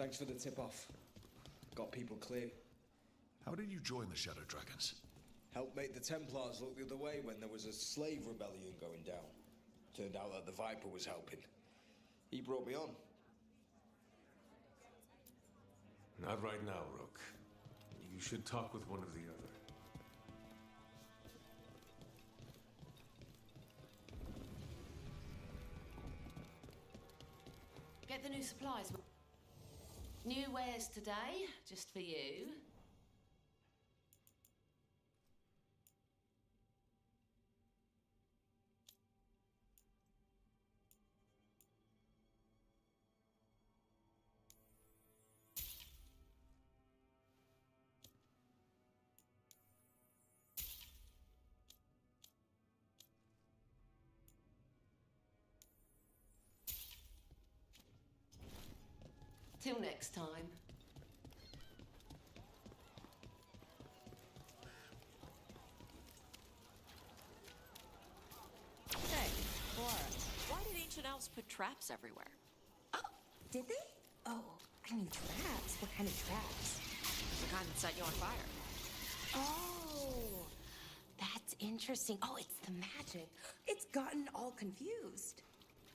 Thanks for the tip-off. Got people clear. How did you join the Shadow Dragons? Helped make the Templars look the other way when there was a slave rebellion going down. Turned out that the Viper was helping. He brought me on. Not right now, Rook. You should talk with one of the other. Get the new supplies. New wares today, just for you. Till next time. Hey, Laura, why did ancient elves put traps everywhere? Oh, did they? Oh, I mean traps. What kind of traps? The kind that set you on fire. Oh, that's interesting. Oh, it's the magic. It's gotten all confused.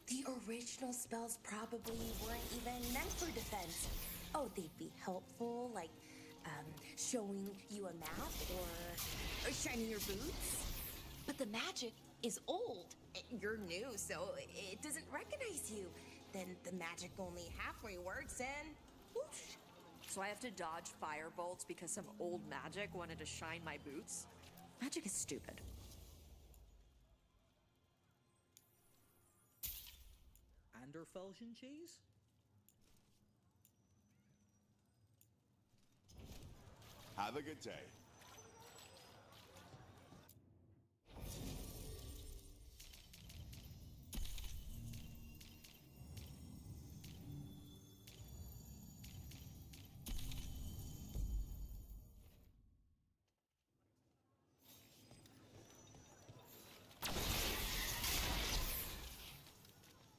The original spells probably weren't even meant for defense. Oh, they'd be helpful, like showing you a map or shining your boots. But the magic is old. You're new, so it doesn't recognize you. Then the magic only halfway works and whoosh. So I have to dodge fire bolts because some old magic wanted to shine my boots? Magic is stupid. Anderfelgen cheese? Have a good day.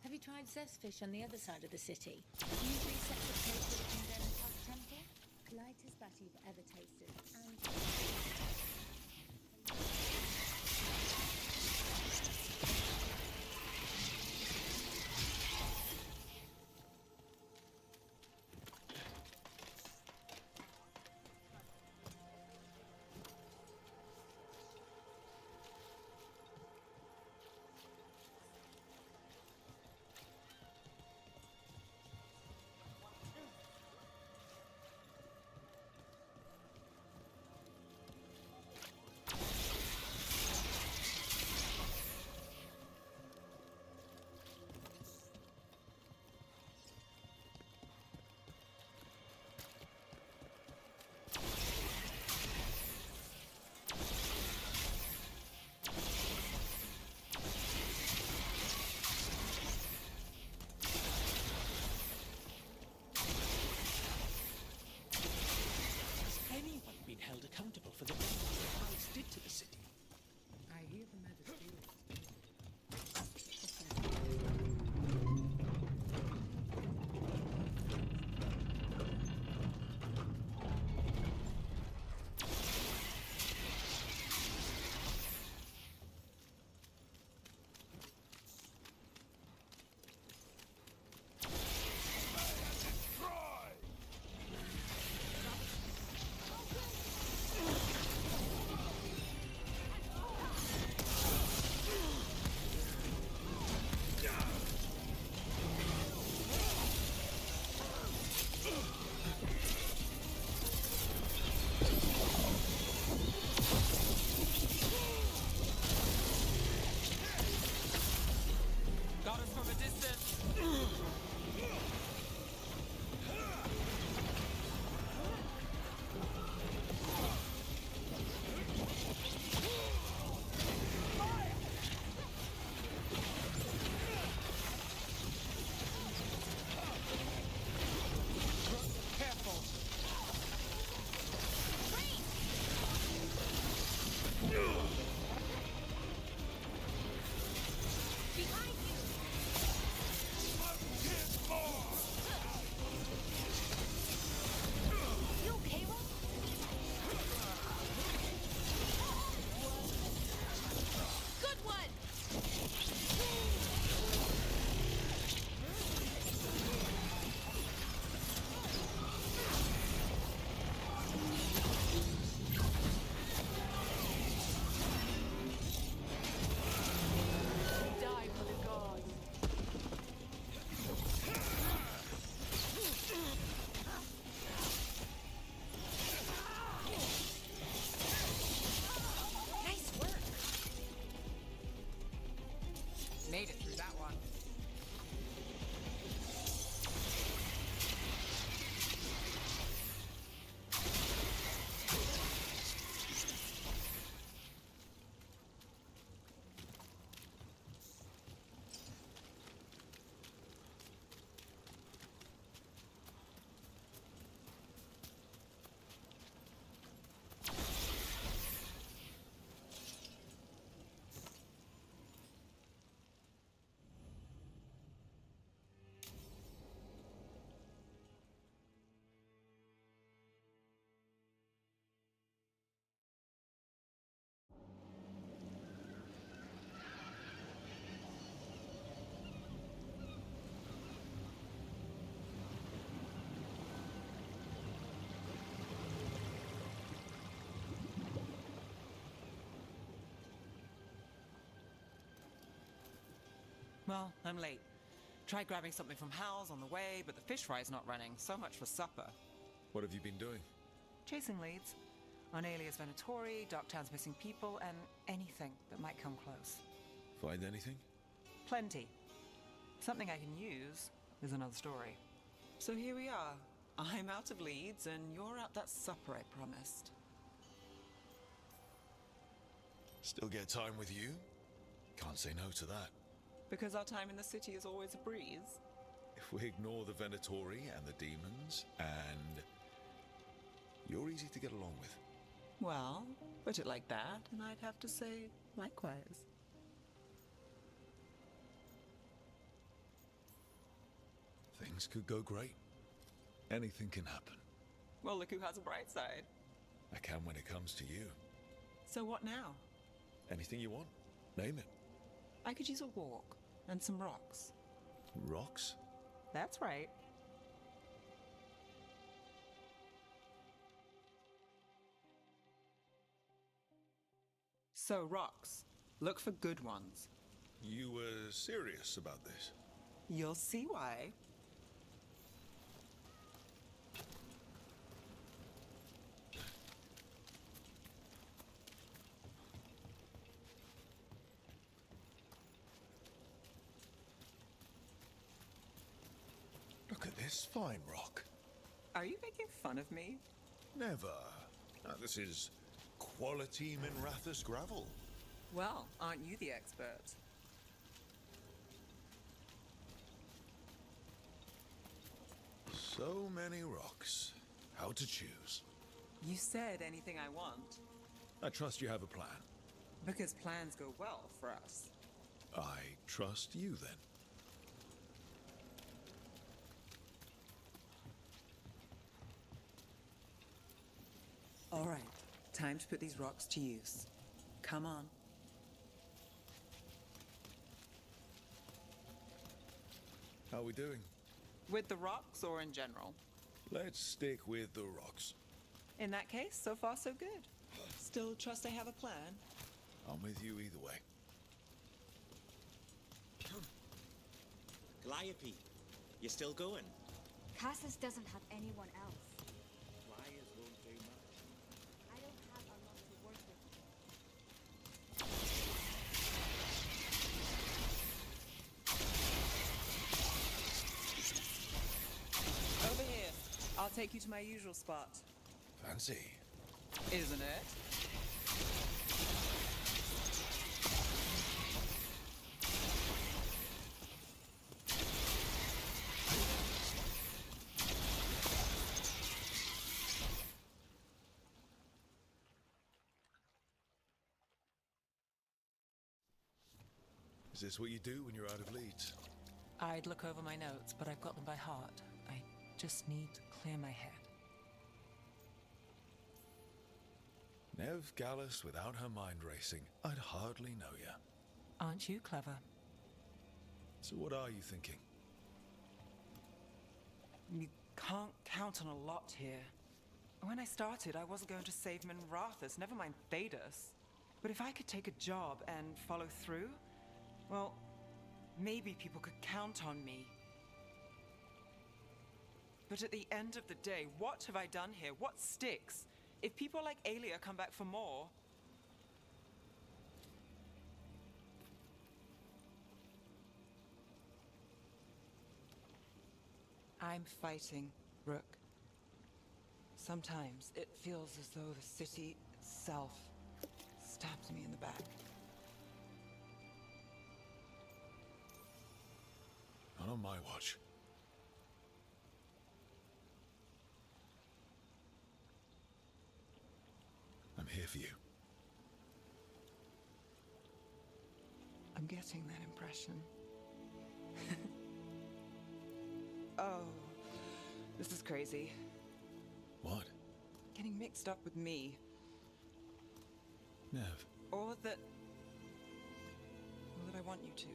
Have you tried Zestfish on the other side of the city? Usually sets a place with a condemned hot temple. Lightest batter you've ever tasted. And... Well, I'm late. Tried grabbing something from Hal's on the way, but the fish fry's not running. So much for supper. What have you been doing? Chasing leads. On Alias Venatori, Darktown's missing people, and anything that might come close. Find anything? Plenty. Something I can use is another story. So here we are. I'm out of leads, and you're out that supper I promised. Still get time with you? Can't say no to that. Because our time in the city is always a breeze. If we ignore the Venatori and the demons, and you're easy to get along with. Well, put it like that, and I'd have to say likewise. Things could go great. Anything can happen. Well, look who has a bright side. I can when it comes to you. So what now? Anything you want, name it. I could use a walk and some rocks. Rocks? That's right. So, rocks. Look for good ones. You were serious about this? You'll see why. Look at this fine rock. Are you making fun of me? Never. This is quality Minrathus gravel. Well, aren't you the expert? So many rocks. How to choose? You said anything I want. I trust you have a plan. Because plans go well for us. I trust you then. All right, time to put these rocks to use. Come on. How are we doing? With the rocks or in general? Let's stick with the rocks. In that case, so far so good. Still trust I have a plan? I'm with you either way. Calliope, you still going? Cassis doesn't have anyone else. Flyers won't do much. I don't have a lot to work with. Over here. I'll take you to my usual spot. Fancy. Isn't it? Is this what you do when you're out of leads? I'd look over my notes, but I've got them by heart. I just need to clear my head. Nev Gallus without her mind racing. I'd hardly know you. Aren't you clever? So what are you thinking? You can't count on a lot here. When I started, I wasn't going to save Minrathus, never mind Thedas. But if I could take a job and follow through, well, maybe people could count on me. But at the end of the day, what have I done here? What sticks? If people like Aelia come back for more... I'm fighting, Rook. Sometimes it feels as though the city itself stabs me in the back. Not on my watch. I'm here for you. I'm getting that impression. Oh, this is crazy. What? Getting mixed up with me. Nev. Or that I want you to.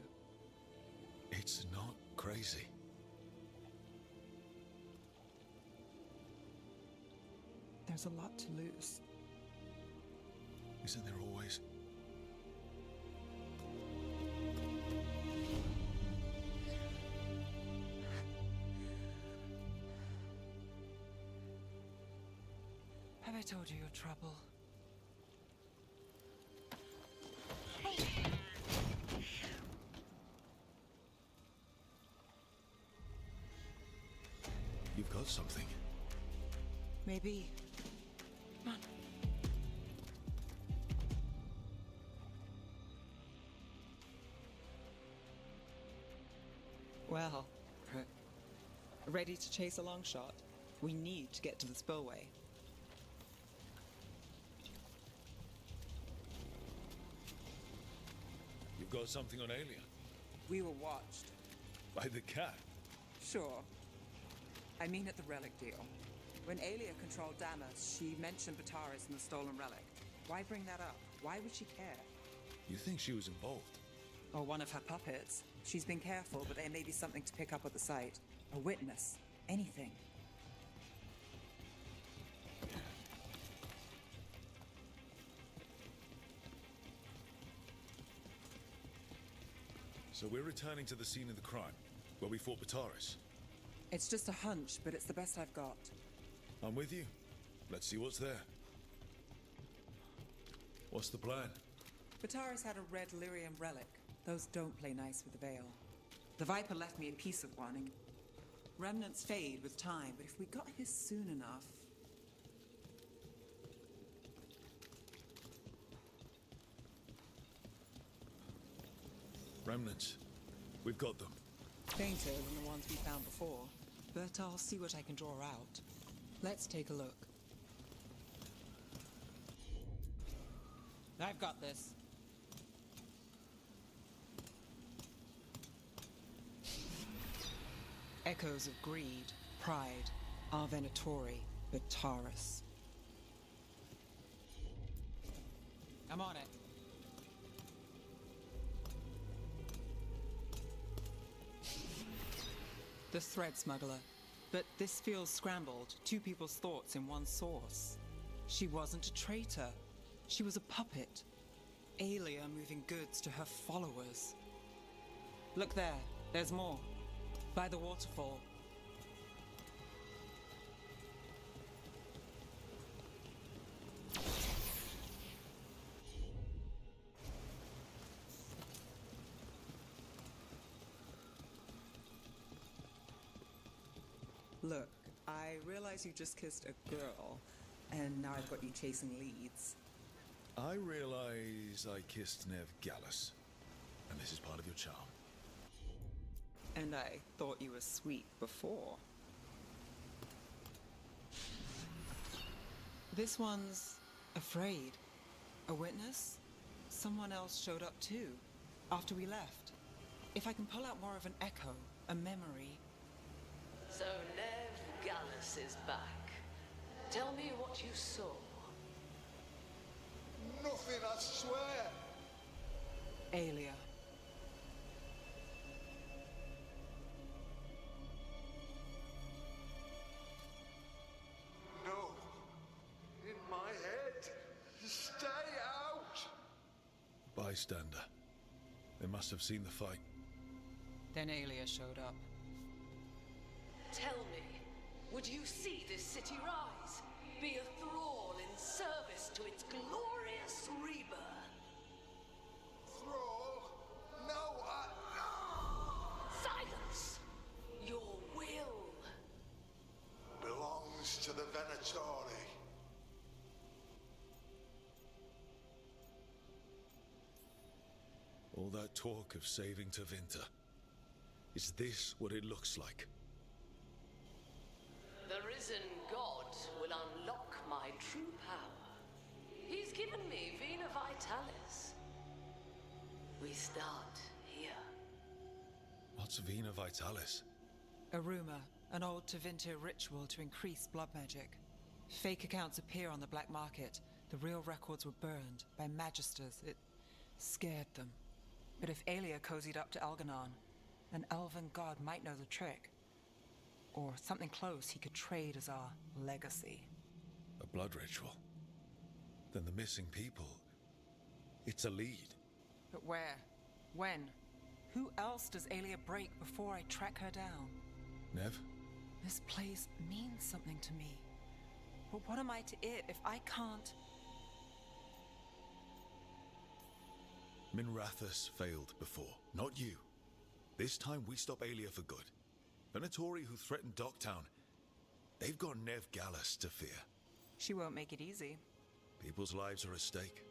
It's not crazy. There's a lot to lose. Isn't there always? Have I told you your trouble? You've got something. Maybe. Come on. Well, ready to chase a long shot? We need to get to the spillway. You've got something on Aelia? We were watched. By the cat? Sure. I mean at the relic deal. When Aelia controlled Damas, she mentioned Bataris and the stolen relic. Why bring that up? Why would she care? You think she was involved? Or one of her puppets. She's been careful, but there may be something to pick up at the site. A witness. Anything. So we're returning to the scene of the crime, where we fought Bataris. It's just a hunch, but it's the best I've got. I'm with you. Let's see what's there. What's the plan? Bataris had a red lyrium relic. Those don't play nice with the Veil. The Viper left me a piece of one, and remnants fade with time, but if we got here soon enough... Remnants. We've got them. Fainter than the ones we found before, but I'll see what I can draw out. Let's take a look. I've got this. Echoes of greed, pride, our Venatori, Bataris. I'm on it. The thread smuggler. But this feels scrambled. Two people's thoughts in one source. She wasn't a traitor. She was a puppet. Aelia moving goods to her followers. Look there. There's more. By the waterfall. Look, I realize you just kissed a girl, and now I've got you chasing leads. I realize I kissed Nev Gallus, and this is part of your charm. And I thought you were sweet before. This one's afraid. A witness? Someone else showed up too, after we left. If I can pull out more of an echo, a memory... So Nev Gallus is back. Tell me what you saw. Nothing, I swear. Aelia. No. In my head. Stay out. Bystander. They must have seen the fight. Then Aelia showed up. Tell me, would you see this city rise? Be a thrall in service to its glorious rebirth? Thrall? No, Silence! Your will belongs to the Venatori. All that talk of saving Tevinter. Is this what it looks like? The risen god will unlock my true power. He's given me Vena Vitalis. We start here. What's Vena Vitalis? A rumor, an old Tevinter ritual to increase blood magic. Fake accounts appear on the black market. The real records were burned by magisters. It scared them. But if Aelia cozied up to Algernon, an elven god might know the trick. Or something close he could trade as our legacy. A blood ritual? Then the missing people... It's a lead. But where? When? Who else does Aelia break before I track her down? Nev? This place means something to me. But what am I to it if I can't? Minrathous failed before, not you. This time we stop Aelia for good. Venatori, who threatened Docktown, they've got Nev Gallus to fear. She won't make it easy. People's lives are at stake.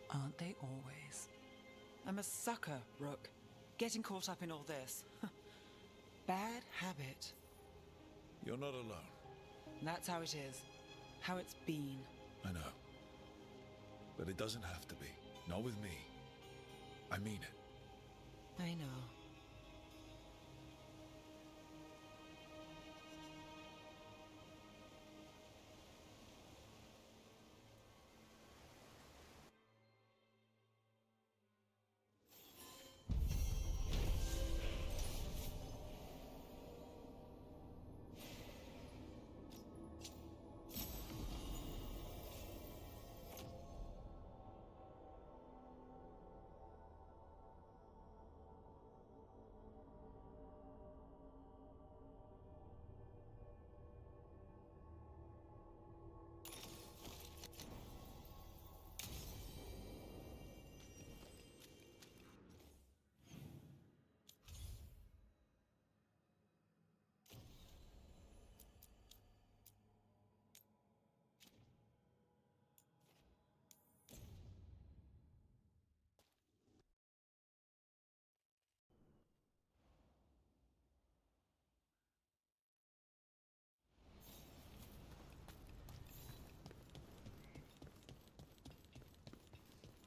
Aren't they always? I'm a sucker, Rook. Getting caught up in all this. Bad habit. You're not alone. That's how it is. How it's been. I know. But it doesn't have to be. Not with me. I mean it. I know.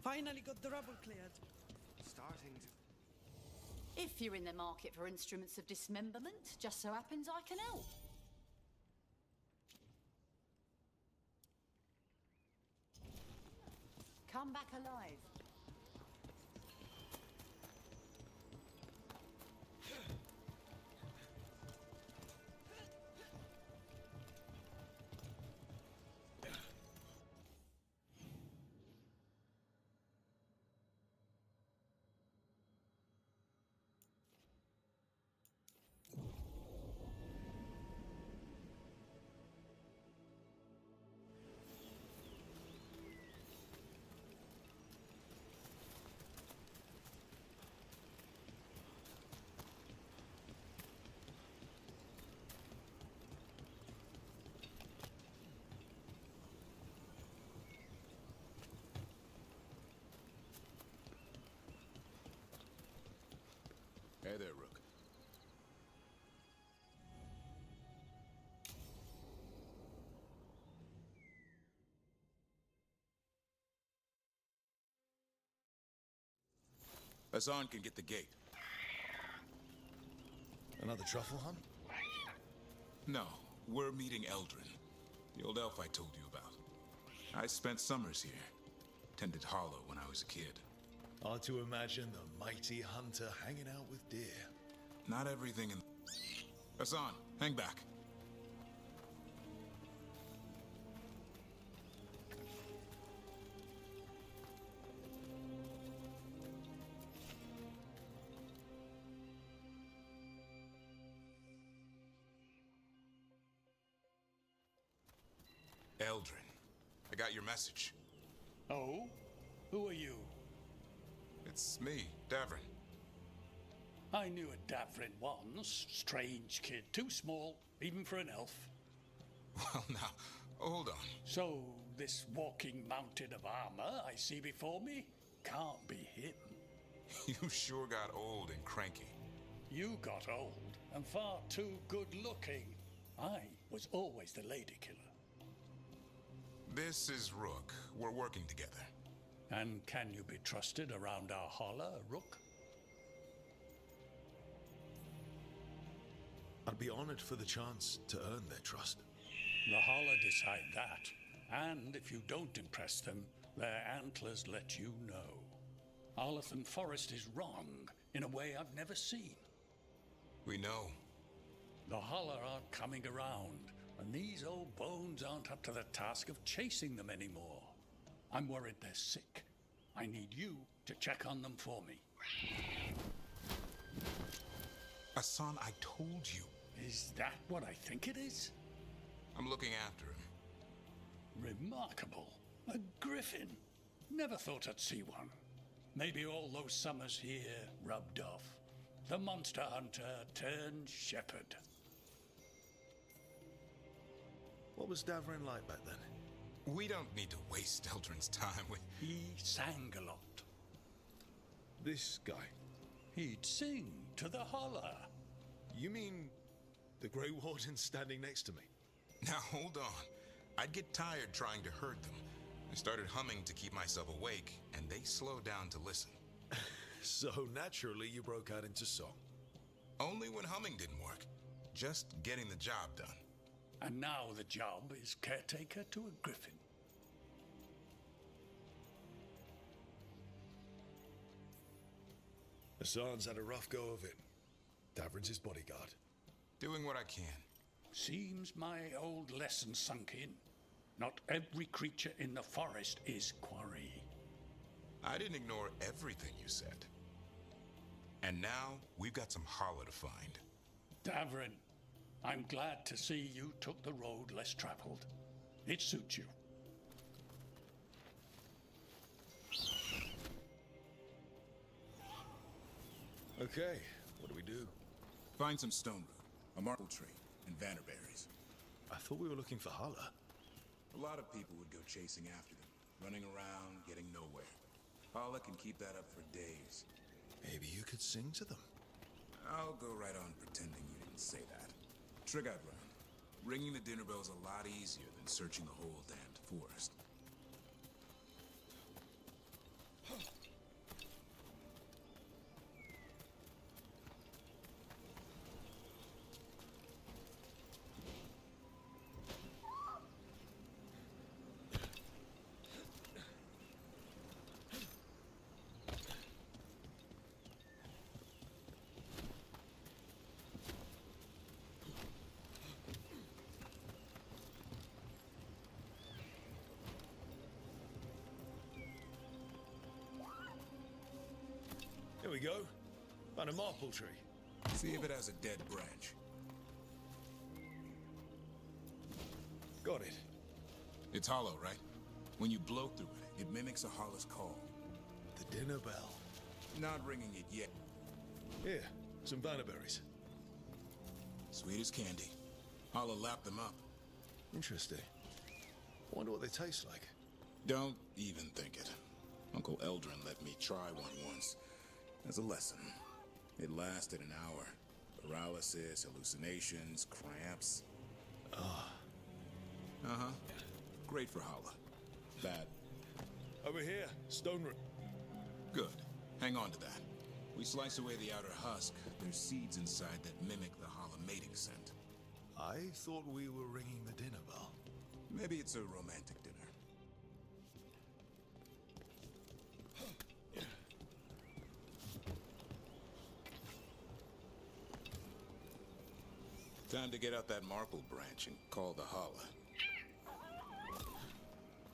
Finally got the rubble cleared. Starting to... If you're in the market for instruments of dismemberment, just so happens I can help. Come back alive. Hey there, Rook. Hassan can get the gate. Another truffle hunt? No, we're meeting Eldrin, the old elf I told you about. I spent summers here. Tended Hollow when I was a kid. Hard to imagine the mighty hunter hanging out with deer. Not everything in... Hassan, hang back. Eldrin, I got your message. Oh? Who are you? It's me, Davrin. I knew a Davrin once. Strange kid. Too small, even for an elf. Well, now, hold on. So, this walking mountain of armor I see before me can't be him. You sure got old and cranky. You got old and far too good looking. I was always the lady killer. This is Rook. We're working together. And can you be trusted around our holler, Rook? I'd be honored for the chance to earn their trust. The holler decide that. And if you don't impress them, their antlers let you know. Arlathan Forest is wrong in a way I've never seen. We know. The holler aren't coming around, and these old bones aren't up to the task of chasing them anymore. I'm worried they're sick. I need you to check on them for me. Hassan, I told you. Is that what I think it is? I'm looking after him. Remarkable. A griffin. Never thought I'd see one. Maybe all those summers here rubbed off. The monster hunter turned shepherd. What was Davrin like back then? We don't need to waste Eldrin's time with... He sang a lot. This guy? He'd sing to the holler. You mean the Grey Warden standing next to me? Now hold on. I'd get tired trying to herd them. I started humming to keep myself awake, and they slowed down to listen. So naturally you broke out into song. Only when humming didn't work. Just getting the job done. And now the job is caretaker to a griffin. Hassan's had a rough go of it. Davrin's his bodyguard. Doing what I can. Seems my old lesson sunk in. Not every creature in the forest is quarry. I didn't ignore everything you said. And now, we've got some holler to find. Davrin, I'm glad to see you took the road less traveled. It suits you. Okay, what do we do? Find some stone root, a marble tree, and vanderberries. I thought we were looking for Hala. A lot of people would go chasing after them, running around, getting nowhere. Hala can keep that up for days. Maybe you could sing to them. I'll go right on pretending you didn't say that. Trig out round. Ringing the dinner bell's a lot easier than searching the whole damned forest. Here we go. Found a maple tree. See if it has a dead branch. Got it. It's hollow, right? When you blow through it, it mimics a hollow's call. The dinner bell. Not ringing it yet. Here, some vanderberries. Sweet as candy. Hollow lapped them up. Interesting. Wonder what they taste like. Don't even think it. Uncle Eldrin let me try one once. As a lesson. It lasted an hour. Paralysis, hallucinations, cramps. Uh-huh. Great for Hala. Bad. Over here, stone root. Good. Hang on to that. We slice away the outer husk. There's seeds inside that mimic the Hala mating scent. I thought we were ringing the dinner bell. Maybe it's a romantic dinner. Time to get out that marple branch and call the Hala.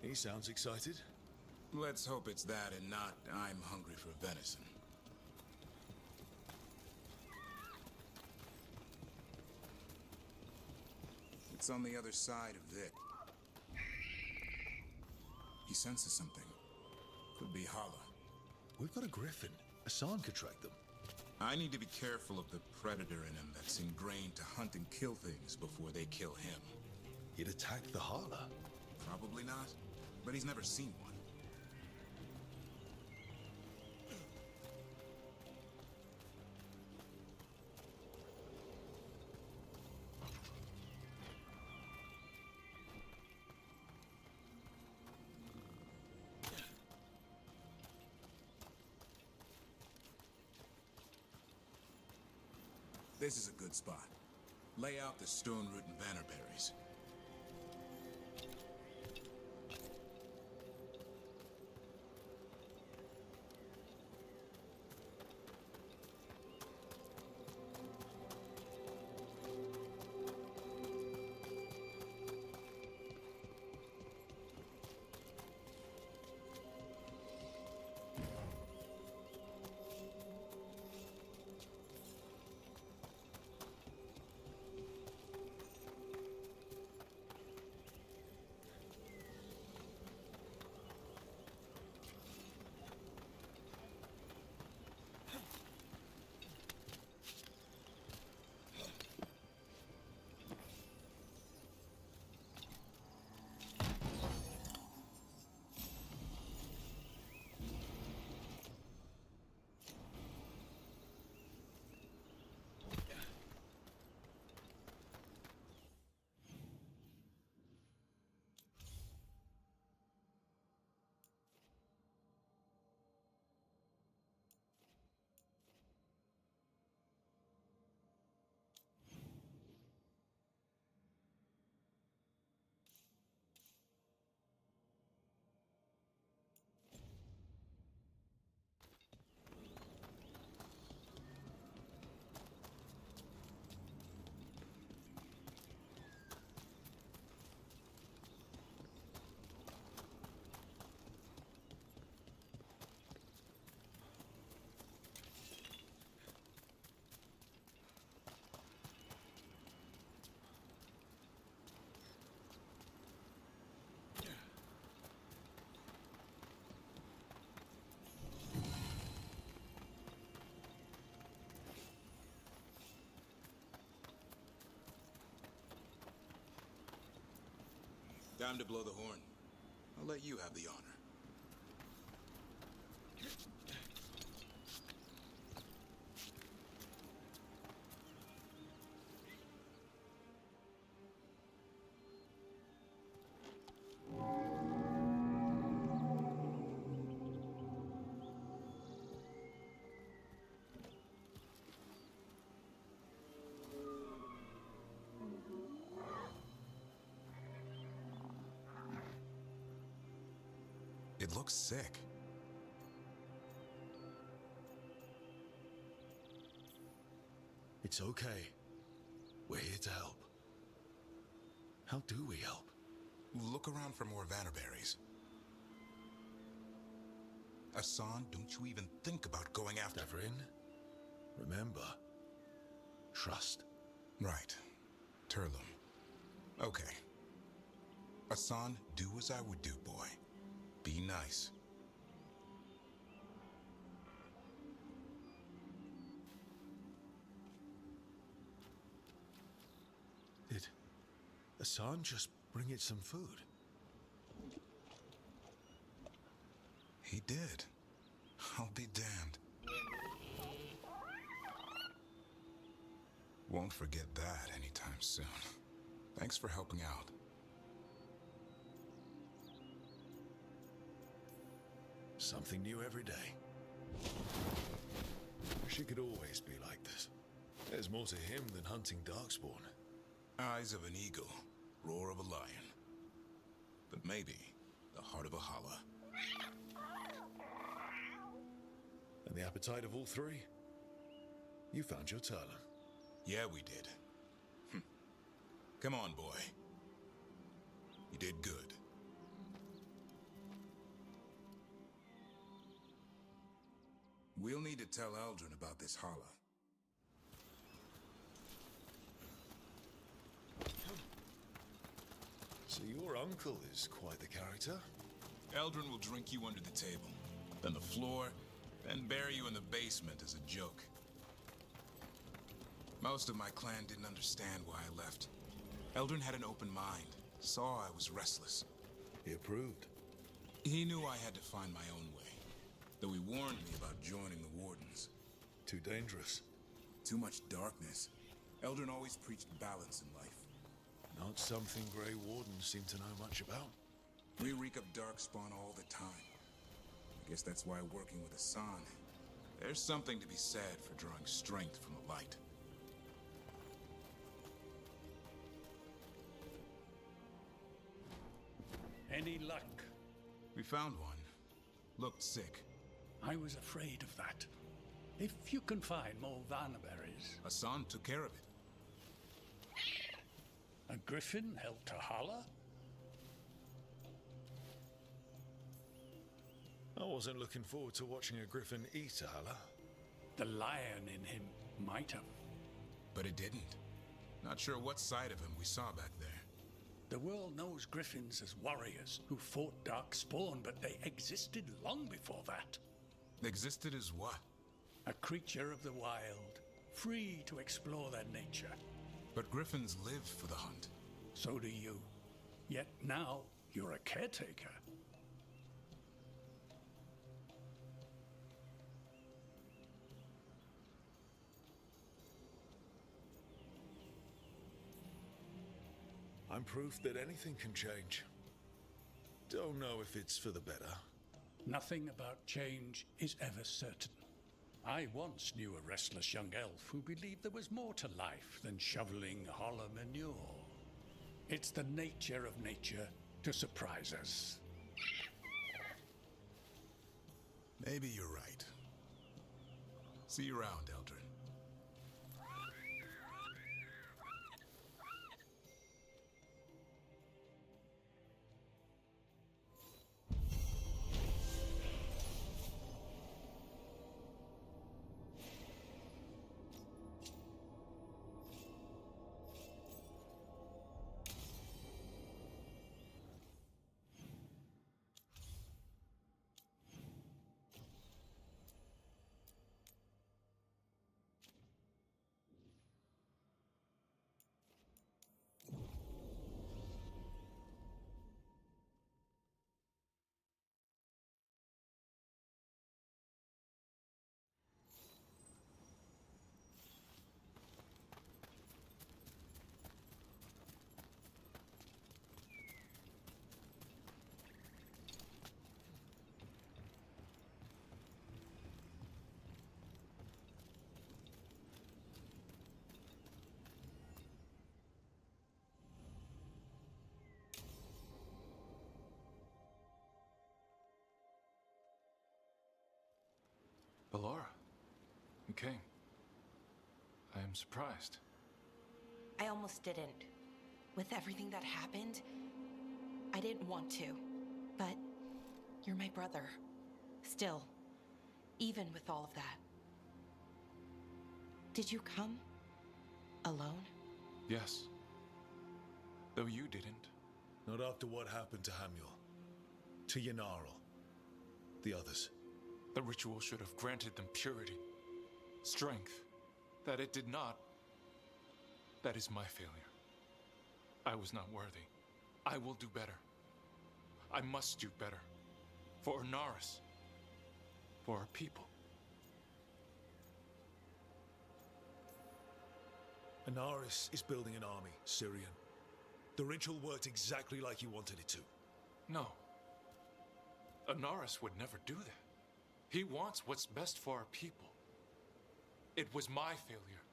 He sounds excited. Let's hope it's that and not I'm hungry for venison. It's on the other side of Vic. He senses something. Could be Hala. We've got a griffin. Hassan could track them. I need to be careful of the predator in him that's ingrained to hunt and kill things before they kill him. He'd attack the Hala. Probably not, but he's never seen one. This is a good spot. Lay out the stone root and vanderberries. Time to blow the horn. I'll let you have the honor. It looks sick. It's okay. We're here to help. How do we help? Look around for more Vanderberries. Hassan, don't you even think about going after... Devrin, remember, trust. Right. Turlum. Okay. Hassan, do as I would do, boy. Be nice. Did Hassan just bring it some food? He did. I'll be damned. Won't forget that anytime soon. Thanks for helping out. Something new every day. She could always be like this. There's more to him than hunting darkspawn. Eyes of an eagle, roar of a lion. But maybe the heart of a holla. And the appetite of all three? You found your Turlum. Yeah, we did. Come on, boy. You did good. We'll need to tell Eldrin about this holla. So your uncle is quite the character. Eldrin will drink you under the table, then the floor, then bury you in the basement as a joke. Most of my clan didn't understand why I left. Eldrin had an open mind, saw I was restless. He approved. He knew I had to find my own way, though he warned me about joining the Wardens. Too dangerous. Too much darkness. Eldrin always preached balance in life. Not something Grey Wardens seem to know much about. We reek up darkspawn all the time. I guess that's why working with Hassan, there's something to be said for drawing strength from the light. Any luck? We found one. Looked sick. I was afraid of that. If you can find more Vanderberries. Hassan took care of it. A griffin held to holler? I wasn't looking forward to watching a griffin eat a Hala. The lion in him might have. But it didn't. Not sure what side of him we saw back there. The world knows griffins as warriors who fought darkspawn, but they existed long before that. Existed as what? A creature of the wild, free to explore their nature. But griffins live for the hunt. So do you. Yet now, you're a caretaker. I'm proof that anything can change. Don't know if it's for the better. Nothing about change is ever certain. I once knew a restless young elf who believed there was more to life than shoveling hollow manure. It's the nature of nature to surprise us. Maybe you're right. See you around, Eldrin. You came. I am surprised. I almost didn't. With everything that happened, I didn't want to. But you're my brother. Still, even with all of that. Did you come? Alone? Yes. Though you didn't. Not after what happened to Hamuel. To Yanarl. The others. The ritual should have granted them purity. Strength. That it did not. That is my failure. I was not worthy. I will do better. I must do better. For Ornaris. For our people. Anaris is building an army, Syrian. The ritual worked exactly like you wanted it to. No. Ornaris would never do that. He wants what's best for our people. It was my failure,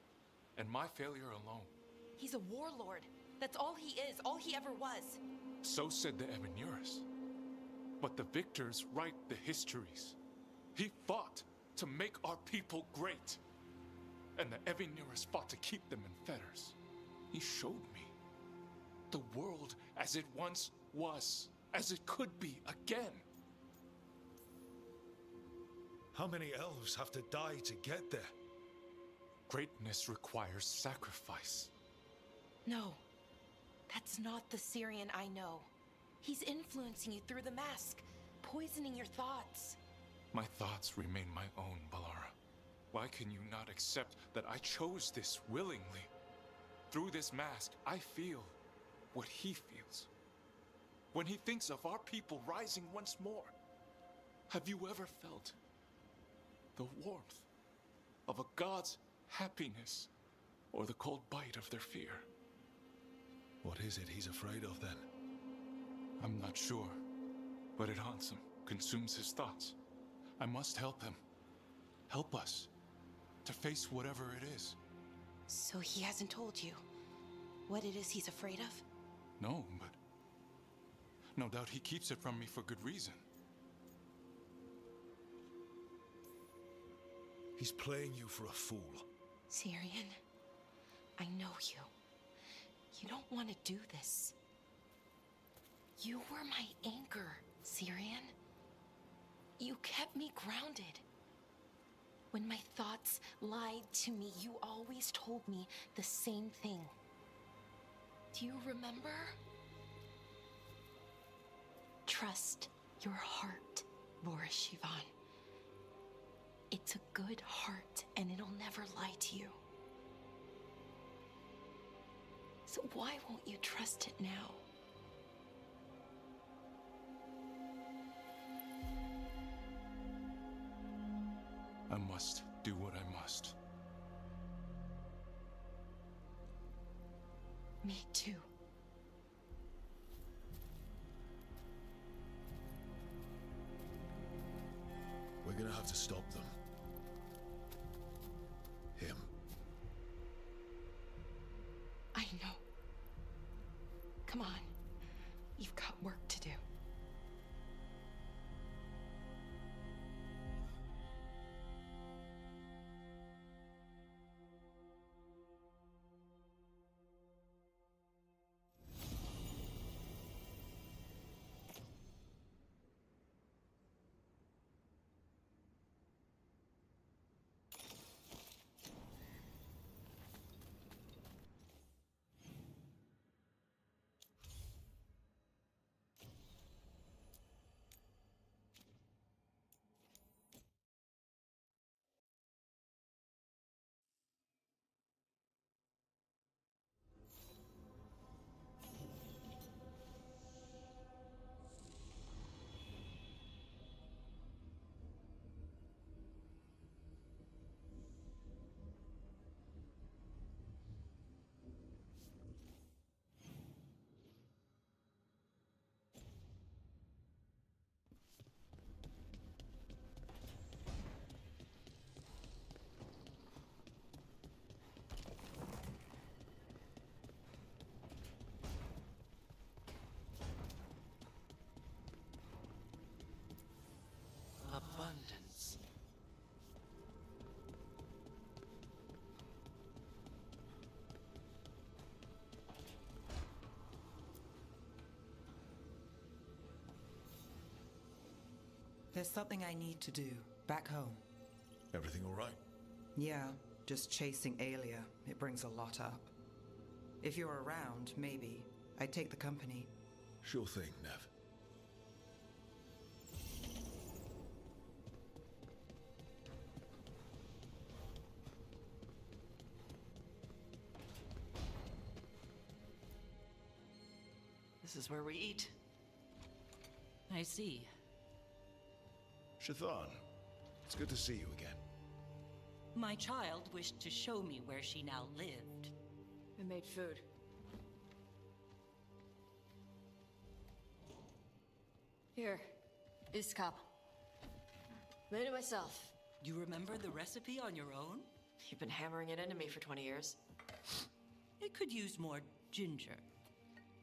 and my failure alone. He's a warlord. That's all he is, all he ever was. So said the Ebenuris. But the victors write the histories. He fought to make our people great. And the Ebenuris fought to keep them in fetters. He showed me the world as it once was, as it could be again. How many elves have to die to get there? Greatness requires sacrifice. No, that's not the Syrian I know. He's influencing you through the mask, poisoning your thoughts. My thoughts remain my own, Balara. Why can you not accept that I chose this willingly? Through this mask, I feel what he feels. When he thinks of our people rising once more, have you ever felt the warmth of a god's happiness or the cold bite of their fear? What is it he's afraid of then? I'm not sure, but it haunts him, consumes his thoughts. I must help him. Help us to face whatever it is. So he hasn't told you what it is he's afraid of? No, but no doubt he keeps it from me for good reason. He's playing you for a fool. Syrian, I know you. You don't want to do this. You were my anchor, Syrian. You kept me grounded. When my thoughts lied to me, you always told me the same thing. Do you remember? Trust your heart, Boris Shivan. It's a good heart, and it'll never lie to you. So why won't you trust it now? I must do what I must. Me too. We're gonna have to stop them. Him. I know. Come on. You've got work to do. There's something I need to do back home. Everything all right? Yeah, just chasing Aelia. It brings a lot up. If you're around, maybe I'd take the company. Sure thing, Nev. This is where we eat. I see. Shathan, it's good to see you again. My child wished to show me where she now lived. We made food. Here, this cup. Made it myself. You remember the recipe on your own? You've been hammering it into me for 20 years. It could use more ginger.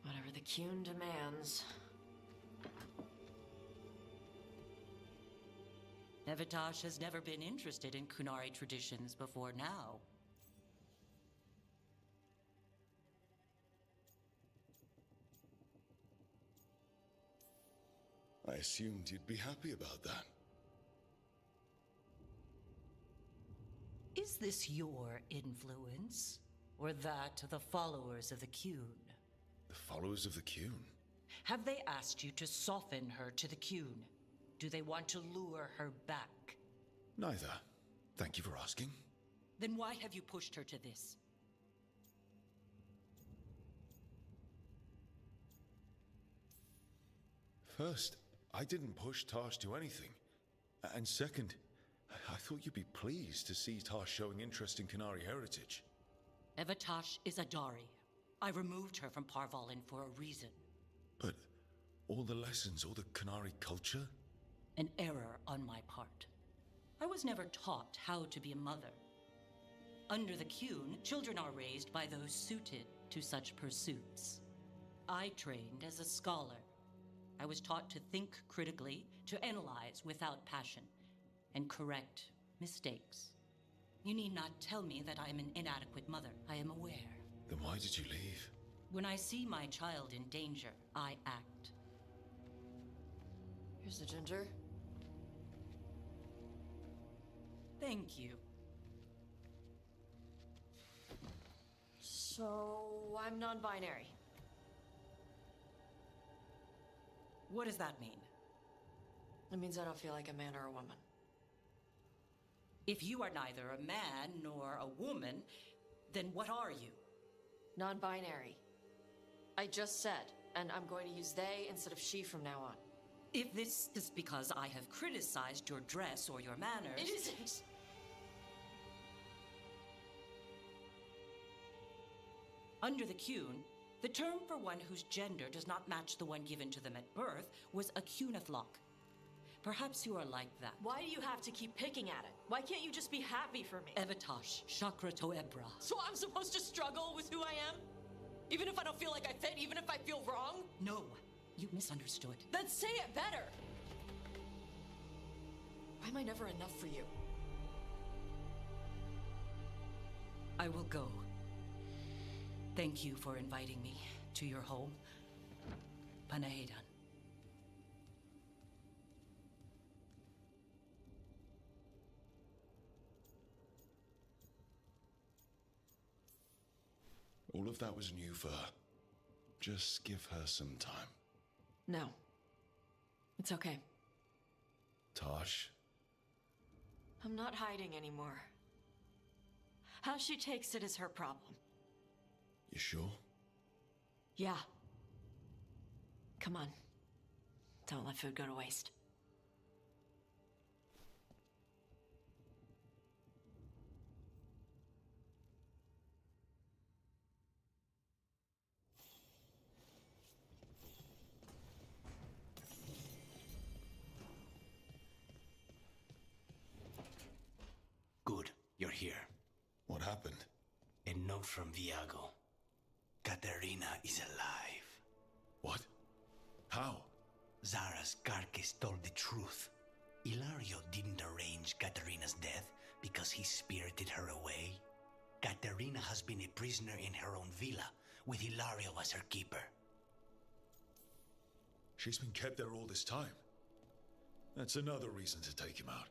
Whatever the Qun demands. Evitash has never been interested in Kunari traditions before now. I assumed you'd be happy about that. Is this your influence? Or that of the followers of the Qun? The followers of the Qun? Have they asked you to soften her to the Qun? Do they want to lure her back? Neither. Thank you for asking. Then why have you pushed her to this? First, I didn't push Tash to anything. And second, I thought you'd be pleased to see Tash showing interest in Qunari heritage. Evitash is a Dari. I removed her from Parvalin for a reason. But all the lessons, all the Qunari culture? An error on my part. I was never taught how to be a mother. Under the Qun, children are raised by those suited to such pursuits. I trained as a scholar. I was taught to think critically, to analyze without passion, and correct mistakes. You need not tell me that I am an inadequate mother. I am aware. Then why did you leave? When I see my child in danger, I act. Here's the ginger. Thank you. So, I'm non-binary. What does that mean? It means I don't feel like a man or a woman. If you are neither a man nor a woman, then what are you? Non-binary. I just said, and I'm going to use they instead of she from now on. If this is because I have criticized your dress or your manners... It isn't! Under the Qun, the term for one whose gender does not match the one given to them at birth was a Qunathlok. Perhaps you are like that. Why do you have to keep picking at it? Why can't you just be happy for me? Evitash, Chakra Toebra. So I'm supposed to struggle with who I am? Even if I don't feel like I fit, even if I feel wrong? No, you misunderstood. Then say it better! Why am I never enough for you? I will go. Thank you for inviting me to your home. Panahedan. All of that was new for her. Just give her some time. No. It's okay. Tash? I'm not hiding anymore. How she takes it is her problem. You sure? Yeah. Come on. Don't let food go to waste. Good, you're here. What happened? A note from Viago. Katerina is alive. What? How? Zara's carcass told the truth. Ilario didn't arrange Katerina's death because he spirited her away. Katerina has been a prisoner in her own villa, with Ilario as her keeper. She's been kept there all this time. That's another reason to take him out.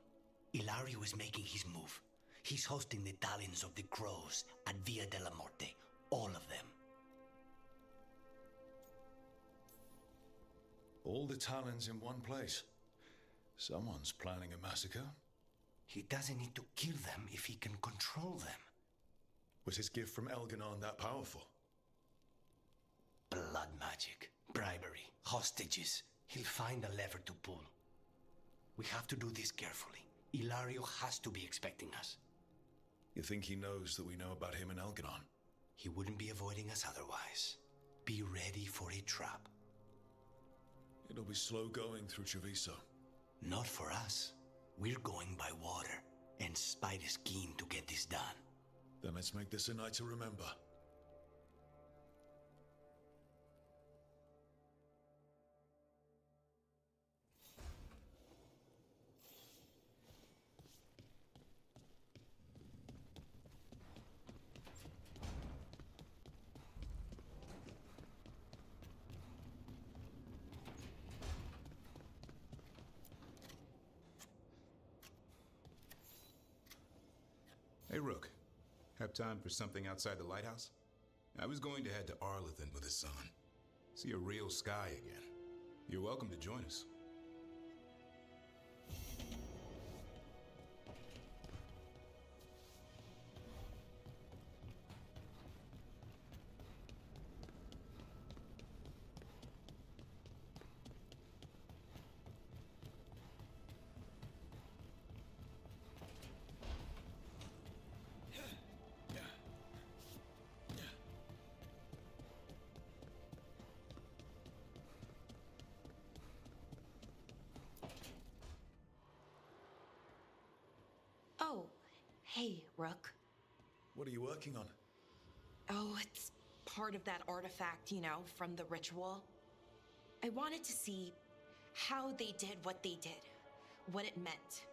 Ilario is making his move. He's hosting the Talons of the Crows at Via della Morte. All of them. All the Talons in one place. Someone's planning a massacre. He doesn't need to kill them if he can control them. Was his gift from Elganon that powerful? Blood magic, bribery, hostages. He'll find a lever to pull. We have to do this carefully. Ilario has to be expecting us. You think he knows that we know about him and Elganon? He wouldn't be avoiding us otherwise. Be ready for a trap. It'll be slow going through Treviso. Not for us. We're going by water, and Spite is keen to get this done. Then let's make this a night to remember. Hey, Rook. Have time for something outside the lighthouse? I was going to head to Arlington with the sun. See a real sky again. You're welcome to join us. Oh, hey, Rook. What are you working on? Oh, it's part of that artifact, you know, from the ritual. I wanted to see how they did what they did, what it meant.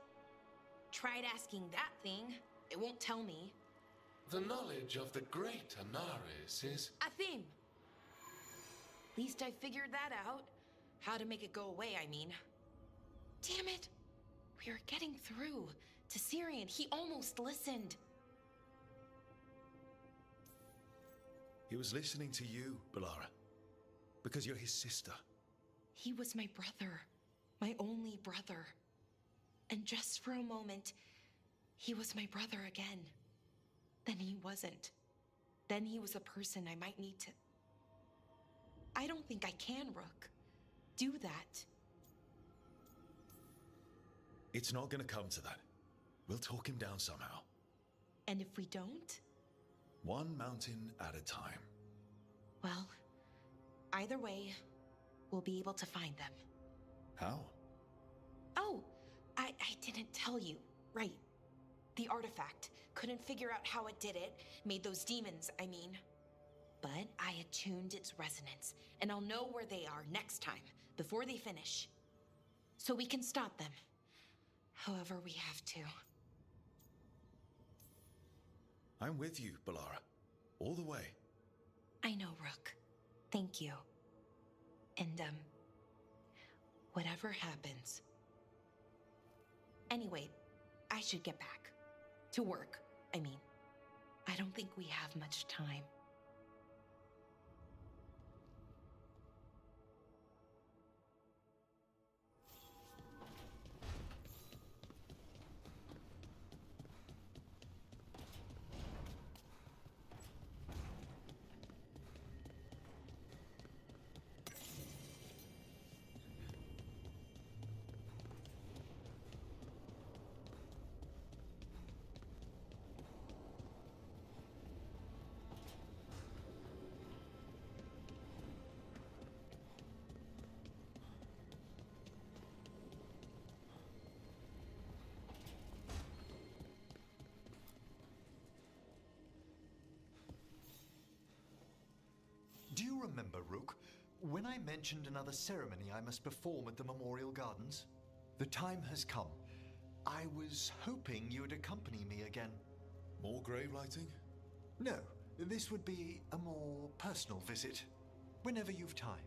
Tried asking that thing, it won't tell me. The knowledge of the great Anaris is... A theme! Least I figured that out. How to make it go away, I mean. Damn it! We were getting through to Syrian. He almost listened. He was listening to you, Balara. Because you're his sister. He was my brother. My only brother. And just for a moment, he was my brother again. Then he wasn't. Then he was a person I might need to... I don't think I can, Rook. Do that. It's not gonna come to that. We'll talk him down somehow. And if we don't? One mountain at a time. Well, either way, we'll be able to find them. How? Oh, I didn't tell you. Right. The artifact. Couldn't figure out how it did it. Made those demons, I mean. But I attuned its resonance, and I'll know where they are next time, before they finish. So we can stop them. However we have to. I'm with you, Balara. All the way. I know, Rook. Thank you. And, whatever happens. Anyway, I should get back. To work, I mean. I don't think we have much time. Do you remember, Rook, when I mentioned another ceremony I must perform at the Memorial Gardens? The time has come. I was hoping you would accompany me again. More grave lighting? No, this would be a more personal visit, whenever you've time.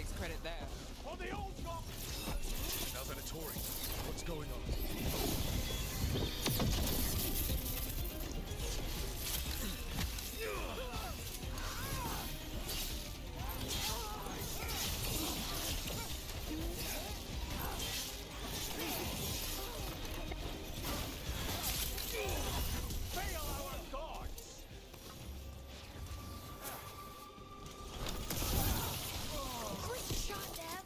Nobody's credit there. For the old dock! Now Venatori, what's going on? Fail our gods! Great shot, Dev!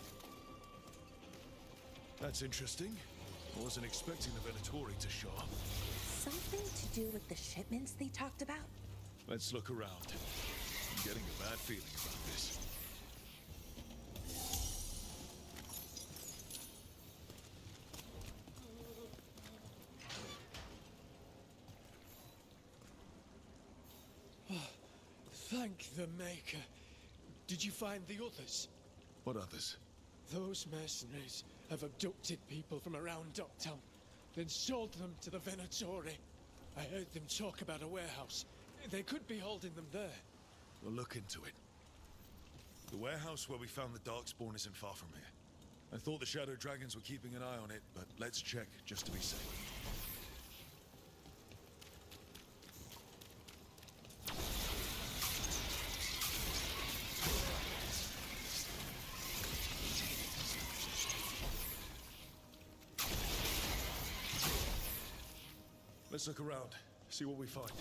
That's interesting. I wasn't expecting the Venatori to show up. Something to do with the shipments they talked about? Let's look around. I'm getting a bad feeling about this. Thank the Maker. Did you find the others? What others? Those mercenaries have abducted people from around Docktown, then sold them to the Venatori. I heard them talk about a warehouse. They could be holding them there. We'll look into it. The warehouse where we found the Darkspawn isn't far from here. I thought the Shadow Dragons were keeping an eye on it, but let's check just to be safe. Let's look around, see what we find.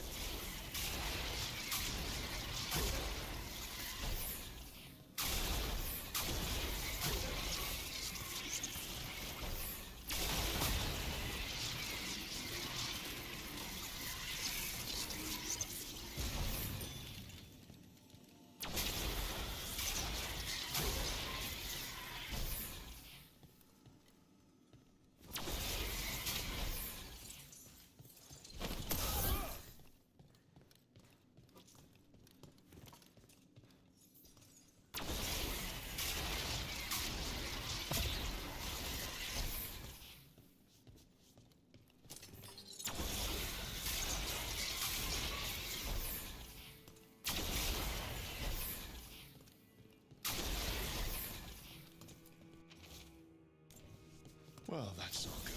Well, that's not good.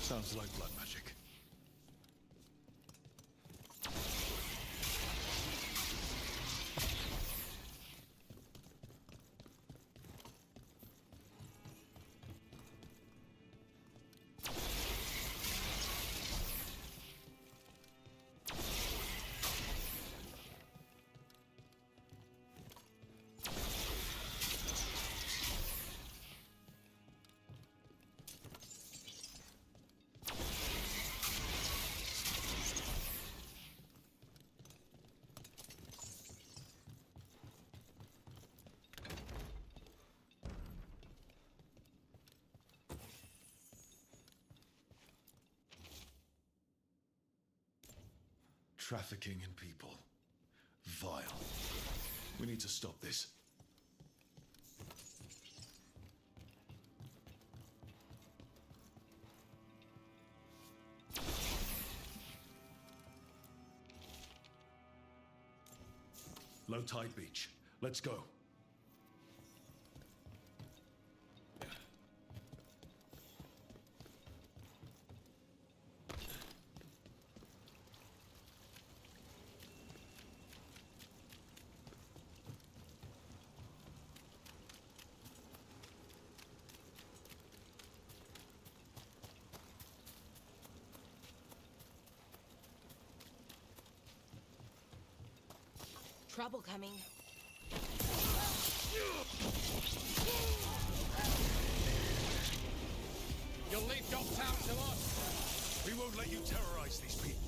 Sounds like blood magic. Trafficking in people. Vile. We need to stop this. Low tide beach. Let's go. Trouble coming. You'll leave Docktown to us! We won't let you terrorize these people.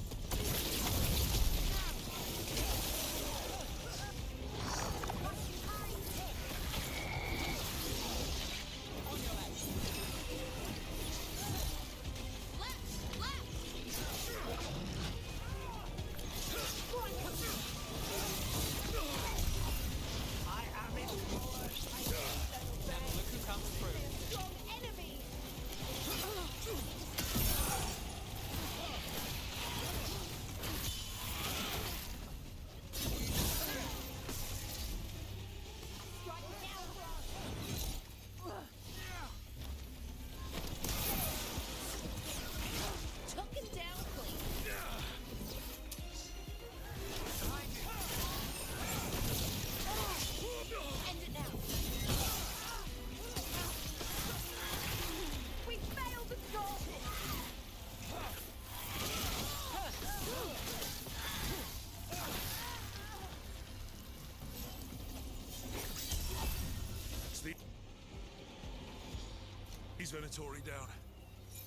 Is Venatori down?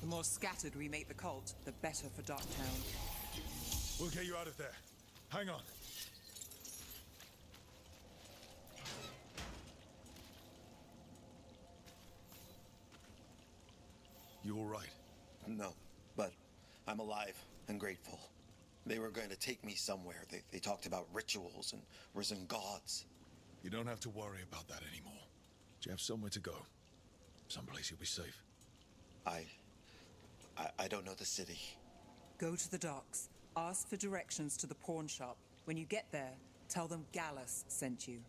The more scattered we make the cult, the better for Darktown. We'll get you out of there. Hang on. You all right? No, but I'm alive and grateful. They were going to take me somewhere. They talked about rituals and risen gods. You don't have to worry about that anymore. You have somewhere to go. Someplace you'll be safe. I don't know the city. Go to the docks. Ask for directions to the pawn shop. When you get there, tell them Gallus sent you.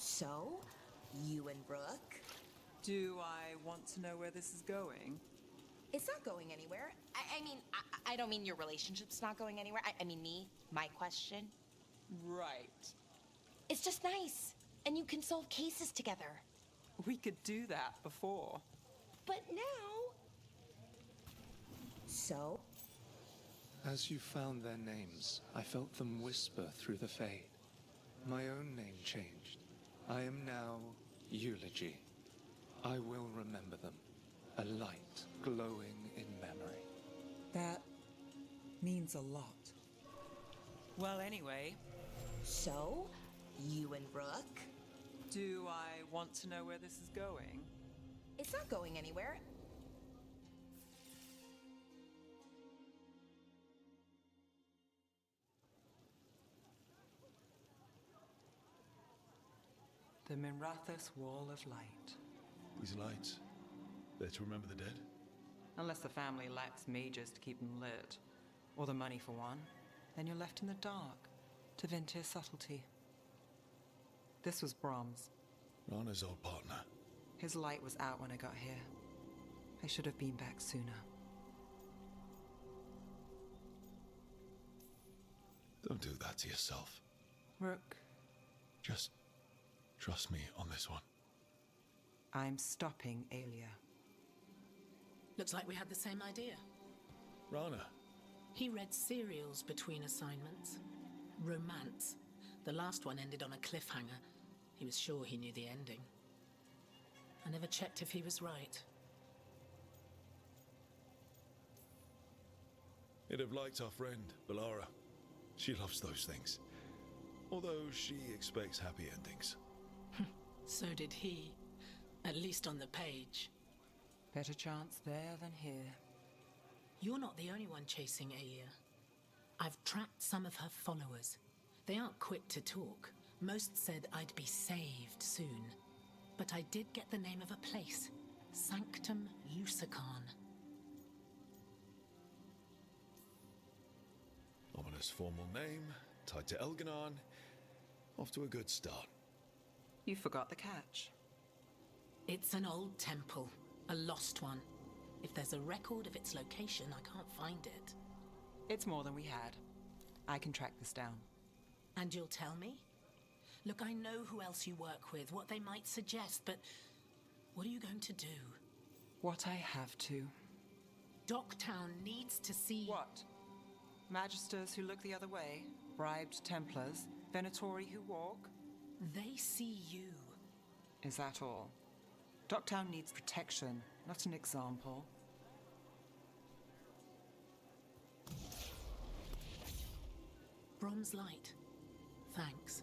So, you and Rook? Do I want to know where this is going? It's not going anywhere. I mean, I don't mean your relationship's not going anywhere. I mean me, my question. Right. It's just nice. And you can solve cases together. We could do that before. But now... So? As you found their names, I felt them whisper through the fade. My own name changed. I am now Eulogy. I will remember them. A light glowing in memory. That means a lot. Well, anyway. So, you and Rook? Do I want to know where this is going? It's not going anywhere. The Minrathous Wall of Light. These lights, they're to remember the dead? Unless the family lacks mages to keep them lit, or the money for one, then you're left in the dark to Ventir's subtlety. This was Brahms. Rana's old partner. His light was out when I got here. I should have been back sooner. Don't do that to yourself. Rook. Just trust me on this one. I'm stopping Aelia. Looks like we had the same idea. Rana. He read serials between assignments. Romance. The last one ended on a cliffhanger. He was sure he knew the ending. I never checked if he was right. It'd have liked our friend, Balara. She loves those things. Although she expects happy endings. So did he. At least on the page. Better chance there than here. You're not the only one chasing Alia. I've tracked some of her followers. They aren't quick to talk. Most said I'd be saved soon. But I did get the name of a place. Sanctum Lucican. Ominous formal name, tied to Elganon. Off to a good start. You forgot the catch. It's an old temple. A lost one. If there's a record of its location, I can't find it. It's more than we had. I can track this down. And you'll tell me? Look, I know who else you work with, what they might suggest, but what are you going to do? What I have to. Docktown needs to see... What? Magisters who look the other way? Bribed Templars? Venatori who walk? They see you. Is that all? Docktown needs protection, not an example. Brom's light. Thanks.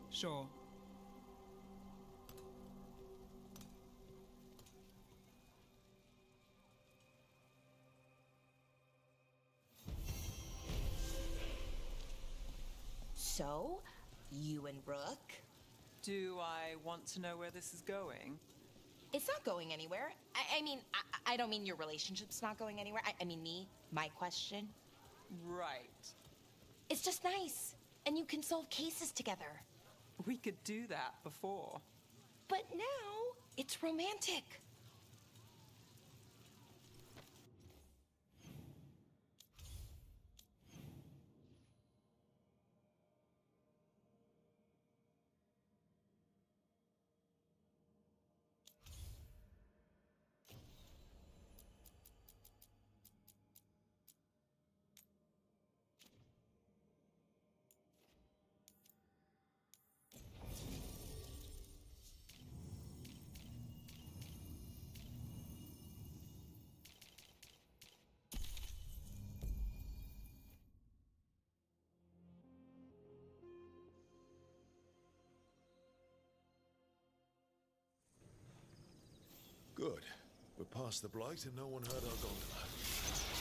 Sure. So, you and Rook? Do I want to know where this is going? It's not going anywhere. I mean, I don't mean your relationship's not going anywhere. I mean me, my question. Right. It's just nice. And you can solve cases together. We could do that before. But now, it's romantic. Good. We're past the Blight and no one heard our gondola.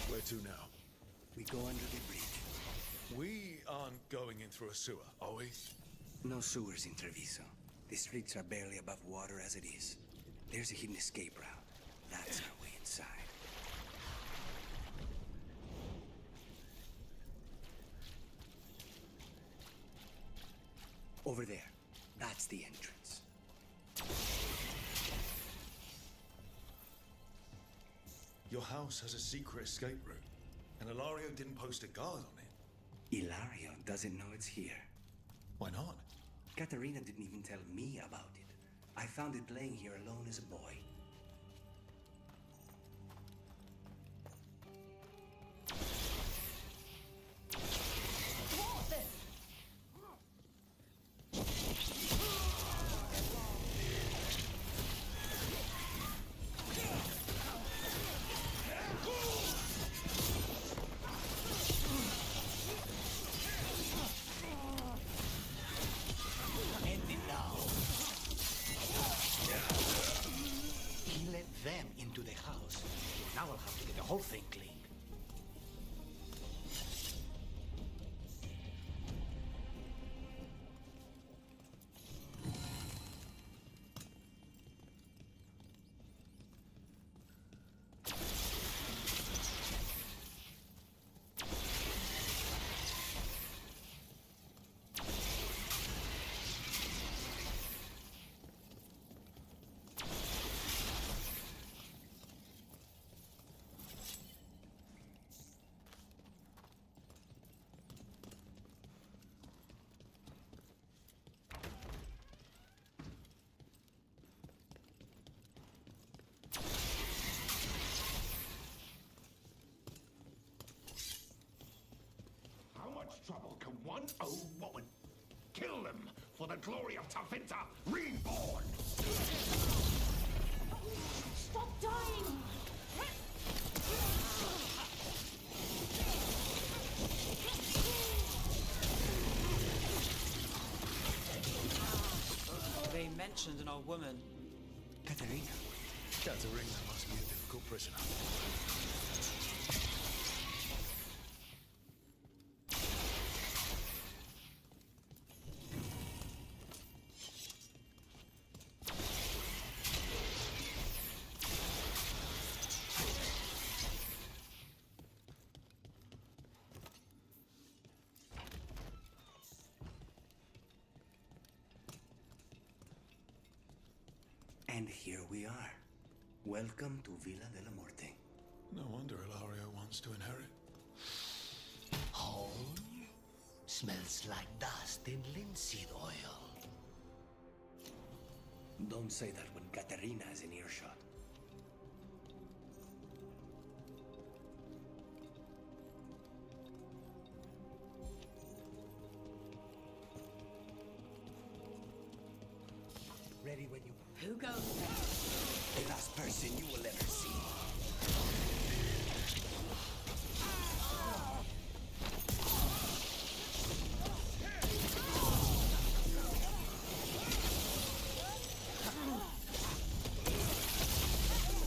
Where to now? We go under the bridge. We aren't going in through a sewer, are we? No sewers in Treviso. The streets are barely above water as it is. There's a hidden escape route. That's our way inside. Over there. That's the entrance. Your house has a secret escape route, and Ilario didn't post a guard on it. Ilario doesn't know it's here. Why not? Katerina didn't even tell me about it. I found it laying here alone as a boy. Them into the house. Now I'll have to get the whole thing clean. Trouble can one old woman kill them for the glory of Tafinta reborn? Stop dying! mentioned an old woman. Katerina. Katerina must be a difficult prisoner. And here we are. Welcome to Villa de la Muerte. No wonder Ilario wants to inherit. Home smells like dust and linseed oil. Don't say that when Katerina is in earshot. Ready when you... Who goes The last person you will ever see.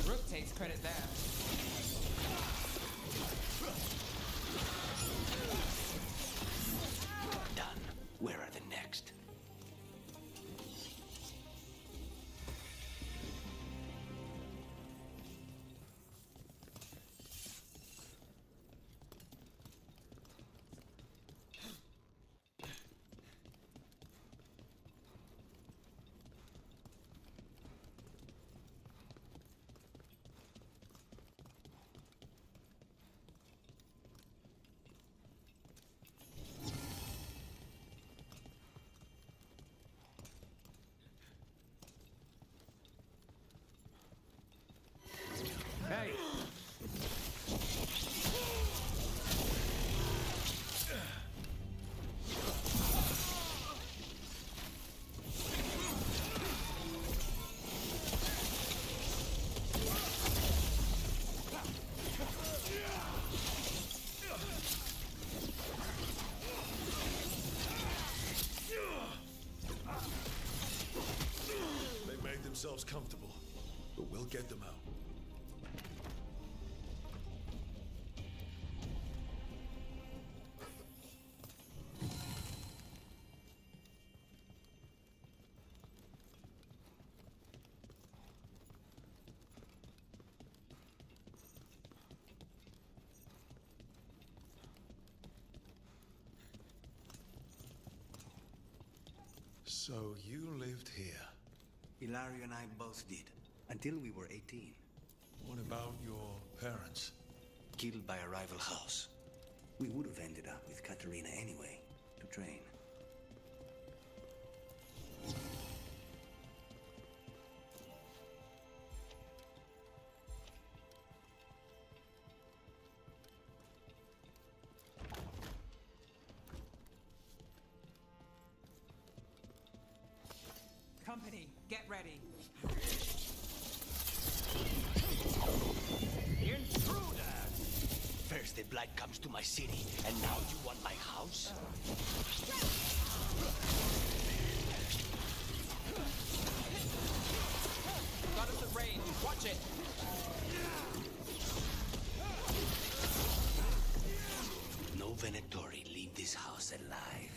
Rook takes credit there. Done. Where are the next? Hey! They made themselves comfortable, but we'll get them out. So you lived here? Ilario and I both did, until we were 18. What about your parents? Killed by a rival house. We would have ended up with Katerina anyway, to train. Company, get ready. Intruder! First the blood comes to my city, and now you want my house? Got us at range. Watch it. No Venatori leave this house alive.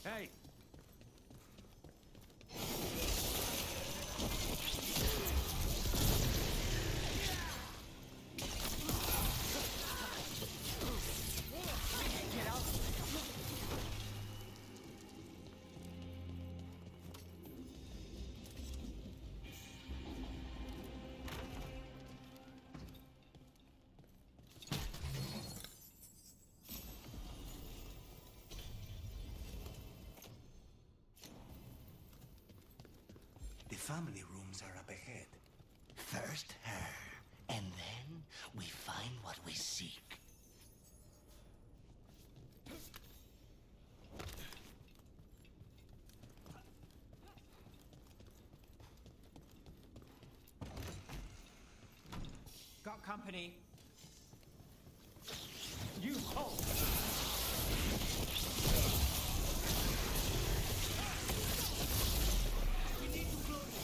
Hey! Get out! The family rooms are up ahead. First her, and then we find what we seek. Got company. You hold. We need to close.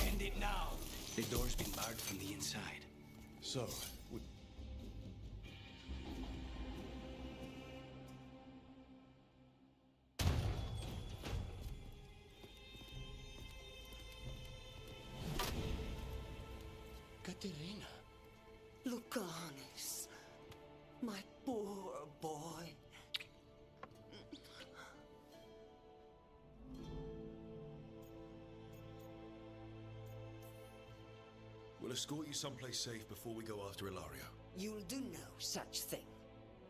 End it now. The door's been barred from the inside. So, Katerina. Lucanis. My poor boy. we'll escort you someplace safe before we go after Ilario. You'll do no such thing.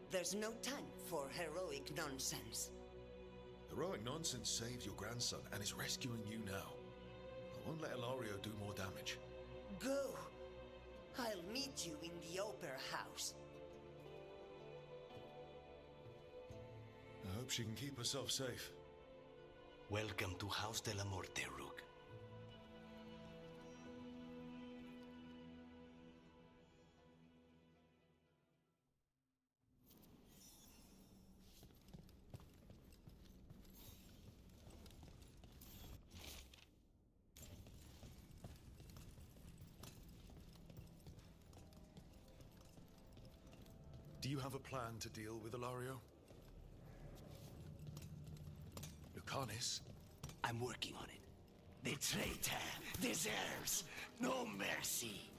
There's no time for heroic nonsense. Heroic nonsense saved your grandson and is rescuing you now. I won't let Ilario do more damage. Go. I'll meet you in the Opera House. I hope she can keep herself safe. Welcome to House de la Morte, Rook. Do you have a plan to deal with Ilario? Lucanis? I'm working on it. The traitor deserves no mercy.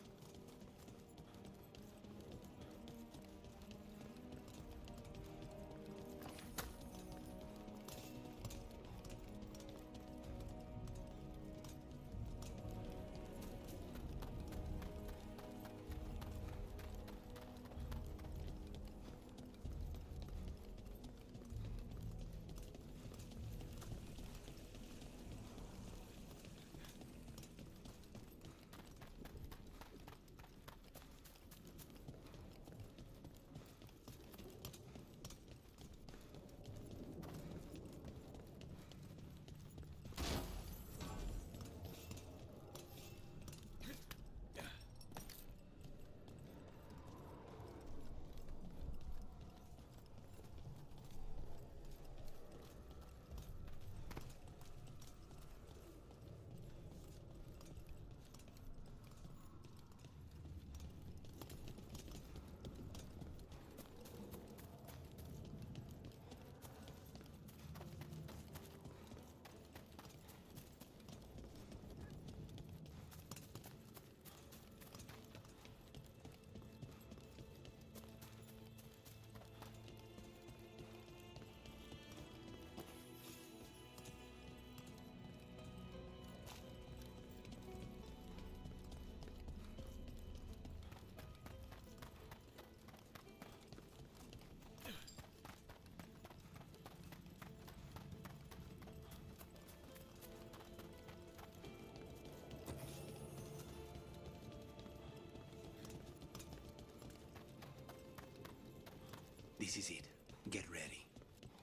This is it. Get ready.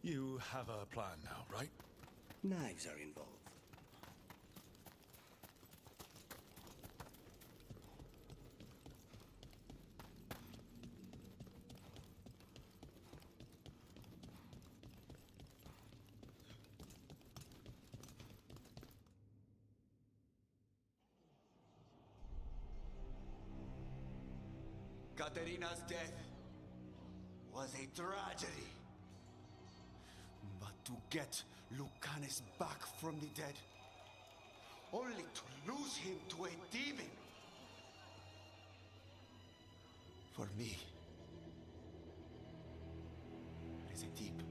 You have a plan now, right? Knives are involved. Katerina's death was a tragedy. But to get Lucanus back from the dead, only to lose him to a demon. For me, it is a deep,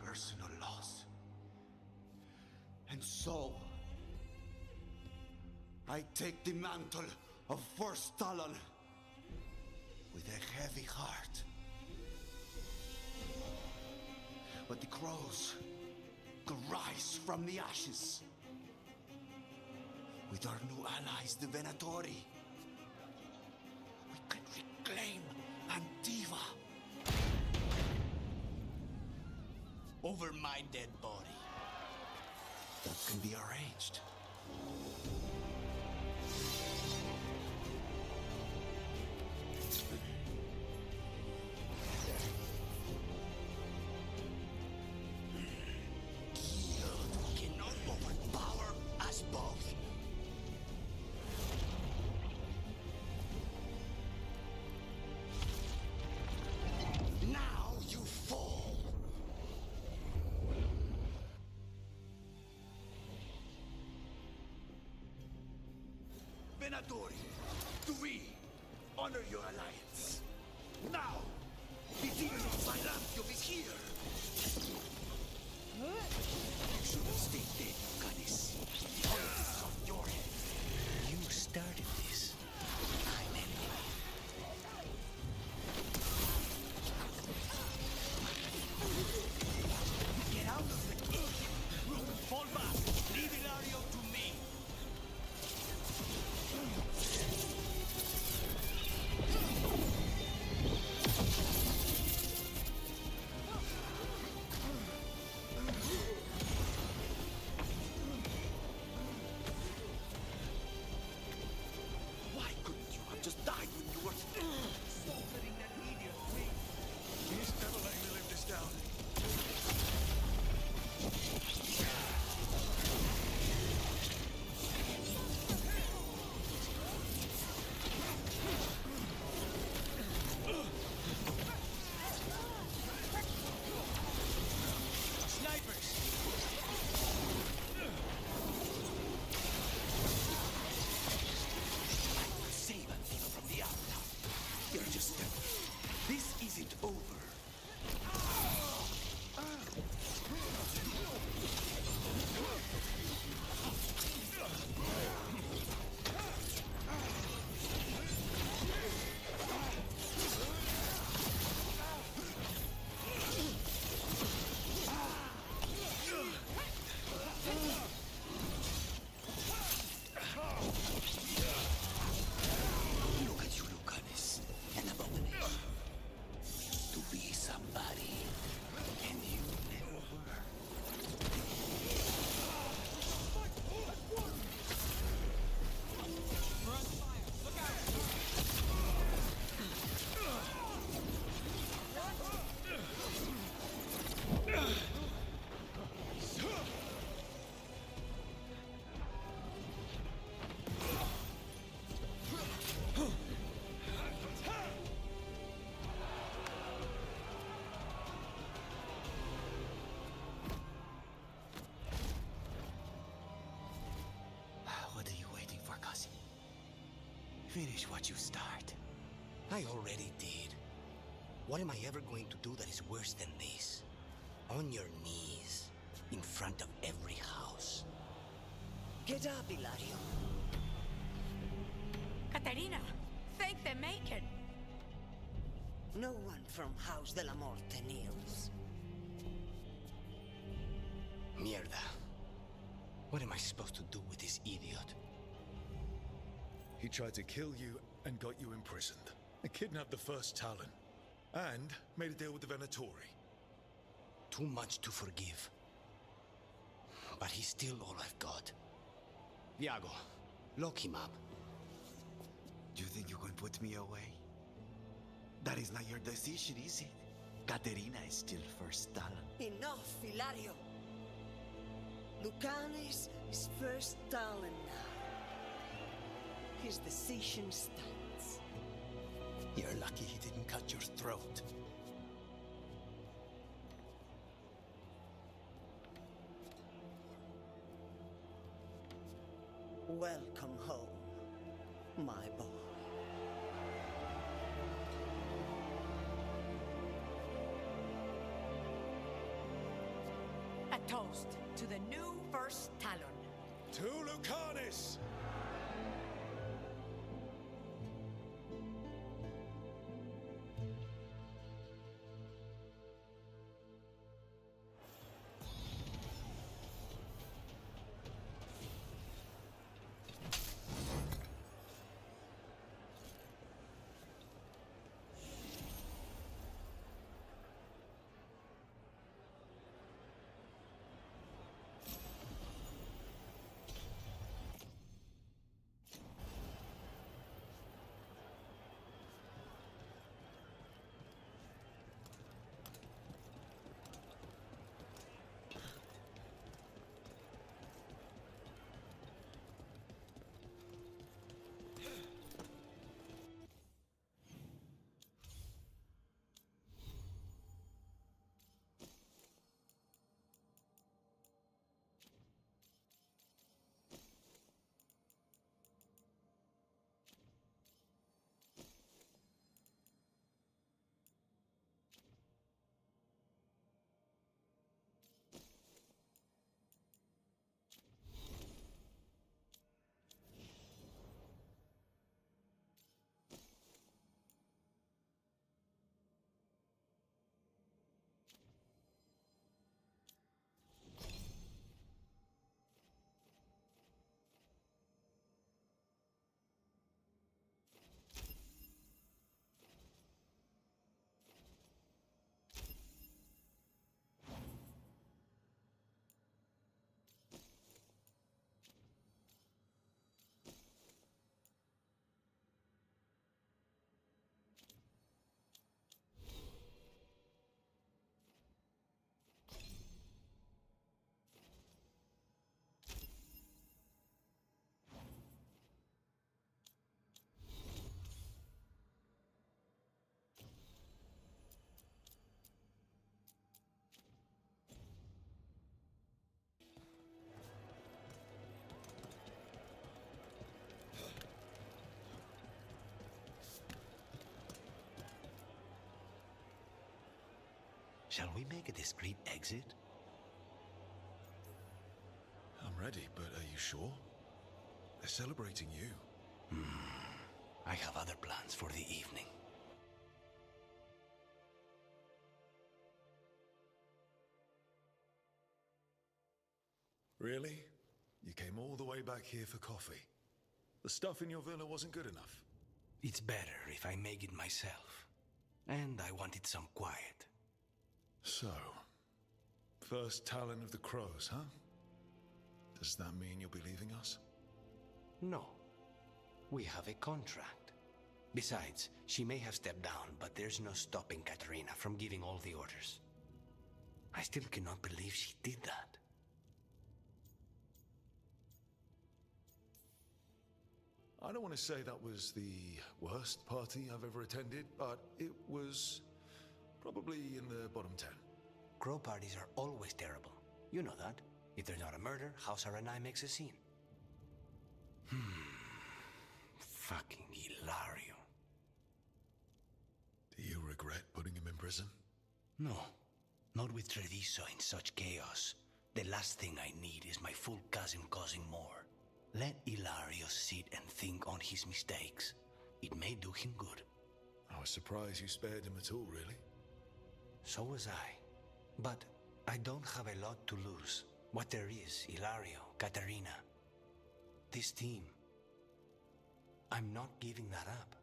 personal loss. And so, I take the mantle of First Talon with a heavy heart. But the crows could rise from the ashes. With our new allies, the Venatori, we can reclaim Antiva. Over my dead body. That can be arranged. Cannot overpower us both. Now you fall. Venatori, do we honor your alliance? Now, the demon of Byzantium is here. You should have stayed dead, Lucanus. All of this is on your head. You started this. I'm ending it. Get out of the cage. Fall back. Leave Ilario to me. Why couldn't you have just died when you were suffering that idiot thing? He's never letting me live this down. Snipers! I will save Antiva from the outlaw. You're just... This isn't over. Look at you, Lucanus. An abomination. To be somebody, and you never were. What are you waiting for, cousin? Finish what you start. I already did. What am I ever going to do that is worse than this? On your knees, in front of every house. Get up, Ilario. Caterina, thank the Macon. No one from House de la Morte kneels. Mierda. What am I supposed to do with this idiot? He tried to kill you and got you imprisoned. And kidnapped the First Talon. And made a deal with the Venatori. Too much to forgive. But he's still all I've got. Viago, lock him up. You think you can put me away? That is not your decision, is it? Caterina is still first talent. Enough, Hilario. Lucanes is first talent now. His decision stands. You're lucky he didn't cut your throat. Welcome home, my boy. A toast to the new first Talon. To Lucanis! Shall we make a discreet exit? I'm ready, but are you sure? They're celebrating you. I have other plans for the evening. Really? You came all the way back here for coffee? The stuff in your villa wasn't good enough? It's better if I make it myself. And I wanted some quiet. So, first Talon of the Crows, huh? Does that mean you'll be leaving us? No. We have a contract. Besides, she may have stepped down, but there's no stopping Katerina from giving all the orders. I still cannot believe she did that. I don't want to say that was the worst party I've ever attended, but it was probably in the bottom 10. Crow parties are always terrible. You know that. If there's not a murder, House Aranai makes a scene. Fucking Hilario. Do you regret putting him in prison? No. Not with Treviso in such chaos. The last thing I need is my full cousin causing more. Let Hilario sit and think on his mistakes. It may do him good. I was surprised you spared him at all, really. So was I. But I don't have a lot to lose. What there is, Hilario, Katerina. This team. I'm not giving that up.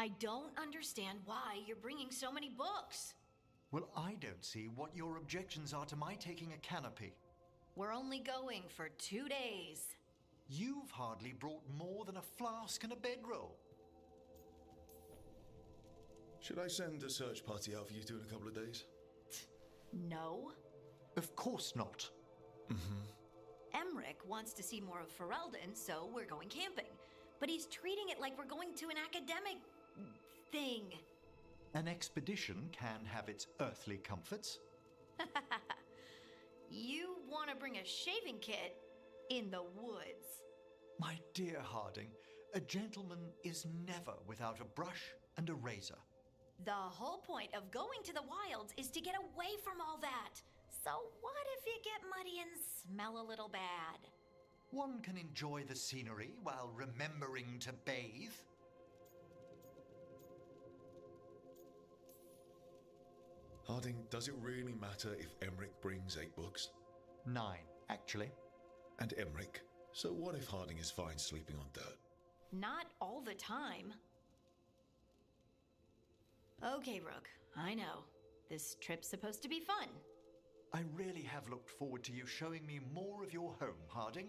I don't understand why you're bringing so many books. Well, I don't see what your objections are to my taking a canopy. We're only going for 2 days. You've hardly brought more than a flask and a bedroll. Should I send a search party out for you two in a couple of days? No. Of course not. Emmerich wants to see more of Ferelden, so we're going camping. But he's treating it like we're going to an academic thing. An expedition can have its earthly comforts. You want to bring a shaving kit in the woods. My dear Harding, a gentleman is never without a brush and a razor. The whole point of going to the wilds is to get away from all that. So what if you get muddy and smell a little bad? One can enjoy the scenery while remembering to bathe. Harding, does it really matter if Emmerich brings 8 books? 9, actually. And Emmerich? So what if Harding is fine sleeping on dirt? Not all the time. Okay, Rook, I know. This trip's supposed to be fun. I really have looked forward to you showing me more of your home, Harding.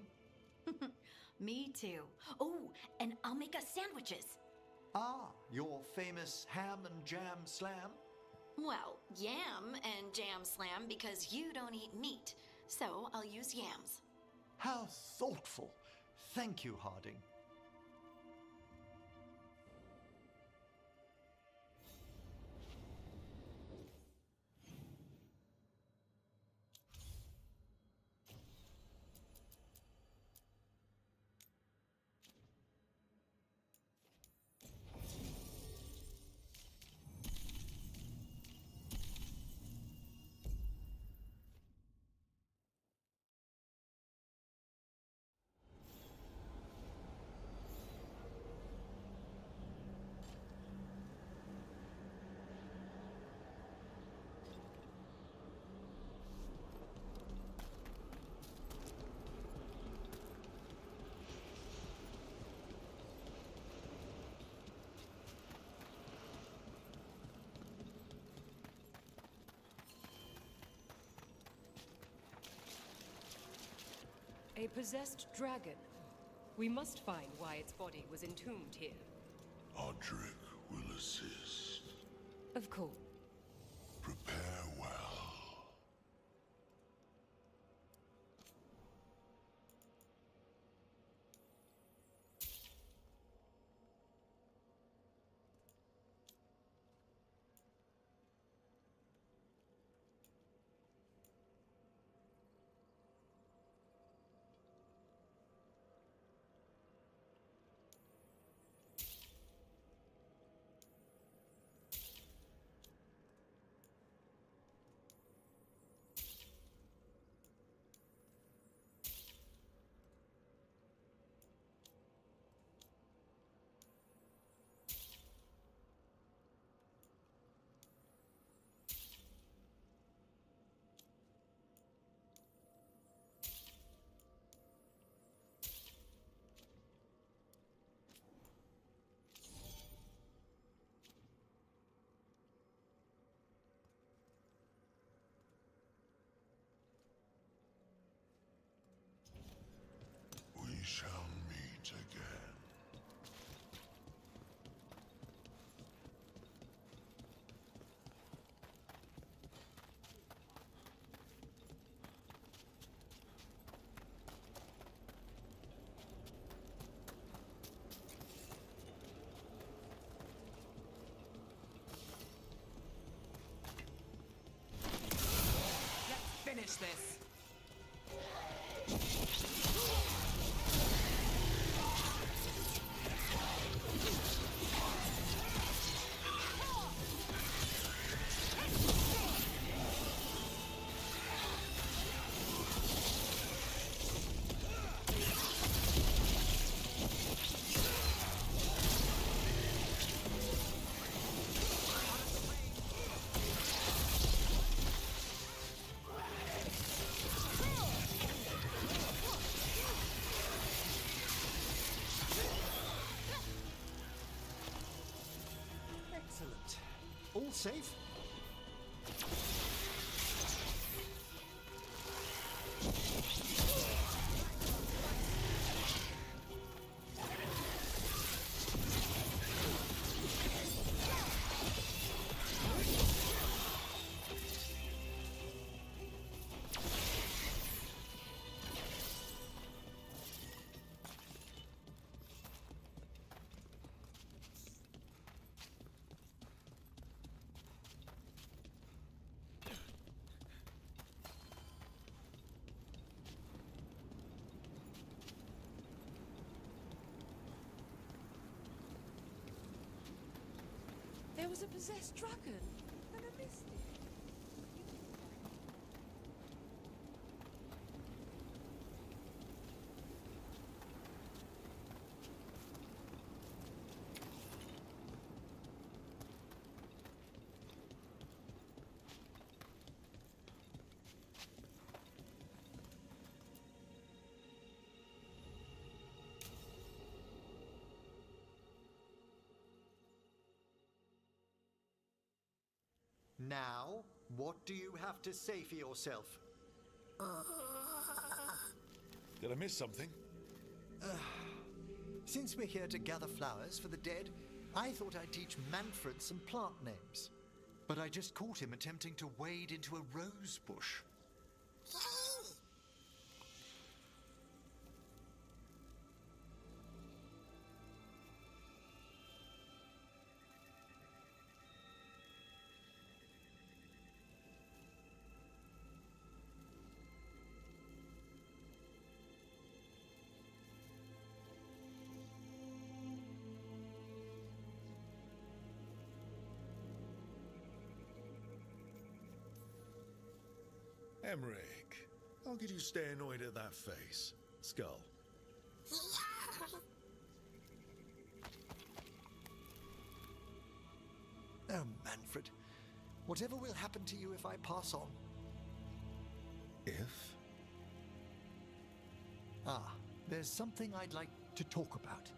Me too. Oh, and I'll make us sandwiches. Ah, your famous ham and jam slam? Well, yam and jam slam because you don't eat meat. So I'll use yams. How thoughtful. Thank you, Harding. A possessed dragon. We must find why its body was entombed here. Odric will assist. Of course. Prepare well. We shall meet again. Let's finish this. All safe? There was a possessed dragon, and I missed it. Now, what do you have to say for yourself? Did I miss something? Since we're here to gather flowers for the dead, I thought I'd teach Manfred some plant names. But I just caught him attempting to wade into a rose bush. Emmerich, how could you stay annoyed at that face? Skull. Oh, Manfred. Whatever will happen to you if I pass on? If? Ah, there's something I'd like to talk about.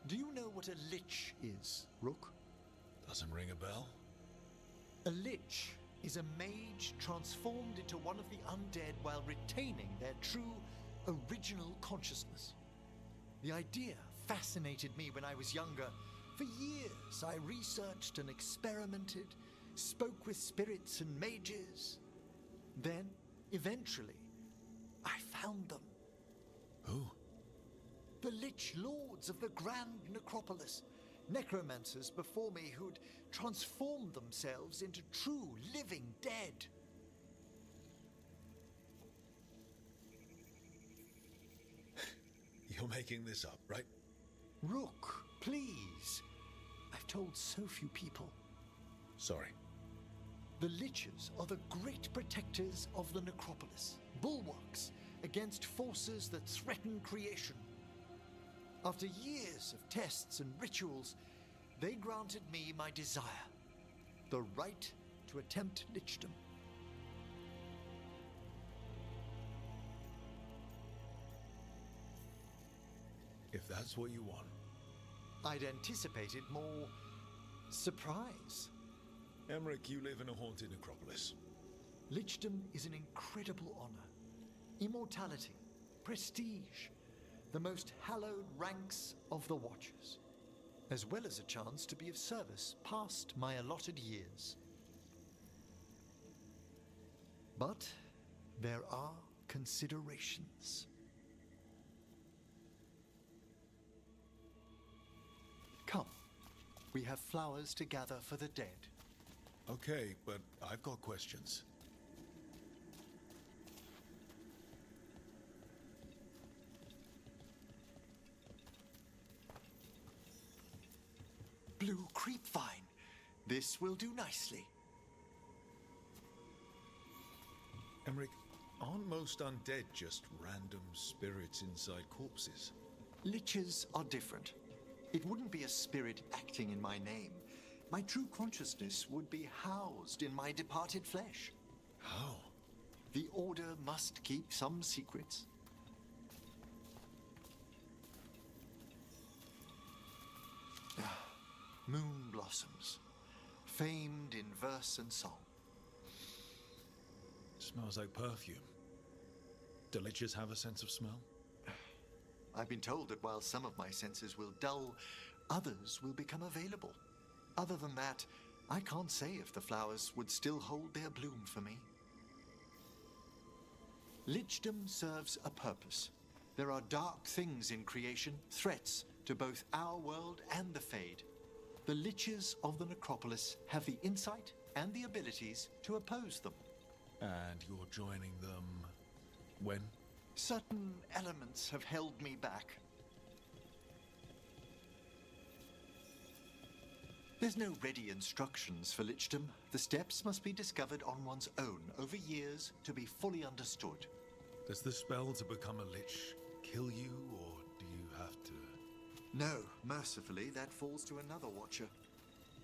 Do you know what a lich is, Rook? Doesn't ring a bell? A lich is a mage transformed into one of the undead while retaining their true, original consciousness. The idea fascinated me when I was younger. For years, I researched and experimented, spoke with spirits and mages. Then, eventually, I found them. Who? The Lich Lords of the Grand Necropolis. Necromancers before me who'd transformed themselves into true living dead. You're making this up, right? Rook, please. I've told so few people. Sorry. The Liches are the great protectors of the Necropolis, bulwarks against forces that threaten creation. After years of tests and rituals, they granted me my desire, the right to attempt lichdom. If that's what you want. I'd anticipated more surprise. Emmerich, you live in a haunted necropolis. Lichdom is an incredible honor. Immortality, prestige, the most hallowed ranks of the Watchers, as well as a chance to be of service past my allotted years. But there are considerations. Come, we have flowers to gather for the dead. Okay, but I've got questions. Blue creepvine. This will do nicely. Emmerich, aren't most undead just random spirits inside corpses? Liches are different. It wouldn't be a spirit acting in my name. My true consciousness would be housed in my departed flesh. How? The Order must keep some secrets. Moon blossoms. famed in verse and song. Smells like perfume. Do liches have a sense of smell? I've been told that while some of my senses will dull, others will become available. Other than that, I can't say if the flowers would still hold their bloom for me. Lichdom serves a purpose. There are dark things in creation, threats to both our world and the Fade. The Liches of the Necropolis have the insight and the abilities to oppose them. And you're joining them when? Certain elements have held me back. There's no ready instructions for Lichdom. The steps must be discovered on one's own over years to be fully understood. Does the spell to become a lich kill you, or do you have to? No, mercifully, that falls to another watcher.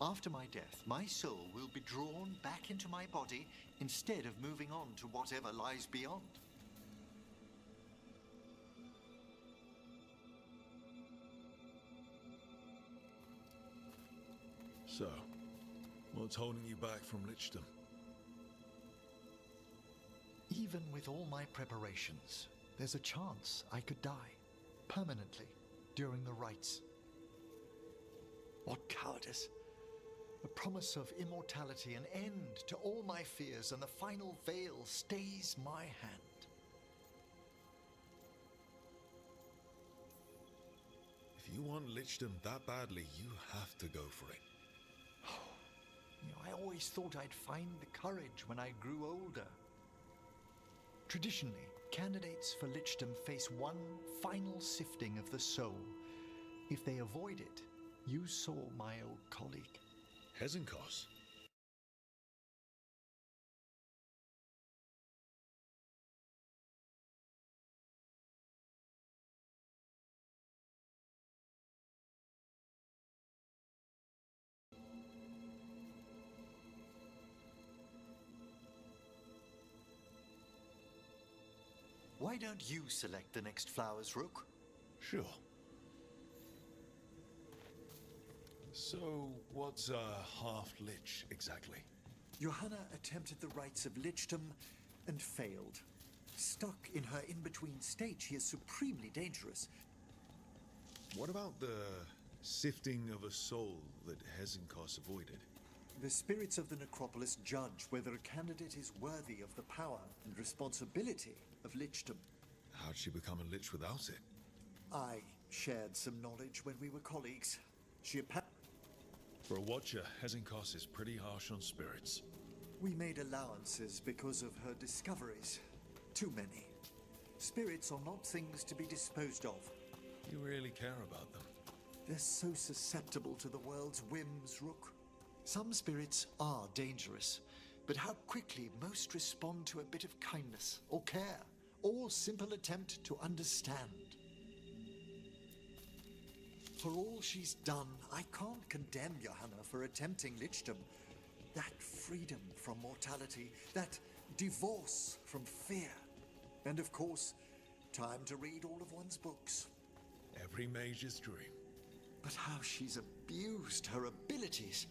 After my death, my soul will be drawn back into my body instead of moving on to whatever lies beyond. So, what's holding you back from Lichdom? Even with all my preparations, there's a chance I could die permanently during the rites. What cowardice! The promise of immortality, an end to all my fears, and the final veil stays my hand. If you want Lichdom that badly, you have to go for it. I always thought I'd find the courage when I grew older. Traditionally, candidates for Lichdom face one final sifting of the soul. If they avoid it, you saw my old colleague. Hezenkos? Why don't you select the next flowers, Rook? Sure. So, what's a half-lich exactly? Johanna attempted the rites of Lichdom and failed. Stuck in her in-between state, she is supremely dangerous. What about the sifting of a soul that Hezenkos avoided? The spirits of the necropolis judge whether a candidate is worthy of the power and responsibility of Lichdom. How'd she become a lich without it? I shared some knowledge when we were colleagues. For a watcher, Hezenkos is pretty harsh on spirits. We made allowances because of her discoveries. Too many. Spirits are not things to be disposed of. You really care about them? They're so susceptible to the world's whims, Rook. Some spirits are dangerous, but how quickly most respond to a bit of kindness or care, or simple attempt to understand. For all she's done, I can't condemn Johanna for attempting Lichdom. That freedom from mortality, that divorce from fear, and of course, time to read all of one's books. Every mage's dream. But how she's abused her abilities.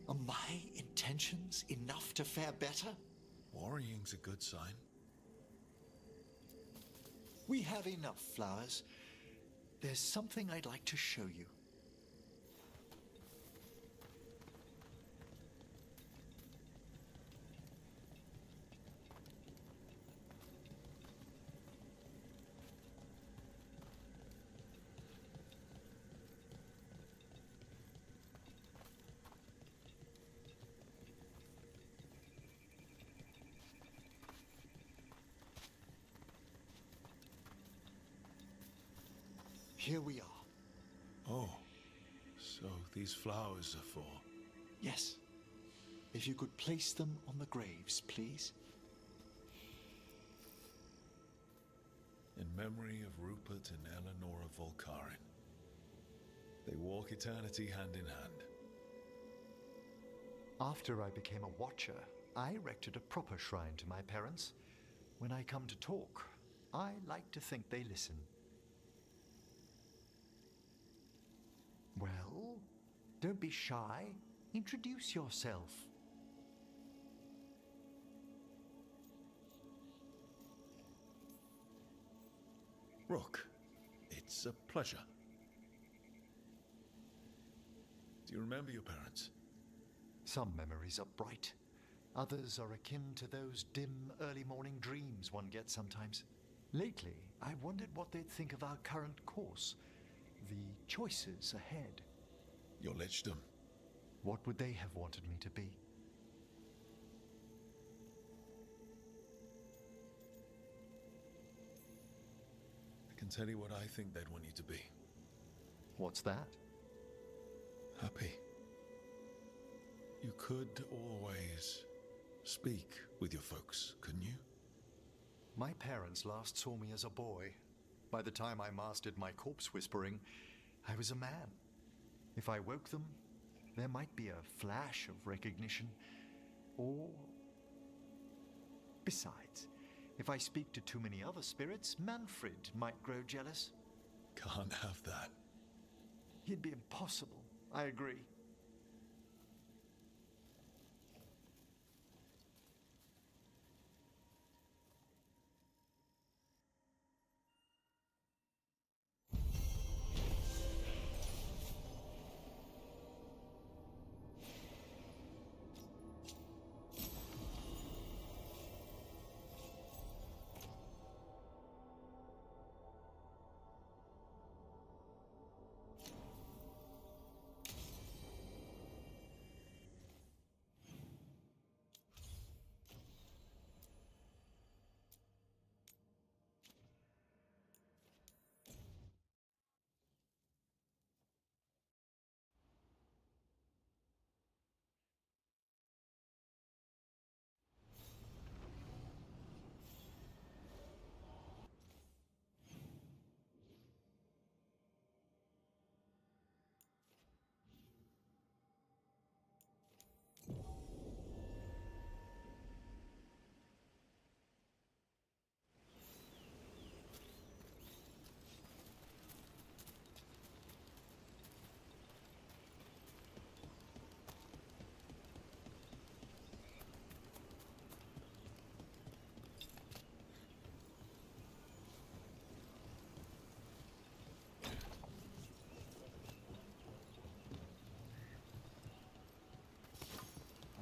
Are my intentions enough to fare better? Worrying's a good sign. We have enough flowers. There's something I'd like to show you. Here we are. Oh, so these flowers are for... Yes. If you could place them on the graves, please. In memory of Rupert and Eleanor of Volcarin. They walk eternity hand in hand. After I became a watcher, I erected a proper shrine to my parents. When I come to talk, I like to think they listen. Well, don't be shy. Introduce yourself. Rook, it's a pleasure. Do you remember your parents? Some memories are bright. Others are akin to those dim early morning dreams one gets sometimes. Lately, I wondered what they'd think of our current course, the choices ahead. Your lichdom. What would they have wanted me to be? I can tell you what I think they'd want you to be. What's that? Happy. You could always speak with your folks, couldn't you? My parents last saw me as a boy. By the time I mastered my corpse whispering, I was a man. If I woke them, there might be a flash of recognition, or... Besides, if I speak to too many other spirits, Manfred might grow jealous. Can't have that. It'd be impossible, I agree.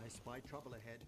I spy trouble ahead.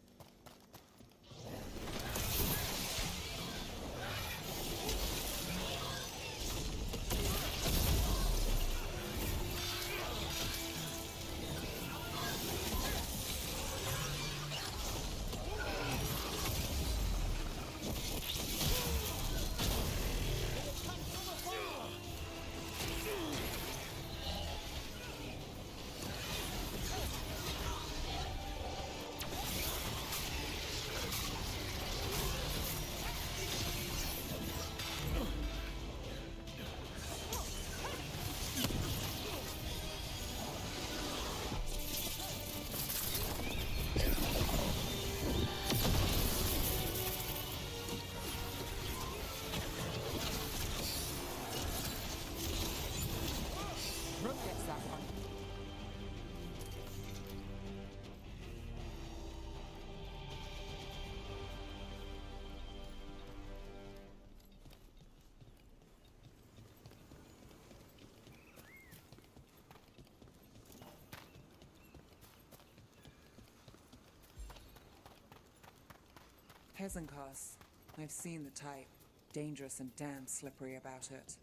Hezenkos. I've seen the type. Dangerous and damn slippery about it.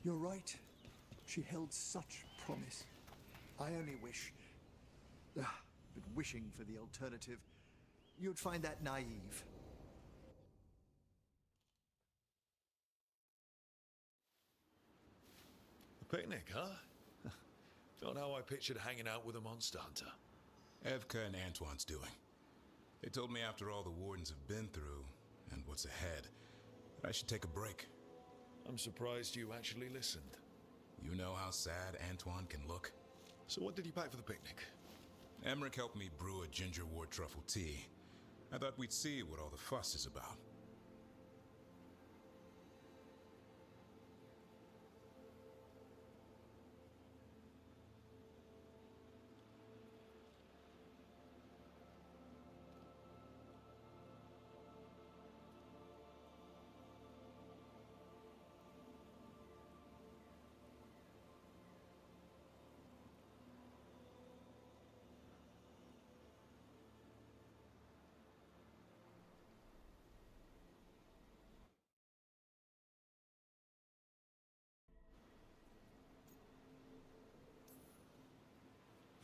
You're right. She held such promise. I only wish... but wishing for the alternative, you'd find that naive. A picnic, huh? Not how I pictured hanging out with a monster hunter. Evka and Antoine's doing. They told me after all the Wardens have been through, and what's ahead, that I should take a break. I'm surprised you actually listened. You know how sad Antoine can look? So what did you pack for the picnic? Emmerich helped me brew a ginger wort truffle tea. I thought we'd see what all the fuss is about.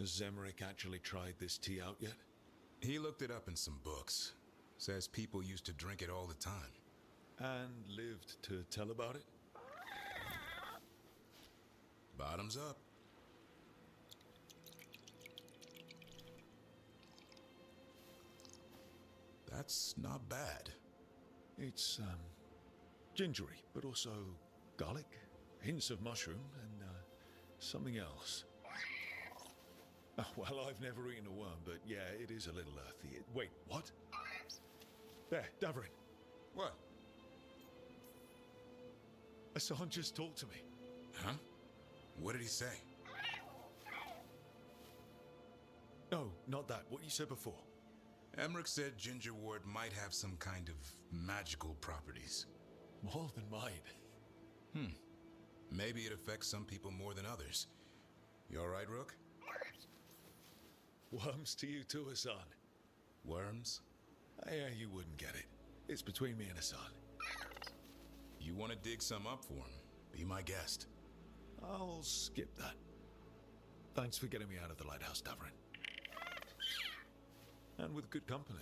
Has Zemric actually tried this tea out yet? He looked it up in some books. Says people used to drink it all the time. And lived to tell about it? Bottoms up. That's not bad. It's, gingery, but also garlic, hints of mushroom, and, something else. Oh, well, I've never eaten a worm, but yeah, it is a little earthy. Wait, what? There, Davarin. What? Hassan just talked to me. Huh? What did he say? No, not that. What you said before. Emmerich said gingerwort might have some kind of magical properties. More than mine. Maybe it affects some people more than others. You all right, Rook? Worms to you too, Hassan. Worms? Yeah, you wouldn't get it. It's between me and Hassan. You want to dig some up for him? Be my guest. I'll skip that. Thanks for getting me out of the lighthouse, Davarin. And with good company.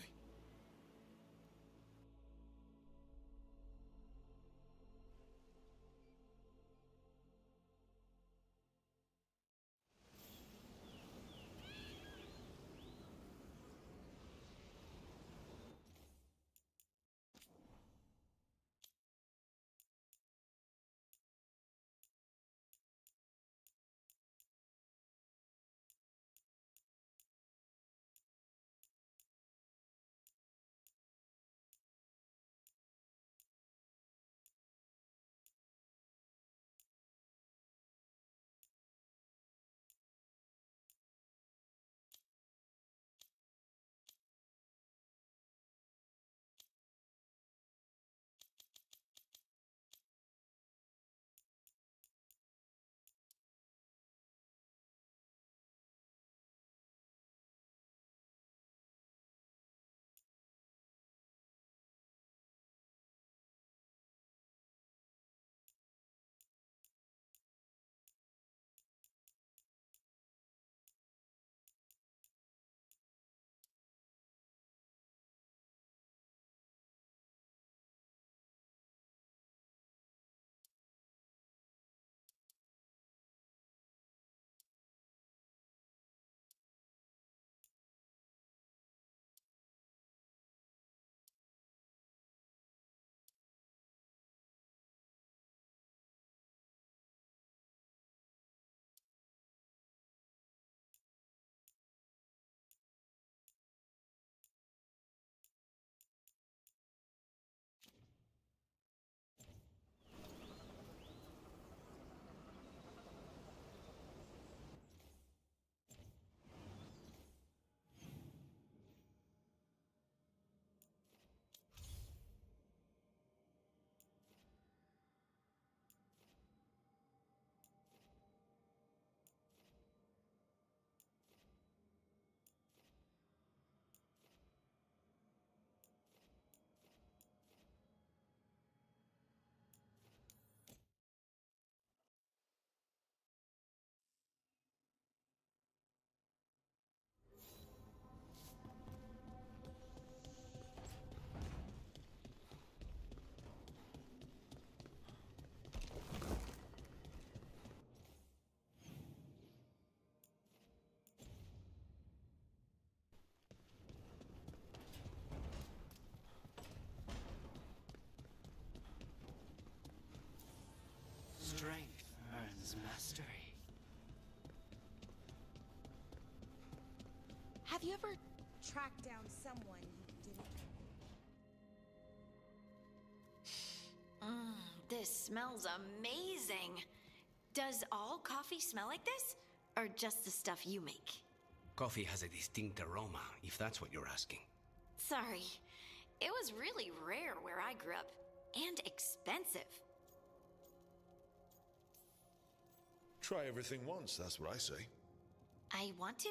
Strength earns mastery. Have you ever tracked down someone you didn't? This smells amazing. Does all coffee smell like this? Or just the stuff you make? Coffee has a distinct aroma, if that's what you're asking. Sorry. It was really rare where I grew up. And expensive. Try everything once, that's what I say. I want to,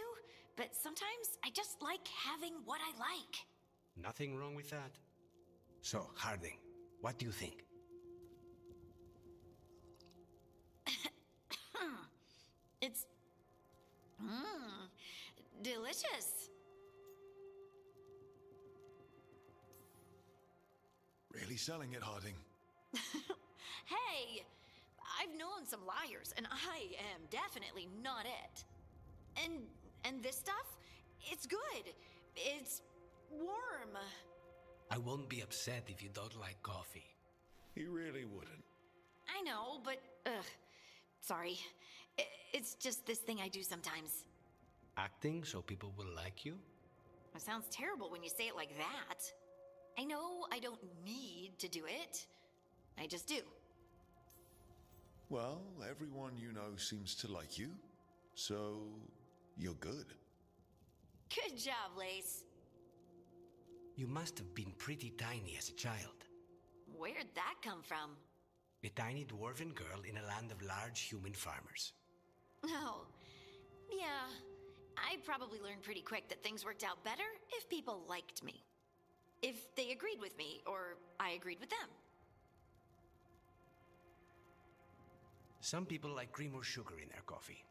but sometimes I just like having what I like. Nothing wrong with that. So, Harding, what do you think? delicious. Really selling it, Harding. Hey, I've known some liars, and I am definitely not it. And this stuff, it's good. It's warm. I won't be upset if you don't like coffee. He really wouldn't. I know, but sorry. It's just this thing I do sometimes. Acting so people will like you? It sounds terrible when you say it like that. I know I don't need to do it. I just do. Well, everyone you know seems to like you, so you're good. Good job, Lace. You must have been pretty tiny as a child. Where'd that come from? A tiny dwarven girl in a land of large human farmers. Oh, yeah. I probably learned pretty quick that things worked out better if people liked me. If they agreed with me, or I agreed with them. Some people like cream or sugar in their coffee.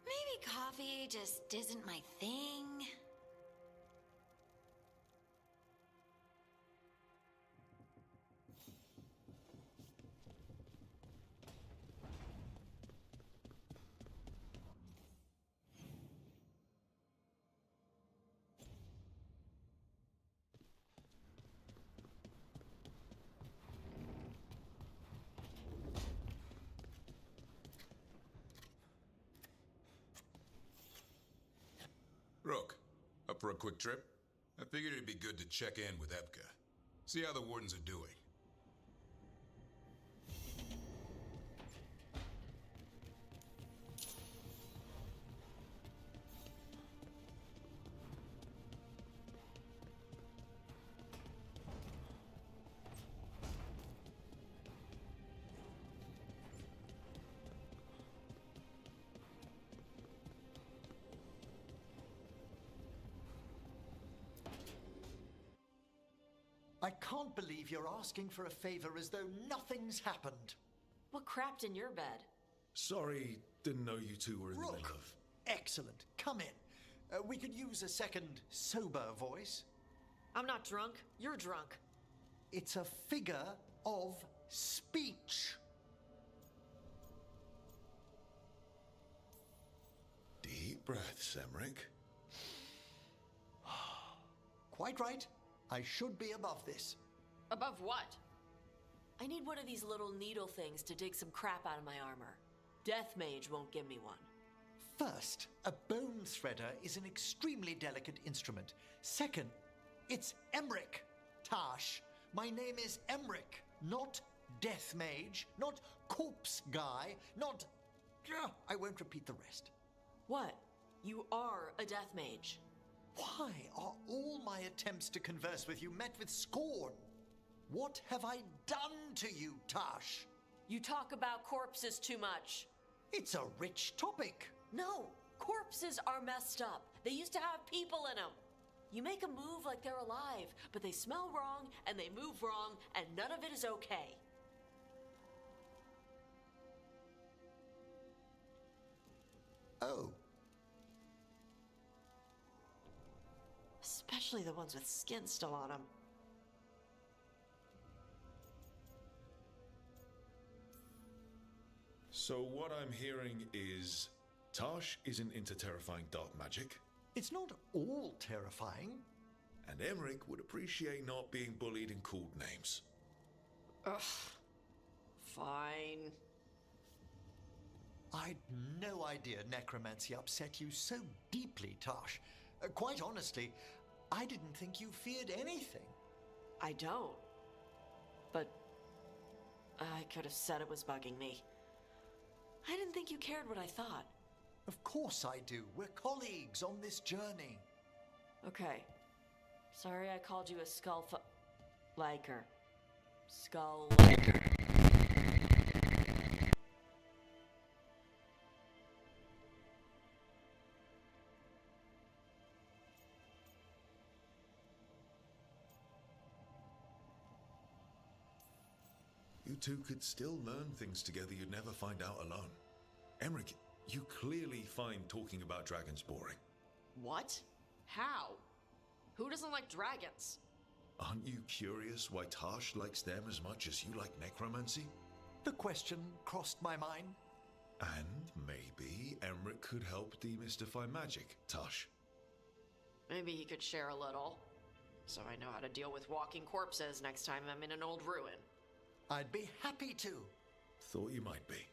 Maybe coffee just isn't my thing. Rook, up for a quick trip? I figured it'd be good to check in with Evka. See how the wardens are doing. I can't believe you're asking for a favor as though nothing's happened. What crapped in your bed? Sorry, didn't know you two were in the middle of... Excellent. Come in. We could use a second sober voice. I'm not drunk. You're drunk. It's a figure of speech. Deep breaths, Emmerich. Quite right. I should be above this. Above what? I need one of these little needle things to dig some crap out of my armor. Death Mage won't give me one. First, a bone threader is an extremely delicate instrument. Second, it's Emmerich. Tash, my name is Emmerich, not Death Mage, not Corpse Guy, not... I won't repeat the rest. What? You are a Death Mage. Why are all my attempts to converse with you met with scorn? What have I done to you, Tash? You talk about corpses too much. It's a rich topic. No, corpses are messed up. They used to have people in them. You make a move like they're alive, but they smell wrong and they move wrong, and none of it is okay. Oh. Especially the ones with skin still on them. So what I'm hearing is... Tash isn't into terrifying dark magic. It's not all terrifying. And Emmerich would appreciate not being bullied and called names. Ugh. Fine. I'd no idea necromancy upset you so deeply, Tash. Quite honestly, I didn't think you feared anything. I don't. But I could have said it was bugging me. I didn't think you cared what I thought. Of course I do. We're colleagues on this journey. Okay. Sorry I called you a liker. Skull liker. You two could still learn things together you'd never find out alone. Emmerich, You clearly find talking about dragons boring. What? How? Who doesn't like dragons? Aren't you curious why Tash likes them as much as you like necromancy? The question crossed my mind. And maybe Emmerich could help demystify magic, Tash. Maybe he could share a little. So I know how to deal with walking corpses next time I'm in an old ruin. I'd be happy to. Thought you might be.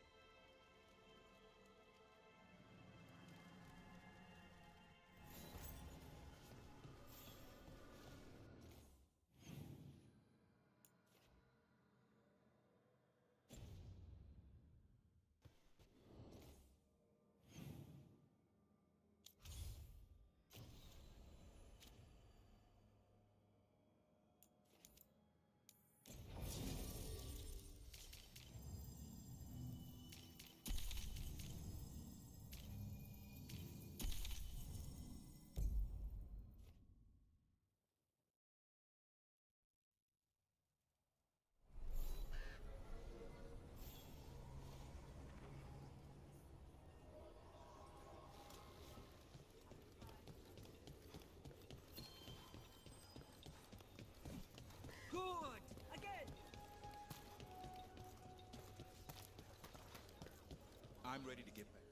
I'm ready to get back.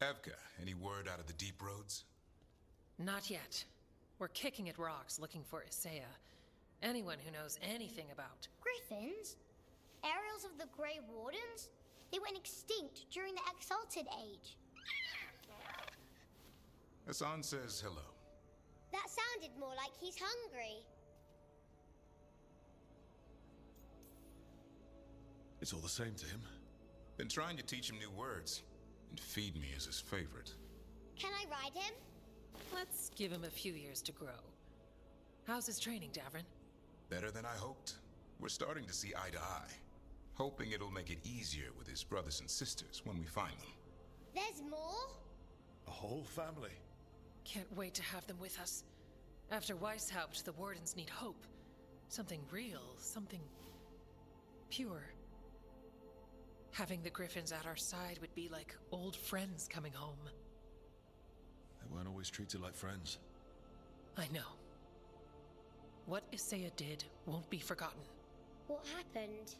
Evka, any word out of the deep roads? Not yet. We're kicking at rocks looking for Isaiah. Anyone who knows anything about... Griffins? Aerials of the Grey Wardens? They went extinct during the Exalted Age. Hassan says hello. That sounded more like he's hungry. It's all the same to him. Been trying to teach him new words, and feed me is his favorite. Can I ride him? Let's give him a few years to grow. How's his training, Davrin? Better than I hoped. We're starting to see eye to eye. Hoping it'll make it easier with his brothers and sisters when we find them. There's more? A whole family. Can't wait to have them with us. After Weishaupt, the Wardens need hope. Something real, something pure. Having the Griffins at our side would be like old friends coming home. They weren't always treated like friends. I know. What Isaiah did won't be forgotten. What happened?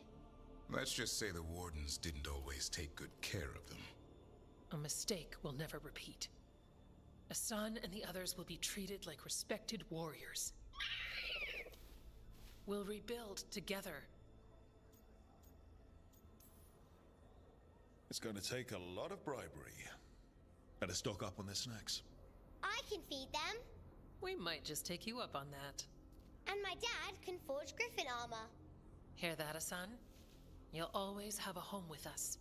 Let's just say the Wardens didn't always take good care of them. A mistake we'll never repeat. Hassan and the others will be treated like respected warriors. We'll rebuild together. It's going to take a lot of bribery. Better stock up on their snacks. I can feed them. We might just take you up on that. And my dad can forge Griffin armor. Hear that, Hassan? You'll always have a home with us.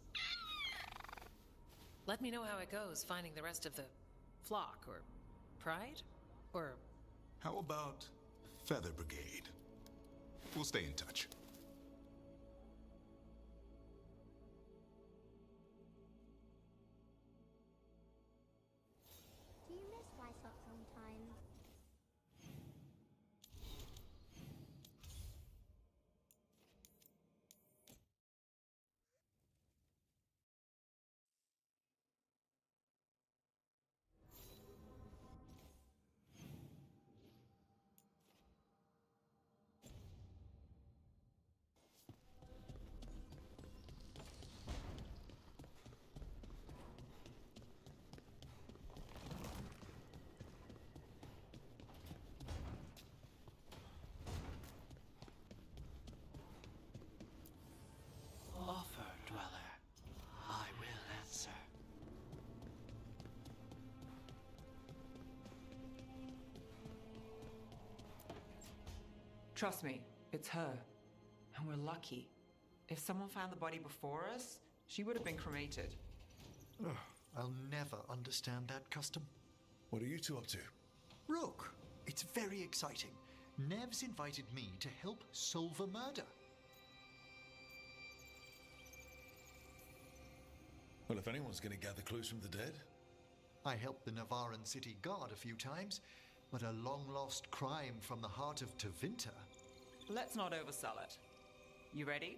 Let me know how it goes finding the rest of the flock, or pride, or... How about Feather Brigade? We'll stay in touch. Do you miss Weishaupt sometimes? Offer, Dweller. I will answer. Trust me, it's her. And we're lucky. If someone found the body before us, she would have been cremated. Ugh, I'll never understand that custom. What are you two up to? Rook, it's very exciting. Nev's invited me to help solve a murder. Well, if anyone's going to gather clues from the dead, I helped the Navaran city guard a few times, but a long-lost crime from the heart of Tevinter. Let's not oversell it. You ready?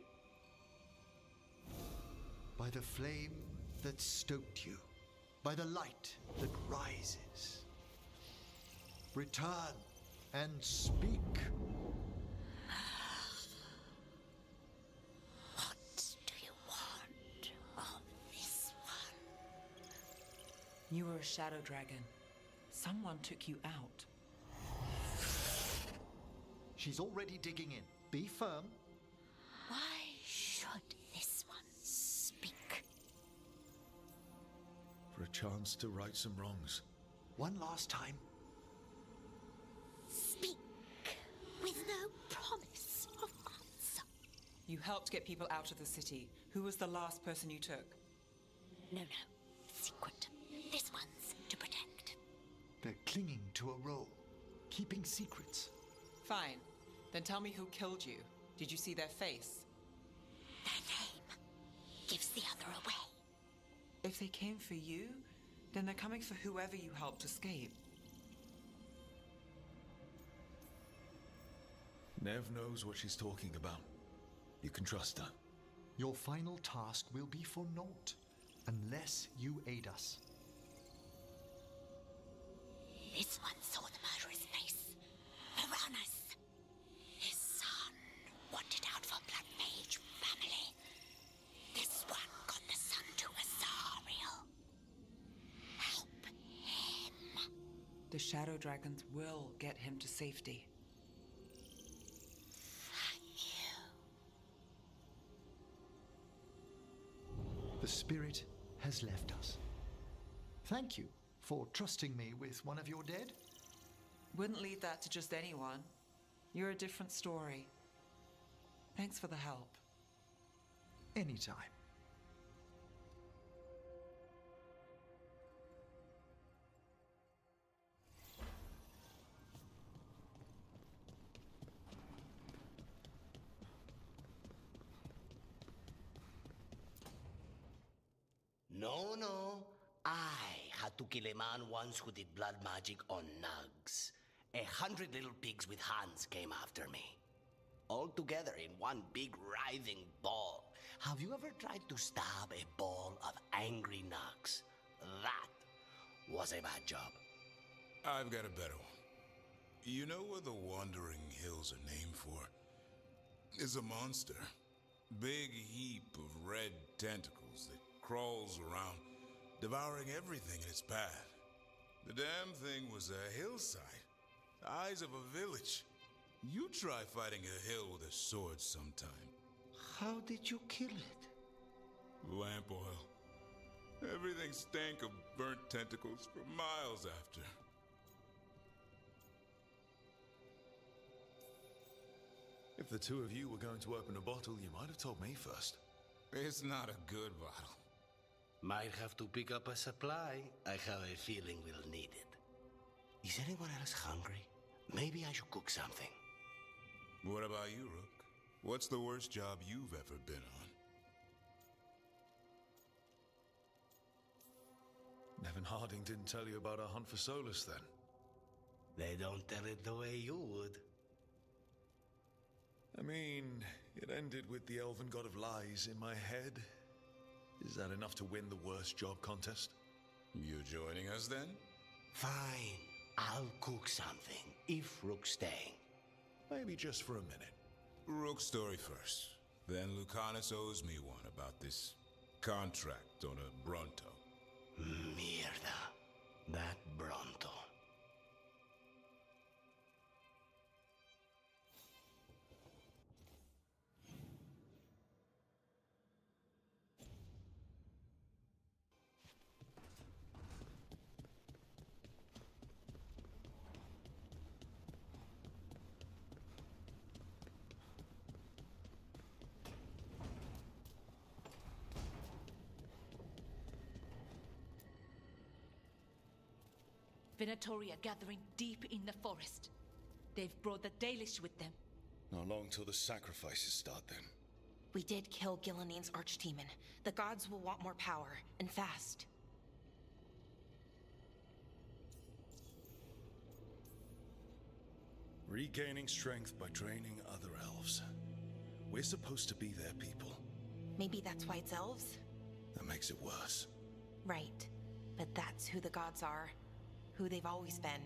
By the flame that stoked you, by the light that rises. Return and speak. What do you want of this one? You were a shadow dragon. Someone took you out. She's already digging in. Be firm. Why should this one speak? For a chance to right some wrongs. One last time. Speak with no promise of answer. You helped get people out of the city. Who was the last person you took? No. Secret. This one's to protect. They're clinging to a role, keeping secrets. Fine. Then tell me who killed you. Did you see their face? Their name gives the other away. If they came for you, then they're coming for whoever you helped escape. Nev knows what she's talking about. You can trust her. Your final task will be for naught, unless you aid us. This one saw the murderer's face. Uranus. His son wanted out for Blood Mage family. This one got the son to Azariel. Help him. The shadow dragons will get him to safety. The spirit has left us. Thank you for trusting me with one of your dead. Wouldn't leave that to just anyone. You're a different story. Thanks for the help. Anytime. No. I had to kill a man once who did blood magic on nugs. 100 little pigs with hands came after me. All together in one big writhing ball. Have you ever tried to stab a ball of angry nugs? That was a bad job. I've got a better one. You know what the Wandering Hills are named for? It's a monster. Big heap of red tentacles that crawls around, devouring everything in its path. The damn thing was a hillside, the eyes of a village. You try fighting a hill with a sword sometime. How did you kill it? Lamp oil. Everything stank of burnt tentacles for miles after. If the two of you were going to open a bottle, you might have told me first. It's not a good bottle. Might have to pick up a supply. I have a feeling we'll need it. Is anyone else hungry? Maybe I should cook something. What about you, Rook? What's the worst job you've ever been on? Nevin Harding didn't tell you about our hunt for Solus, then? They don't tell it the way you would. I mean, it ended with the Elven God of Lies in my head. Is that enough to win the worst job contest? You joining us then? Fine. I'll cook something, if Rook's staying. Maybe just for a minute. Rook's story first. Then Lucanus owes me one about this contract on a Bronto. Mierda. That Bronto. Venatori are gathering deep in the forest. They've brought the Dalish with them. Not long till the sacrifices start, then. We did kill Gilanine's archdemon. The gods will want more power, and fast. Regaining strength by training other elves. We're supposed to be their people. Maybe that's why it's elves? That makes it worse. Right. But that's who the gods are. Who they've always been.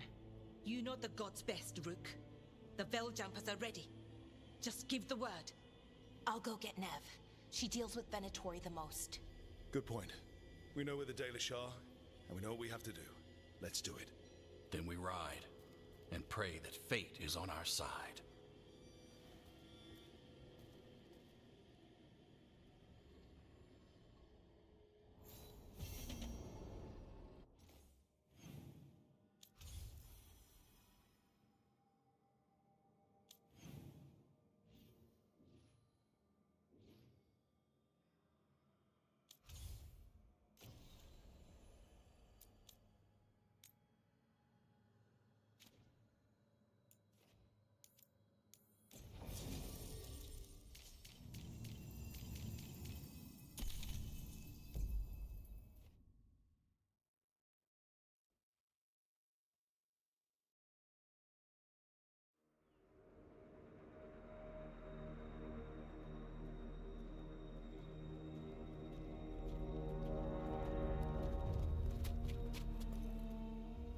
You know the gods best, Rook. The Veiljumpers are ready. Just give the word. I'll go get Nev. She deals with Venatori the most. Good point. We know where the Dalish are, and we know what we have to do. Let's do it. Then we ride, and pray that fate is on our side.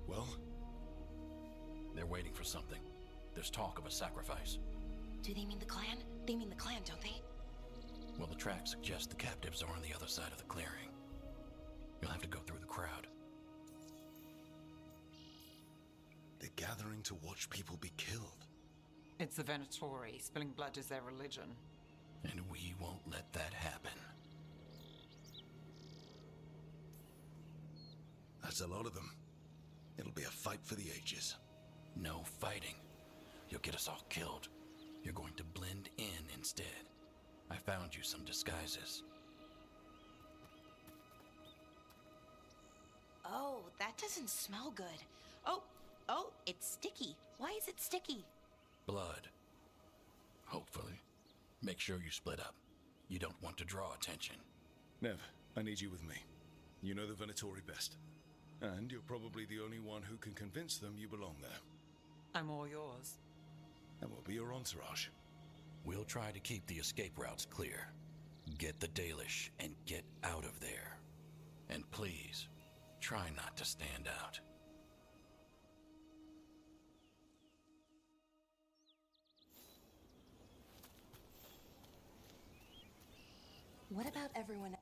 Well? They're waiting for something. There's talk of a sacrifice. Do they mean the clan? They mean the clan, don't they? Well, the tracks suggest the captives are on the other side of the clearing. You'll have to go through the crowd. They're gathering to watch people be killed. It's the Venatori. Spilling blood is their religion. And we won't let that happen. That's a lot of them. It'll be a fight for the ages. No fighting. You'll get us all killed. You're going to blend in instead. I found you some disguises. Oh, that doesn't smell good. Oh, it's sticky. Why is it sticky? Blood. Hopefully. Make sure you split up. You don't want to draw attention. Nev, I need you with me. You know the Venatori best. And you're probably the only one who can convince them you belong there. I'm all yours. And we'll be your entourage. We'll try to keep the escape routes clear. Get the Dalish and get out of there. And please, try not to stand out. What about everyone else?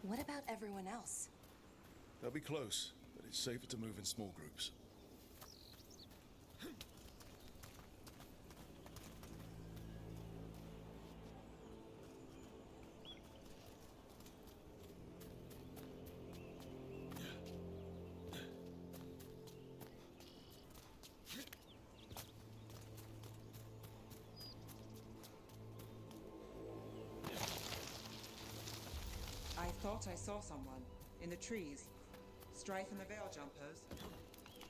What about everyone else? They'll be close, but it's safer to move in small groups. thought I saw someone. In the trees. Strife and the Veil Jumpers.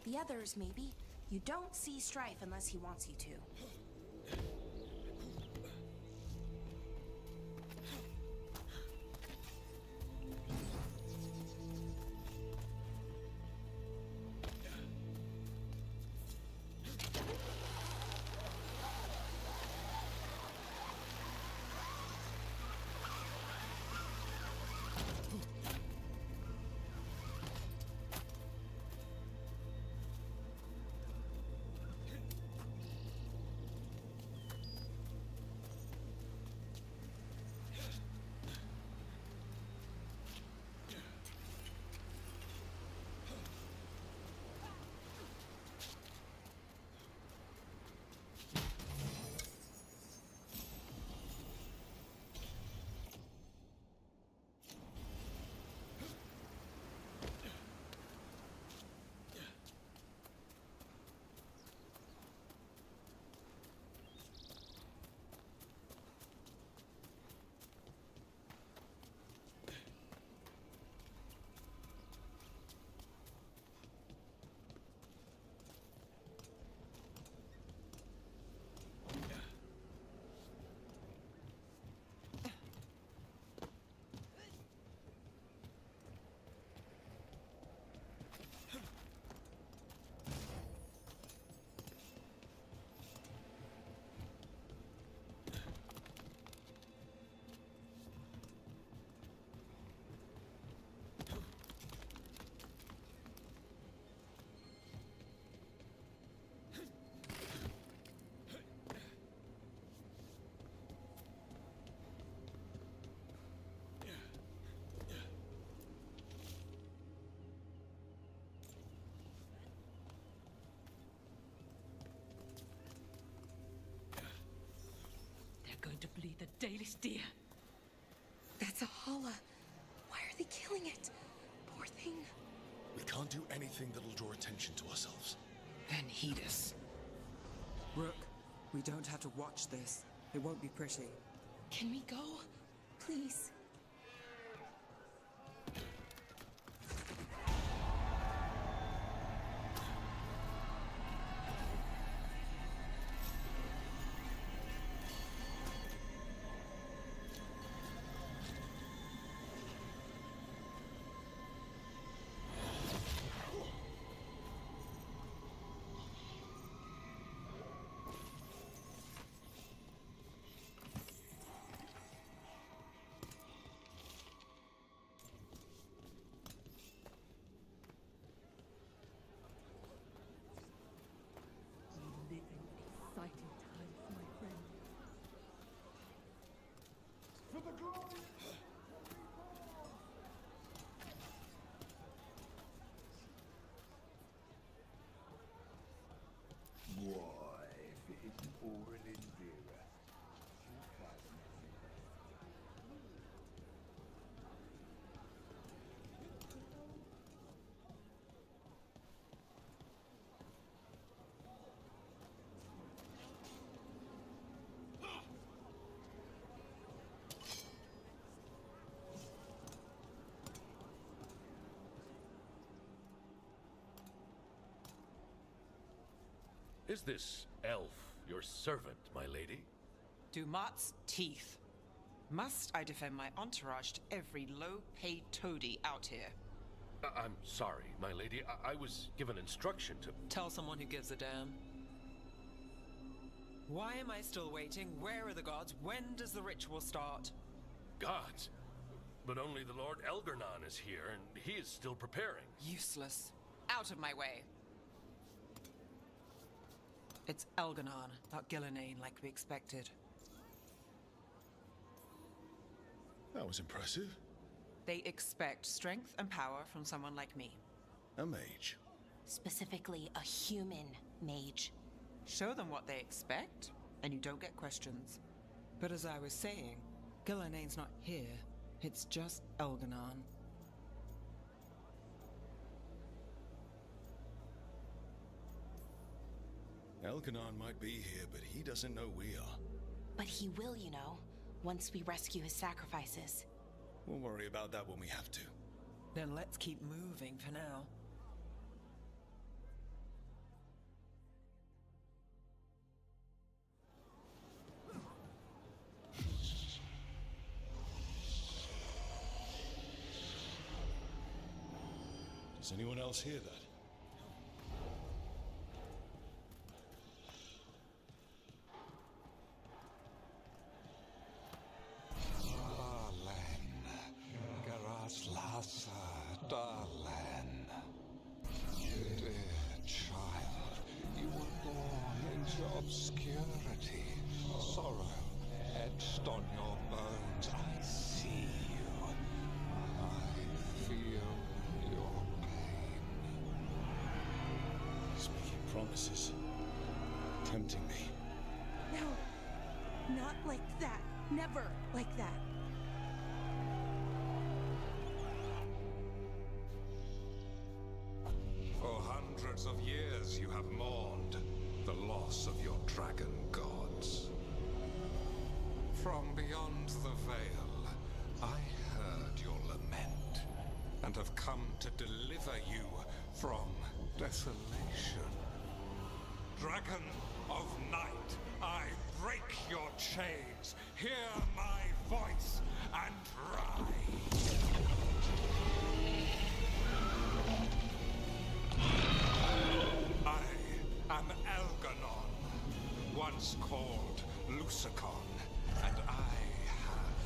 The others, maybe. You don't see Strife unless he wants you to. Going to bleed the Dalish deer. That's a holla. Why are they killing it? Poor thing. We can't do anything that'll draw attention to ourselves. Then heed us. Rook, we don't have to watch this. It won't be pretty. Can we go? Please. Is this elf your servant, my lady? Dumat's teeth. Must I defend my entourage to every low-paid toady out here? I'm sorry, my lady. I was given instruction to... Tell someone who gives a damn. Why am I still waiting? Where are the gods? When does the ritual start? Gods? But only the Lord Elgarnon is here, and he is still preparing. Useless. Out of my way. It's Elgarnon, not Gillenane like we expected. That was impressive. They expect strength and power from someone like me. A mage. Specifically, a human mage. Show them what they expect, and you don't get questions. But as I was saying, Gillenane's not here. It's just Elgarnon. Elgarnon might be here, but he doesn't know we are. But he will, you know, once we rescue his sacrifices. We'll worry about that when we have to. Then let's keep moving for now. Does anyone else hear that? Darling, dear child, you were born into obscurity. Sorrow etched on your bones. I see you. I feel your pain. He's making promises, tempting me. No, not like that. Never like that. For hundreds of years you have mourned the loss of your dragon gods. From beyond the veil, I heard your lament, and have come to deliver you from desolation. Dragon of night, I break your chains. Hear my voice and rise. I am Elganon, once called Lucicon, and I have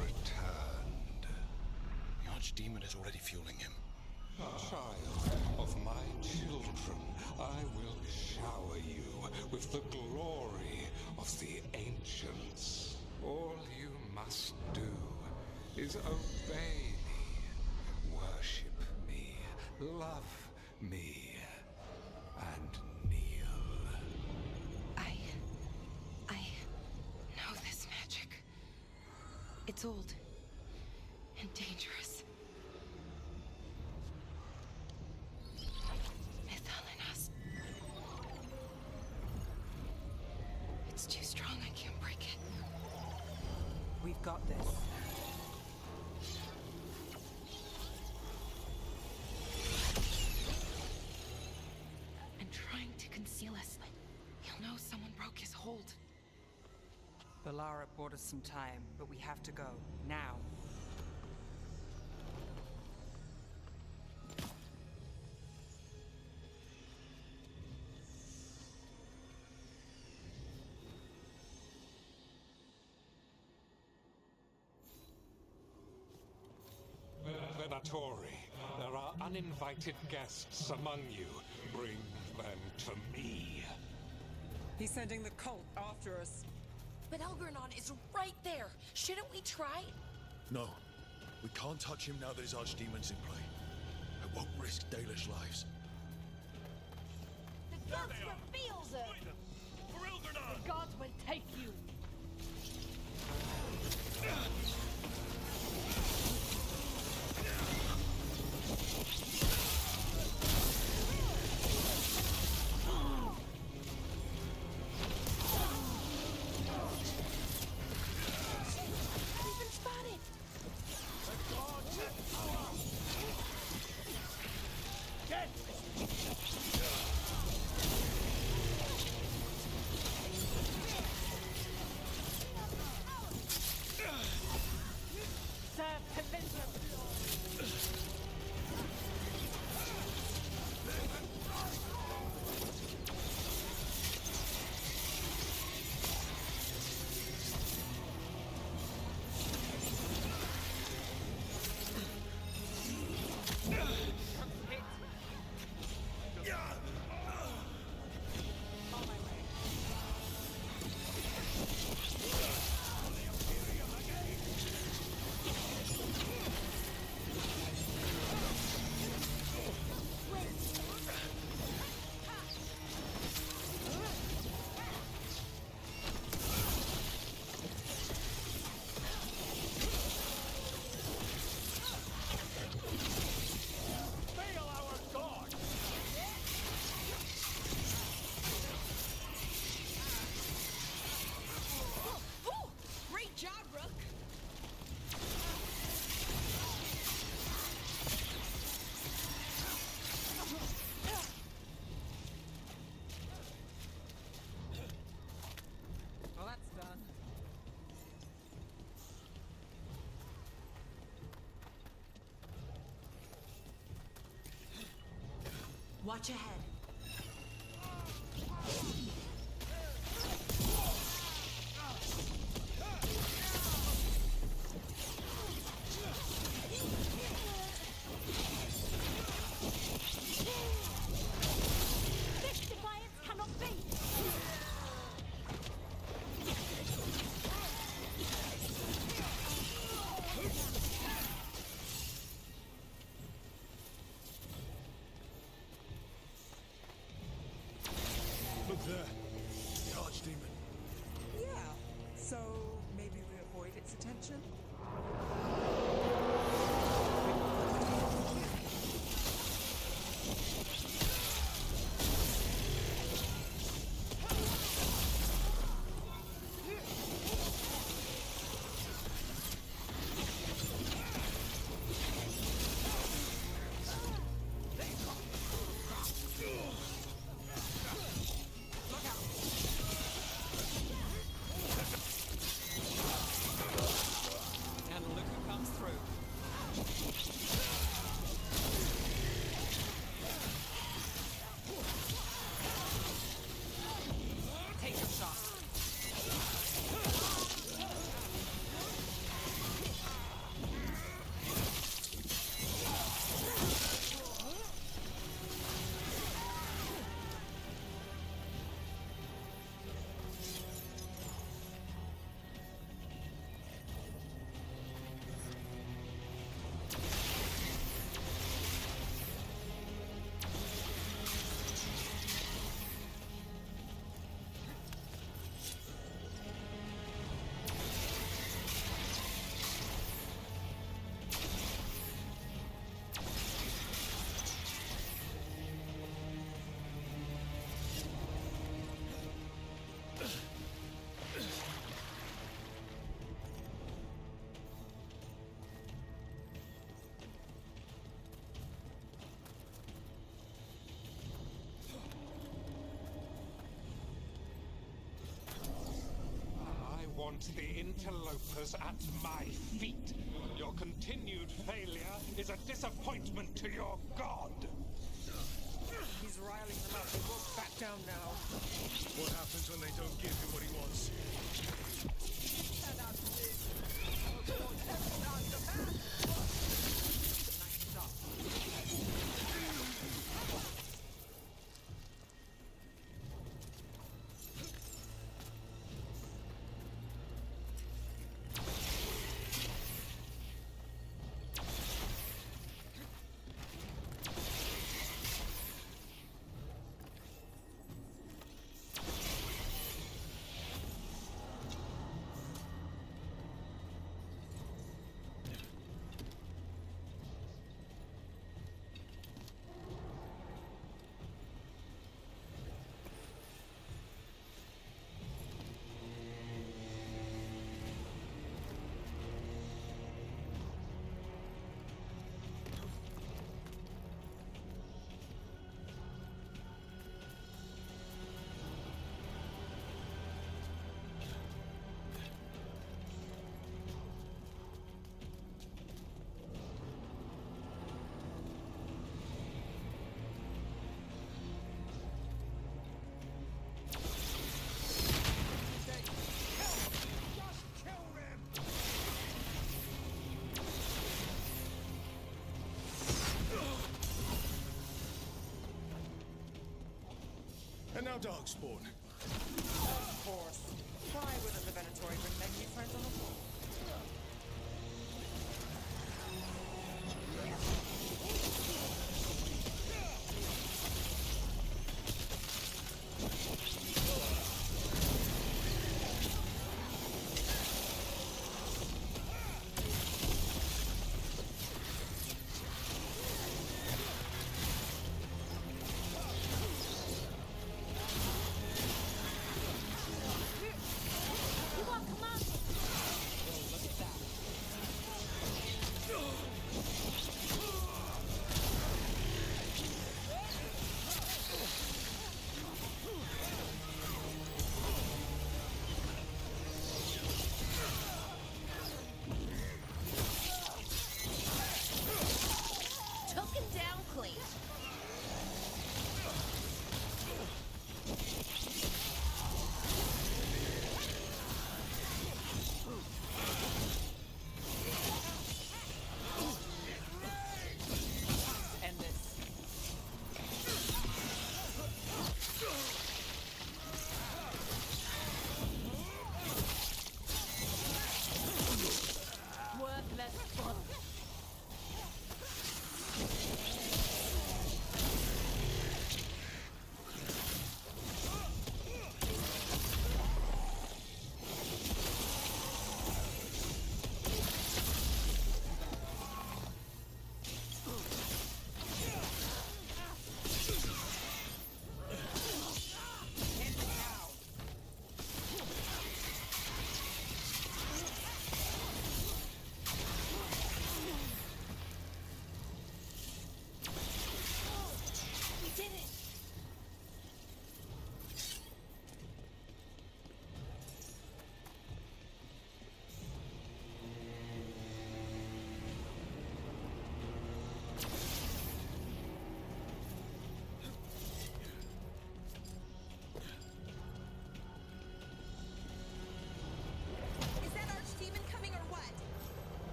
returned. The Archdemon is already fueling him. Child of my children, I will shower you with the glory of the ancients. All you must do is obey me, worship me, love me, and kneel. I know this magic. It's old and dangerous. Mythalinas. It's too strong, I can't break it. We've got this. And trying to conceal us. He'll know someone broke his hold. Balara bought us some time, but we have to go. Now. Venatori, there are uninvited guests among you. Bring them to me. He's sending the cult after us. But Elgernon is right there. Shouldn't we try? No. We can't touch him now that his Archdemon's in play. I won't risk Dalish lives. The gods reveals it! For Elgernon! The gods will take you! Yeah! Watch ahead. This defiance cannot be! Look there. The archdemon. Yeah. So maybe we avoid its attention? And look who comes through. Take your shot. I want the interlopers at my feet. Your continued failure is a disappointment to your god. He's riling them up. They won't back down now. What happens when they don't give him what he wants? And now Darkspawn. Of course. Why wouldn't the Venatori bring their new friends on the floor? You are commanded!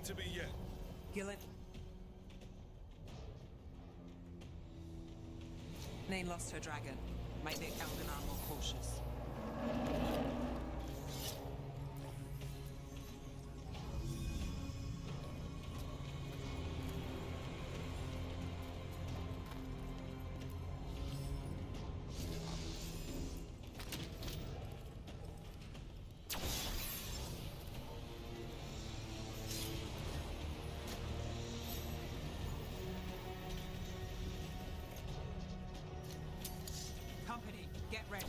to me yet. Gillen. Nain lost her dragon. Might make Elganon more cautious. Company, get ready.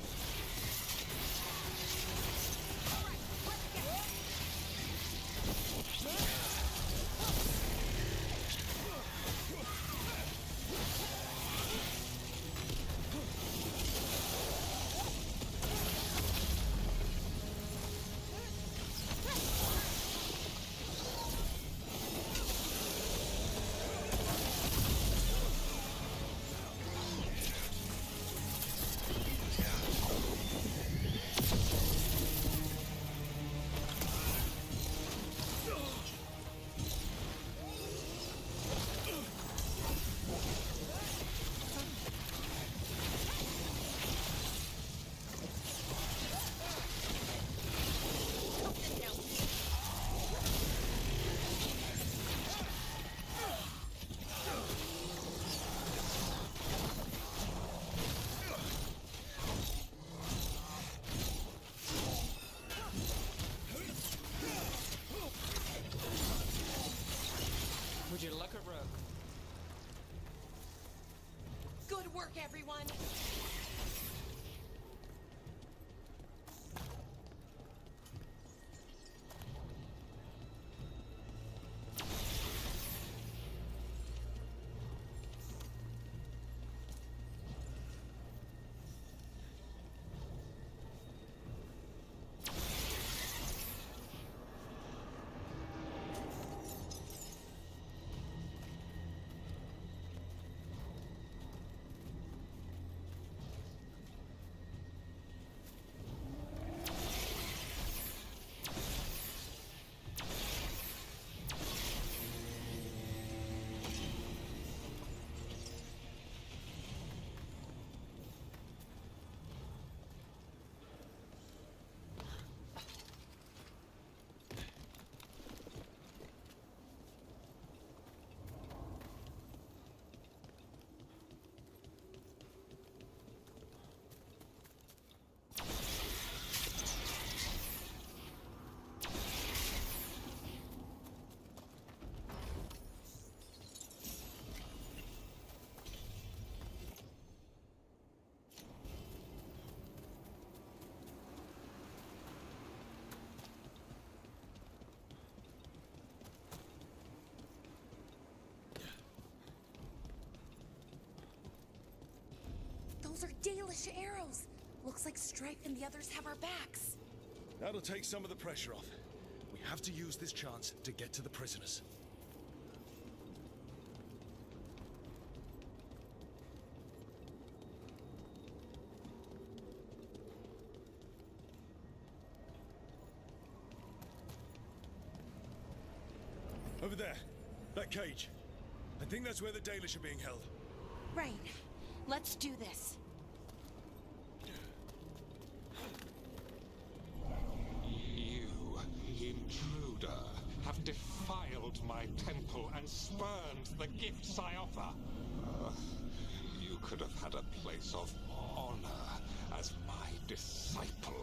Would you look a rook? Good work, everyone! Those are Dalish arrows. Looks like Strife and the others have our backs. That'll take some of the pressure off. We have to use this chance to get to the prisoners. Over there. That cage. I think that's where the Dalish are being held. Right. Let's do this. You, intruder, have defiled my temple and spurned the gifts I offer. You could have had a place of honor as my disciple.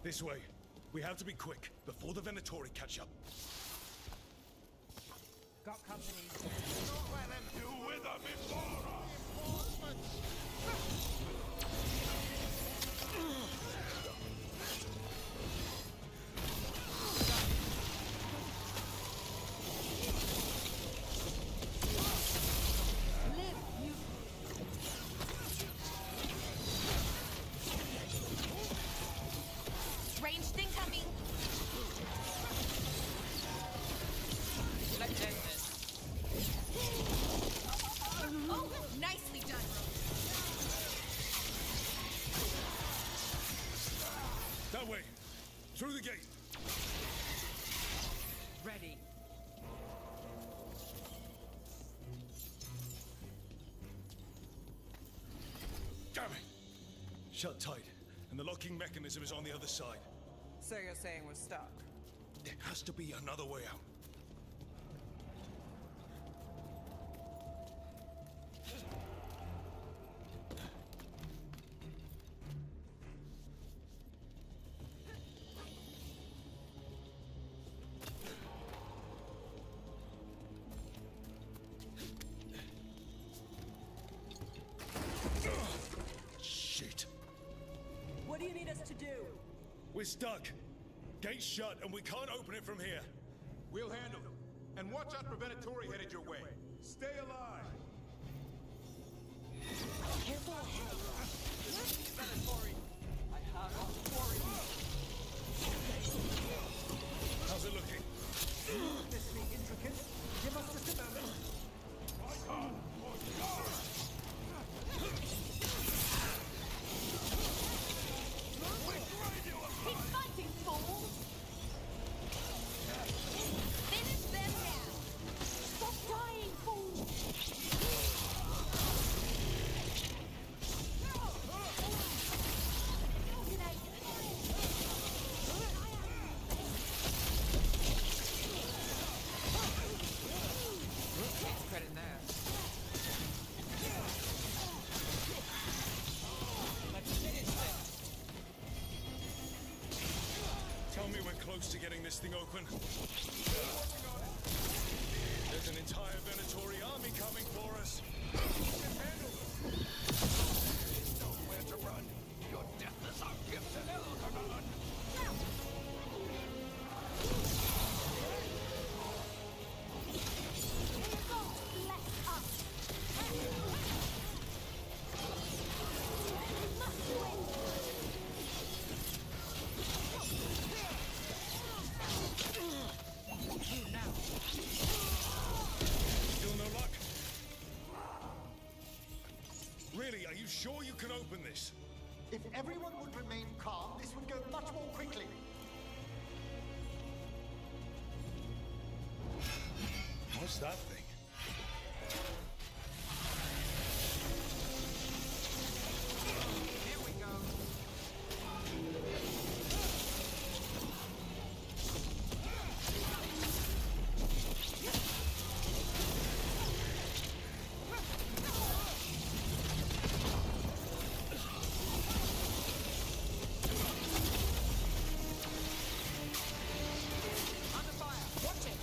This way. We have to be quick, before the Venatori catch up. company. Don't let them do with them before Ranged thing coming. Let's end this. Oh, nicely done, That way. Through the gate. Ready. Damn it! Shut tight. And the locking mechanism is on the other side. So you're saying we're stuck? There has to be another way out. Shit. What do you need us to do? We're stuck. Gate's shut and we can't open it from here. We'll handle it. And watch out for Venatori headed your way. Stay alive. Careful ahead. Venatori, I have a worry. How's it looking? this be intricate. Give us just a moment. Keep fighting, fools! Finish them now! Stop dying, fools! Takes credit there. Let's finish this. Tell me we're close to getting this thing open. There's an entire Venatori army coming for us. Nowhere to run. Your death is our gift to Veilguard. Still no luck? Really, are you sure you can open this? If everyone would remain calm, this would go much more quickly. What's that thing? Here we go. Under fire. Watch it.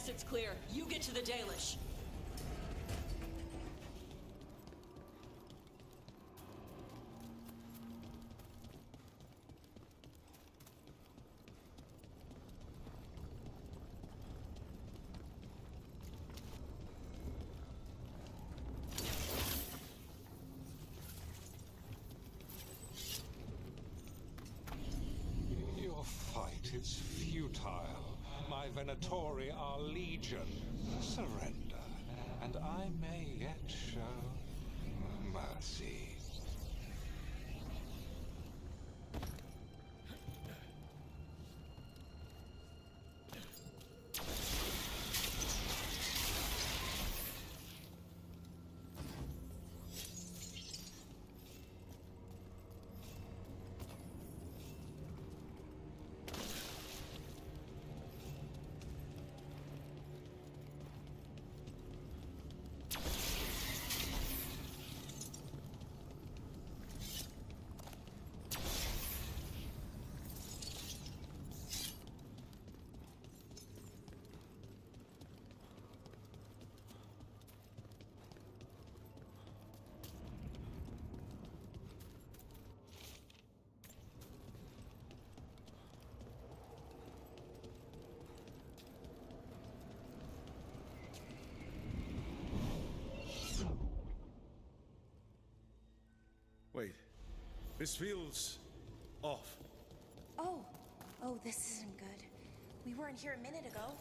exit's clear. You get to the Dalish. Your fight is futile. My Venatori are legion. Surrender, and I may yet show mercy. Wait. This feels off. Oh, this isn't good. We weren't here a minute ago.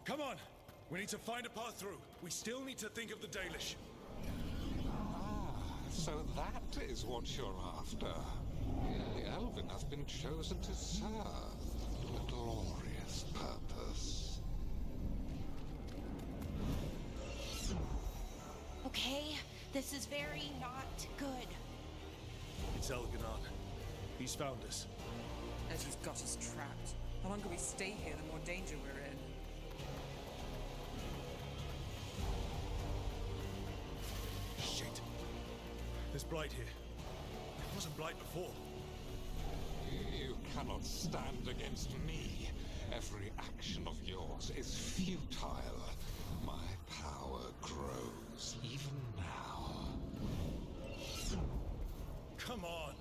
Come on! We need to find a path through. We still need to think of the Dalish. So that is what you're after. The Elven has been chosen to serve a glorious purpose. Okay, this is very not good. It's Elganon. He's found us. And he's got us trapped. The longer we stay here, the more danger we're in. Shit. There's Blight here. It wasn't Blight before. You cannot stand against me. Every action of yours is futile. My power grows even now. Come on!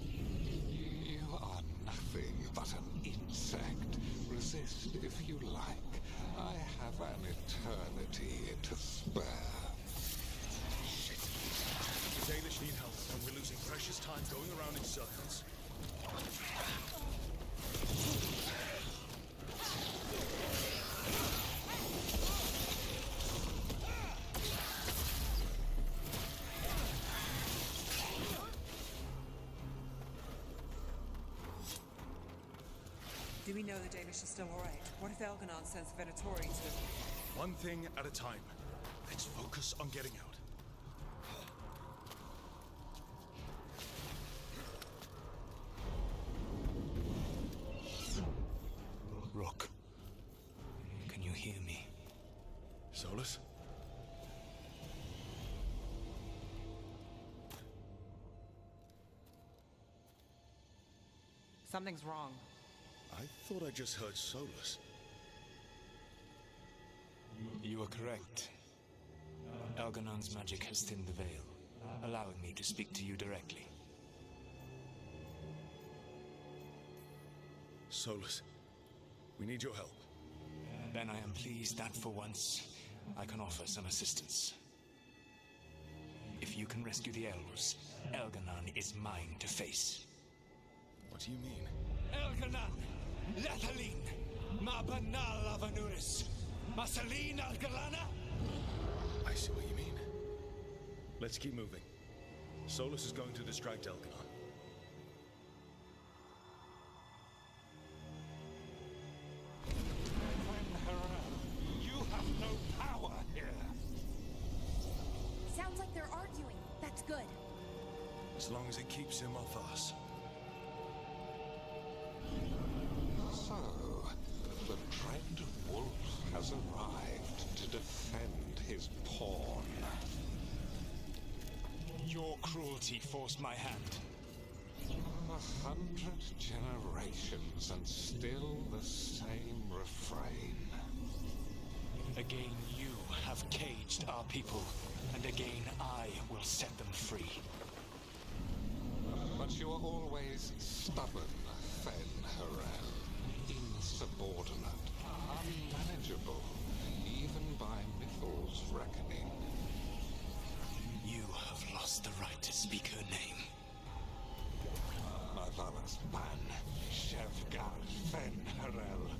You are nothing but an insect. Resist if you like. I have an eternity to spare. Shit. The Dalish need help, and we're losing precious time going around in circles. Do we know the Dalish are still alright? What if Elganon sends Venatori to... One thing at a time. Let's focus on getting out. Rook, can you hear me? Solus? Something's wrong. I thought I just heard Solus. You are correct. Elganon's magic has thinned the veil, allowing me to speak to you directly. Solus, we need your help. Then I am pleased that for once, I can offer some assistance. If you can rescue the elves, Elganon is mine to face. What do you mean? Elganon! Latalin! Ma banal avanuris! Masalin Algalana! I see what you mean. Let's keep moving. Solus is going to distract Elganon. You have no power here. Sounds like they're arguing. That's good. As long as it keeps him off us. So, the dread wolf has arrived to defend his pawn. Your cruelty forced my hand. 100 generations and still the same refrain. Again you have caged our people, and again I will set them free. But you are always stubborn, Fen Harel. Insubordinate, unmanageable, even by Mythal's reckoning. You have lost the right to speak her name. Mavalas Ban, Veilguard, Fen Harel.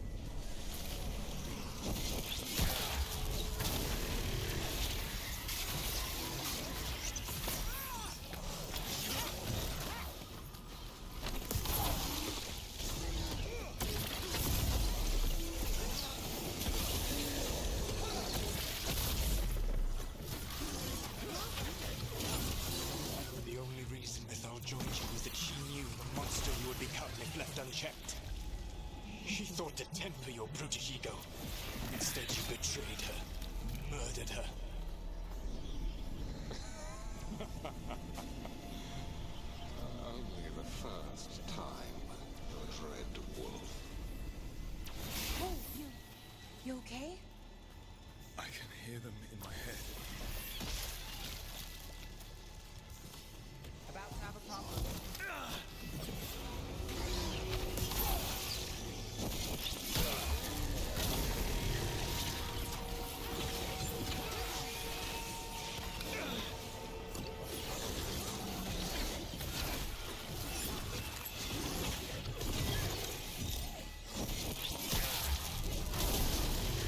The only reason Mythal joined you was that she knew the monster you would become if left unchecked. She thought to temper your brutish ego. Instead, you betrayed her, murdered her. Only the first time, Dread Wolf. Oh, you okay? I can hear them in my head. About to have a problem.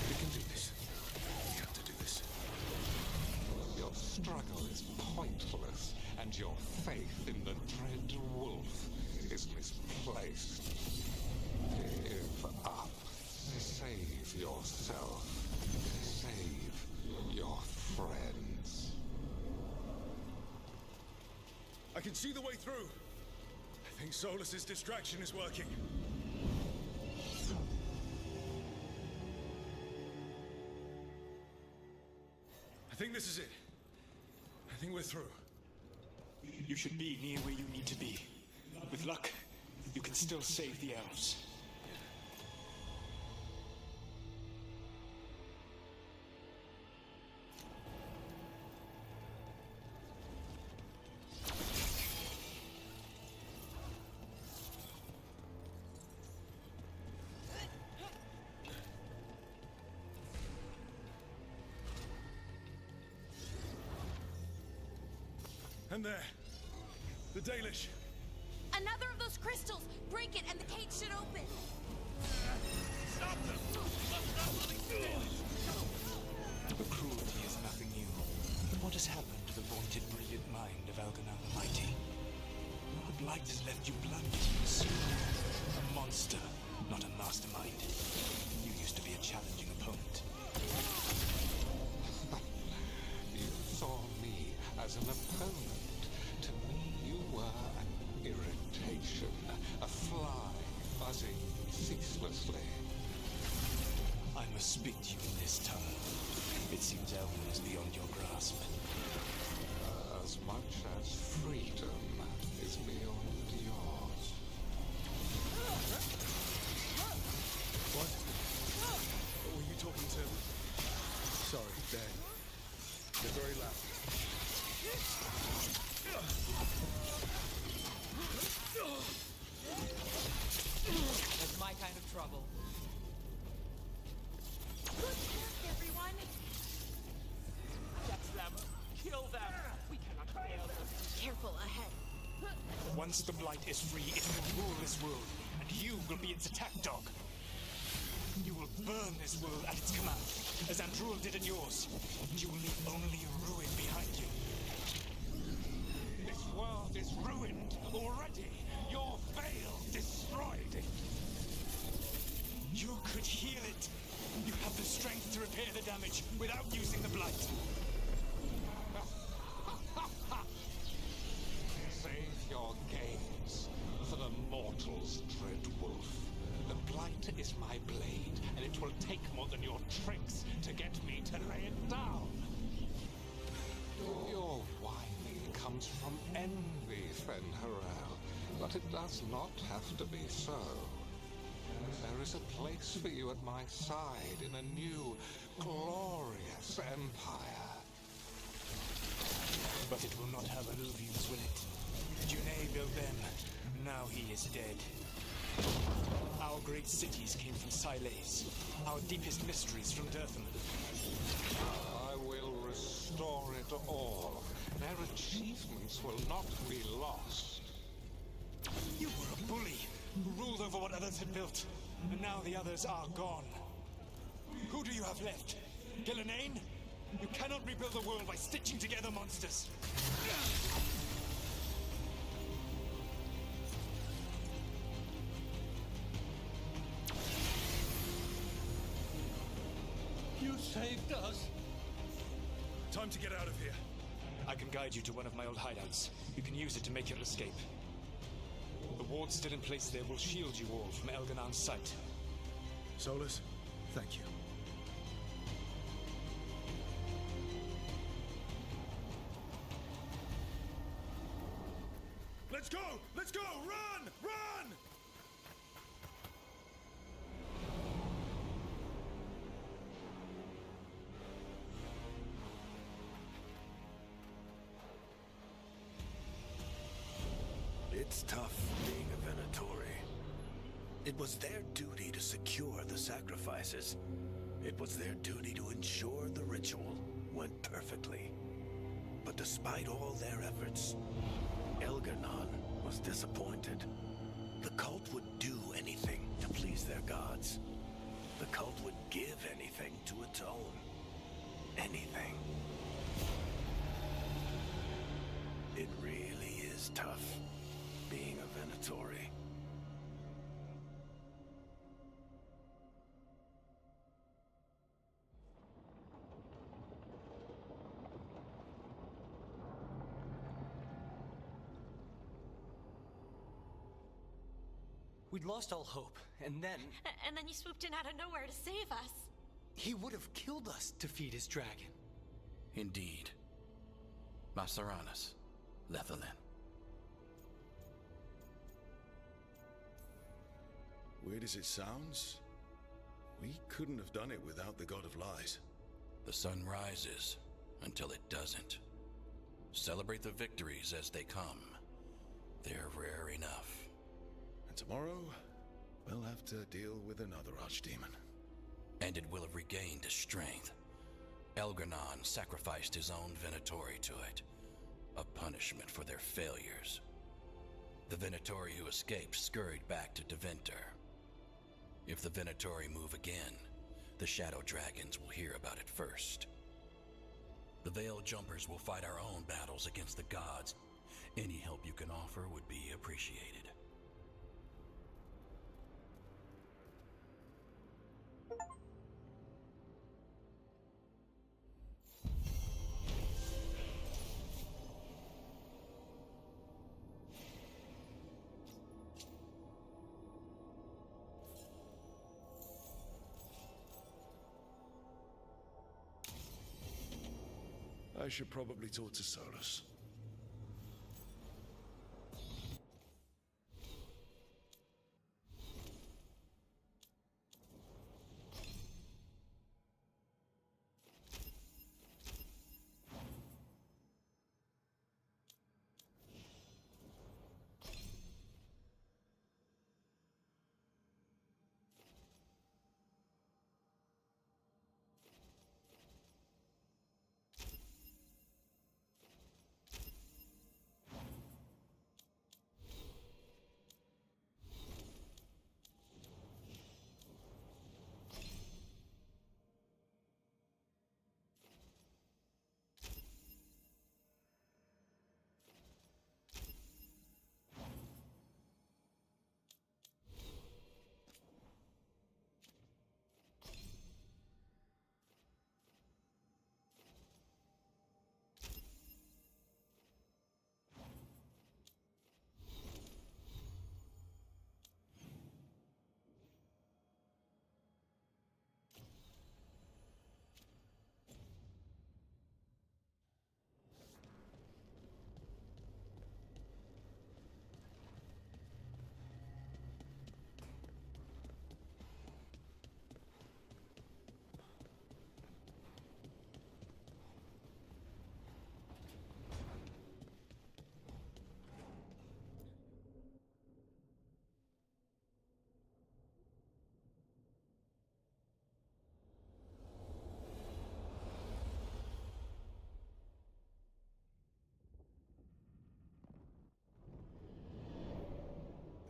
We can do this. We have to do this. Your struggle is pointless, and your faith in the Dread Wolf is misplaced. Give up. Save yourself. Save your friends. I can see the way through. I think Solus's distraction is working. I think this is it. I think we're through. You should be near where you need to be. With luck, you can still save the elves. And there. The Dalish. Another of those crystals! Break it and the cage should open! Stop them! The cruelty is nothing new. But what has happened to the vaunted brilliant mind of Elganon the Mighty? The Blight has left you blunt. A monster, not a mastermind. You used to be a challenging opponent. You saw me as an opponent. To me, you were an irritation, a fly buzzing ceaselessly. I must speak to you in this tongue. It seems Elven is beyond your grasp. As much as freedom is beyond yours. What? Were you talking to... Sorry, they're very loud. That's my kind of trouble. Good work, everyone! Catch them! Kill them! We cannot fail them! Careful ahead. Once the Blight is free, it will rule this world, and you will be its attack dog. You will burn this world at its command, as Andruil did in yours, and you will leave only ruin behind you. This world is ruined already. Your veil destroyed it. You could heal it. You have the strength to repair the damage without using the Blight. Save your games for the mortals, Dread Wolf. The Blight is my blade, and it will take more than your tricks to get me to lay it down. Your whining comes from envy, Fen Harel, but it does does not have to be so. There is a place for you at my side in a new, glorious empire. But it will not have alluviums, will it? Junei built them. Now he is dead. Our great cities came from Sileis. Our deepest mysteries from Dirthaman. I will restore it all. Their achievements will not be lost. You were a bully who ruled over what others had built. And now the others are gone. Who do you have left? Gillenane? You cannot rebuild the world by stitching together monsters. You saved us. Time to get out of here. I can guide you to one of my old hideouts. You can use it to make your escape. The ward still in place there will shield you all from Elganan's sight. Solus, thank you. Let's go! Let's go! Run! Run! It's tough being a Venatori. It was their duty to secure the sacrifices. It was their duty to ensure the ritual went perfectly. But despite all their efforts, Elgar'nan was disappointed. The cult would do anything to please their gods. The cult would give anything to atone. Anything. It really is tough being a Venatori. We'd lost all hope, and then... And then you swooped in out of nowhere to save us. He would have killed us to feed his dragon. Indeed. Masaranas, Lethalin. Weird as it sounds, we couldn't have done it without the God of Lies. The sun rises until it doesn't. Celebrate the victories as they come. They're rare enough. And tomorrow, we'll have to deal with another archdemon. And it will have regained its strength. Elgar'nan sacrificed his own Venatori to it. A punishment for their failures. The Venatori who escaped scurried back to Deventer. If the Venatori move again, the Shadow Dragons will hear about it first. The Veil Jumpers will fight our own battles against the gods. Any help you can offer would be appreciated. I should probably talk to Solus.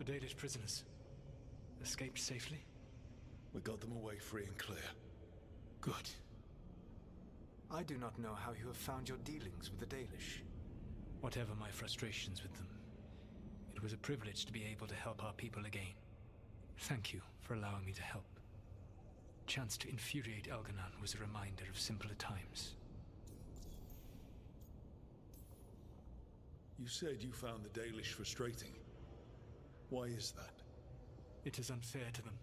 Dalish prisoners escaped safely? We got them away free and clear. Good. I do not know how you have found your dealings with the Dalish. Whatever my frustrations with them, it was a privilege to be able to help our people again. Thank you for allowing me to help. Chance to infuriate Elganon was a reminder of simpler times. You said you found the Dalish frustrating. Why is that? It is unfair to them.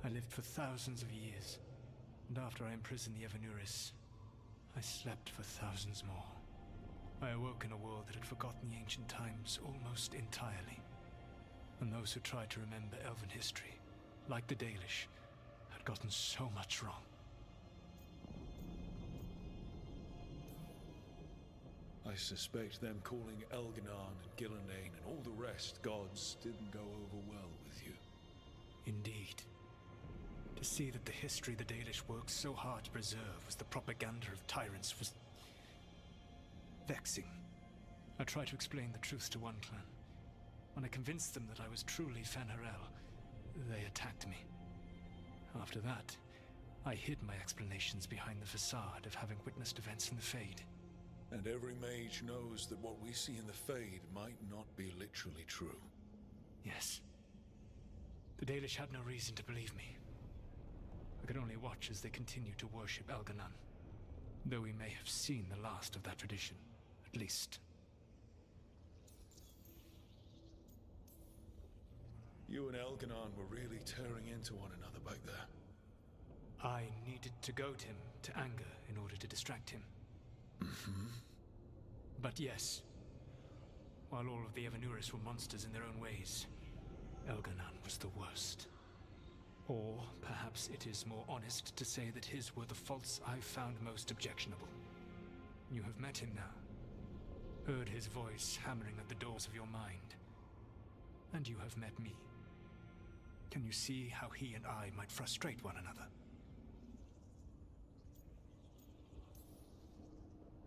I lived for thousands of years, and after I imprisoned the Evanuris, I slept for thousands more. I awoke in a world that had forgotten the ancient times almost entirely. And those who tried to remember Elven history, like the Dalish, had gotten so much wrong. I suspect them calling Elganon and Gillenane and all the rest gods didn't go over well with you. Indeed. To see that the history the Dalish worked so hard to preserve was the propaganda of tyrants was vexing. I tried to explain the truth to one clan. When I convinced them that I was truly Fen'Harel, they attacked me. After that, I hid my explanations behind the facade of having witnessed events in the Fade. And every mage knows that what we see in the Fade might not be literally true. Yes. The Dalish had no reason to believe me. I could only watch as they continued to worship Elganon, though we may have seen the last of that tradition, at least. You and Elganon were really tearing into one another back there. I needed to goad him to anger in order to distract him. But yes, while all of the Evanuris were monsters in their own ways, Elganon was the worst. Or perhaps it is more honest to say that his were the faults I found most objectionable. You have met him now, heard his voice hammering at the doors of your mind, and you have met me. Can you see how he and I might frustrate one another?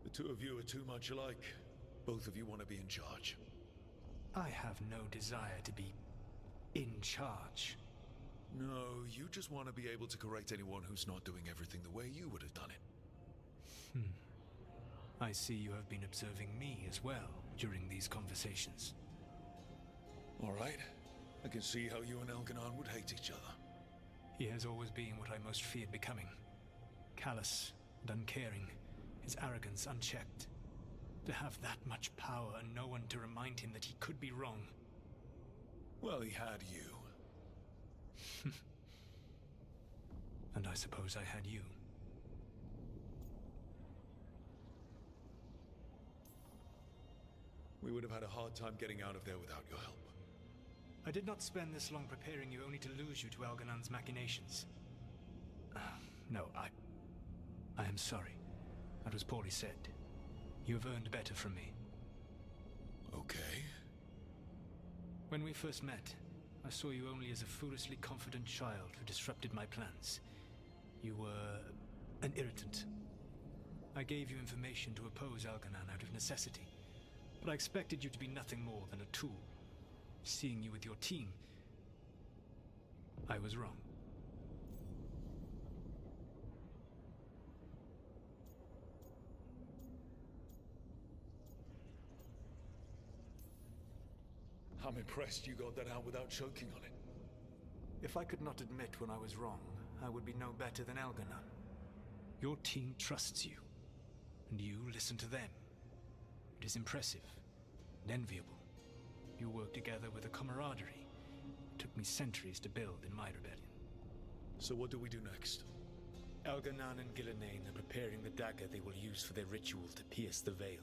The two of you are too much alike. Both of you want to be in charge. I have no desire to be in charge. No, you just want to be able to correct anyone who's not doing everything the way you would have done it. I see you have been observing me as well during these conversations. All right. I can see how you and Elganon would hate each other. He has always been what I most feared becoming. Callous and uncaring, his arrogance unchecked. To have that much power and no one to remind him that he could be wrong. Well, he had you. And I suppose I had you. We would have had a hard time getting out of there without your help. I did not spend this long preparing you only to lose you to Elganon's machinations. No, I am sorry. That was poorly said. You have earned better from me. Okay. When we first met, I saw you only as a foolishly confident child who disrupted my plans. You were an irritant. I gave you information to oppose Elganon out of necessity, but I expected you to be nothing more than a tool. Seeing you with your team, I was wrong. I'm impressed you got that out without choking on it. If I could not admit when I was wrong, I would be no better than Elganon. Your team trusts you, and you listen to them. It is impressive and enviable. You work together with a camaraderie it took me centuries to build in my rebellion. So what do we do next? Elganon and Gillenane are preparing the dagger they will use for their ritual to pierce the veil.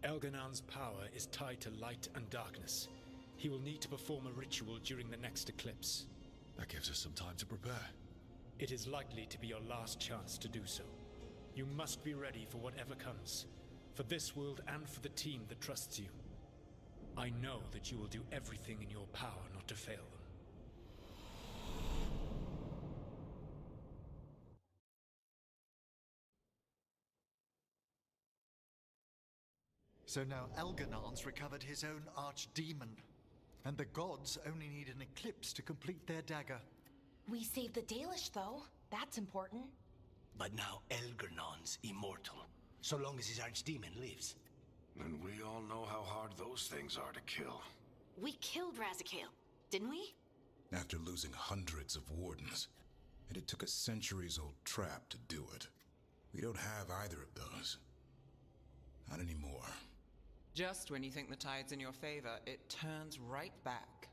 Elganon's power is tied to light and darkness. He will need to perform a ritual during the next eclipse. That gives us some time to prepare. It is likely to be your last chance to do so. You must be ready for whatever comes, for this world and for the team that trusts you. I know that you will do everything in your power not to fail them. So now Elganon's recovered his own archdemon. And the gods only need an eclipse to complete their dagger. We saved the Dalish, though. That's important. But now Elgernon's immortal, so long as his archdemon lives. And we all know how hard those things are to kill. We killed Razikale, didn't we? After losing hundreds of wardens. And it took a centuries-old trap to do it. We don't have either of those. Not anymore. Just when you think the tide's in your favor, it turns right back.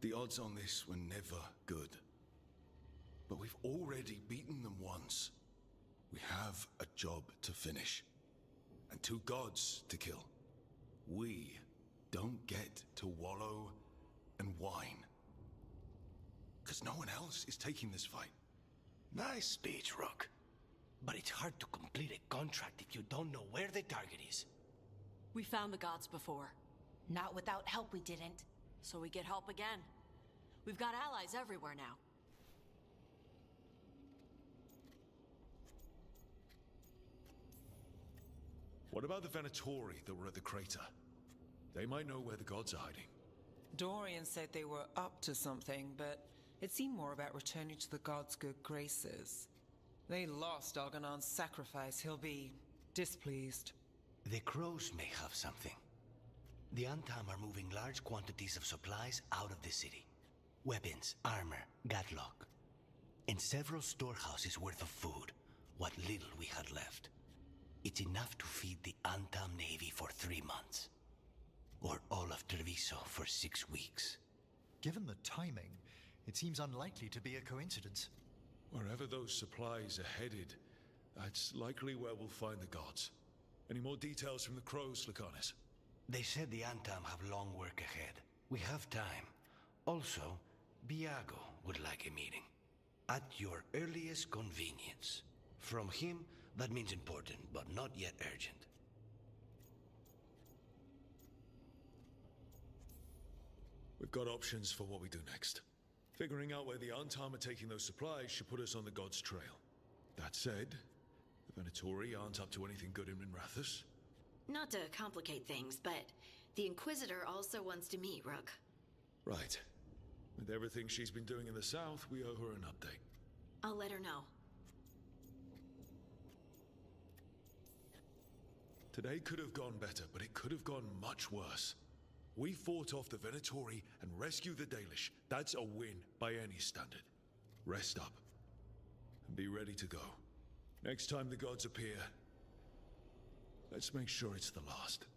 The odds on this were never good. But we've already beaten them once. We have a job to finish. And 2 gods to kill. We don't get to wallow and whine. Because no one else is taking this fight. Nice speech, Rook. But it's hard to complete a contract if you don't know where the target is. We found the gods before. Not without help, we didn't. So we get help again. We've got allies everywhere now. What about the Venatori that were at the crater? They might know where the gods are hiding. Dorian said they were up to something, but it seemed more about returning to the gods' good graces. They lost Algernon's sacrifice. He'll be displeased. The crows may have something. The Antam are moving large quantities of supplies out of the city. Weapons, armor, gatlock. And several storehouses worth of food, what little we had left. It's enough to feed the Antam Navy for 3 months. Or all of Treviso for 6 weeks. Given the timing, it seems unlikely to be a coincidence. Wherever those supplies are headed, that's likely where we'll find the gods. Any more details from the crows, Lycaonis? They said the Antam have long work ahead. We have time. Also, Biago would like a meeting. At your earliest convenience. From him, that means important, but not yet urgent. We've got options for what we do next. Figuring out where the Antam are taking those supplies should put us on the gods' trail. That said, the Venatori aren't up to anything good in Minrathous. Not to complicate things, but the Inquisitor also wants to meet Rook. Right. With everything she's been doing in the south, we owe her an update. I'll let her know. Today could have gone better, but it could have gone much worse. We fought off the Venatori and rescued the Dalish. That's a win by any standard. Rest up. And be ready to go. Next time the gods appear, let's make sure it's the last.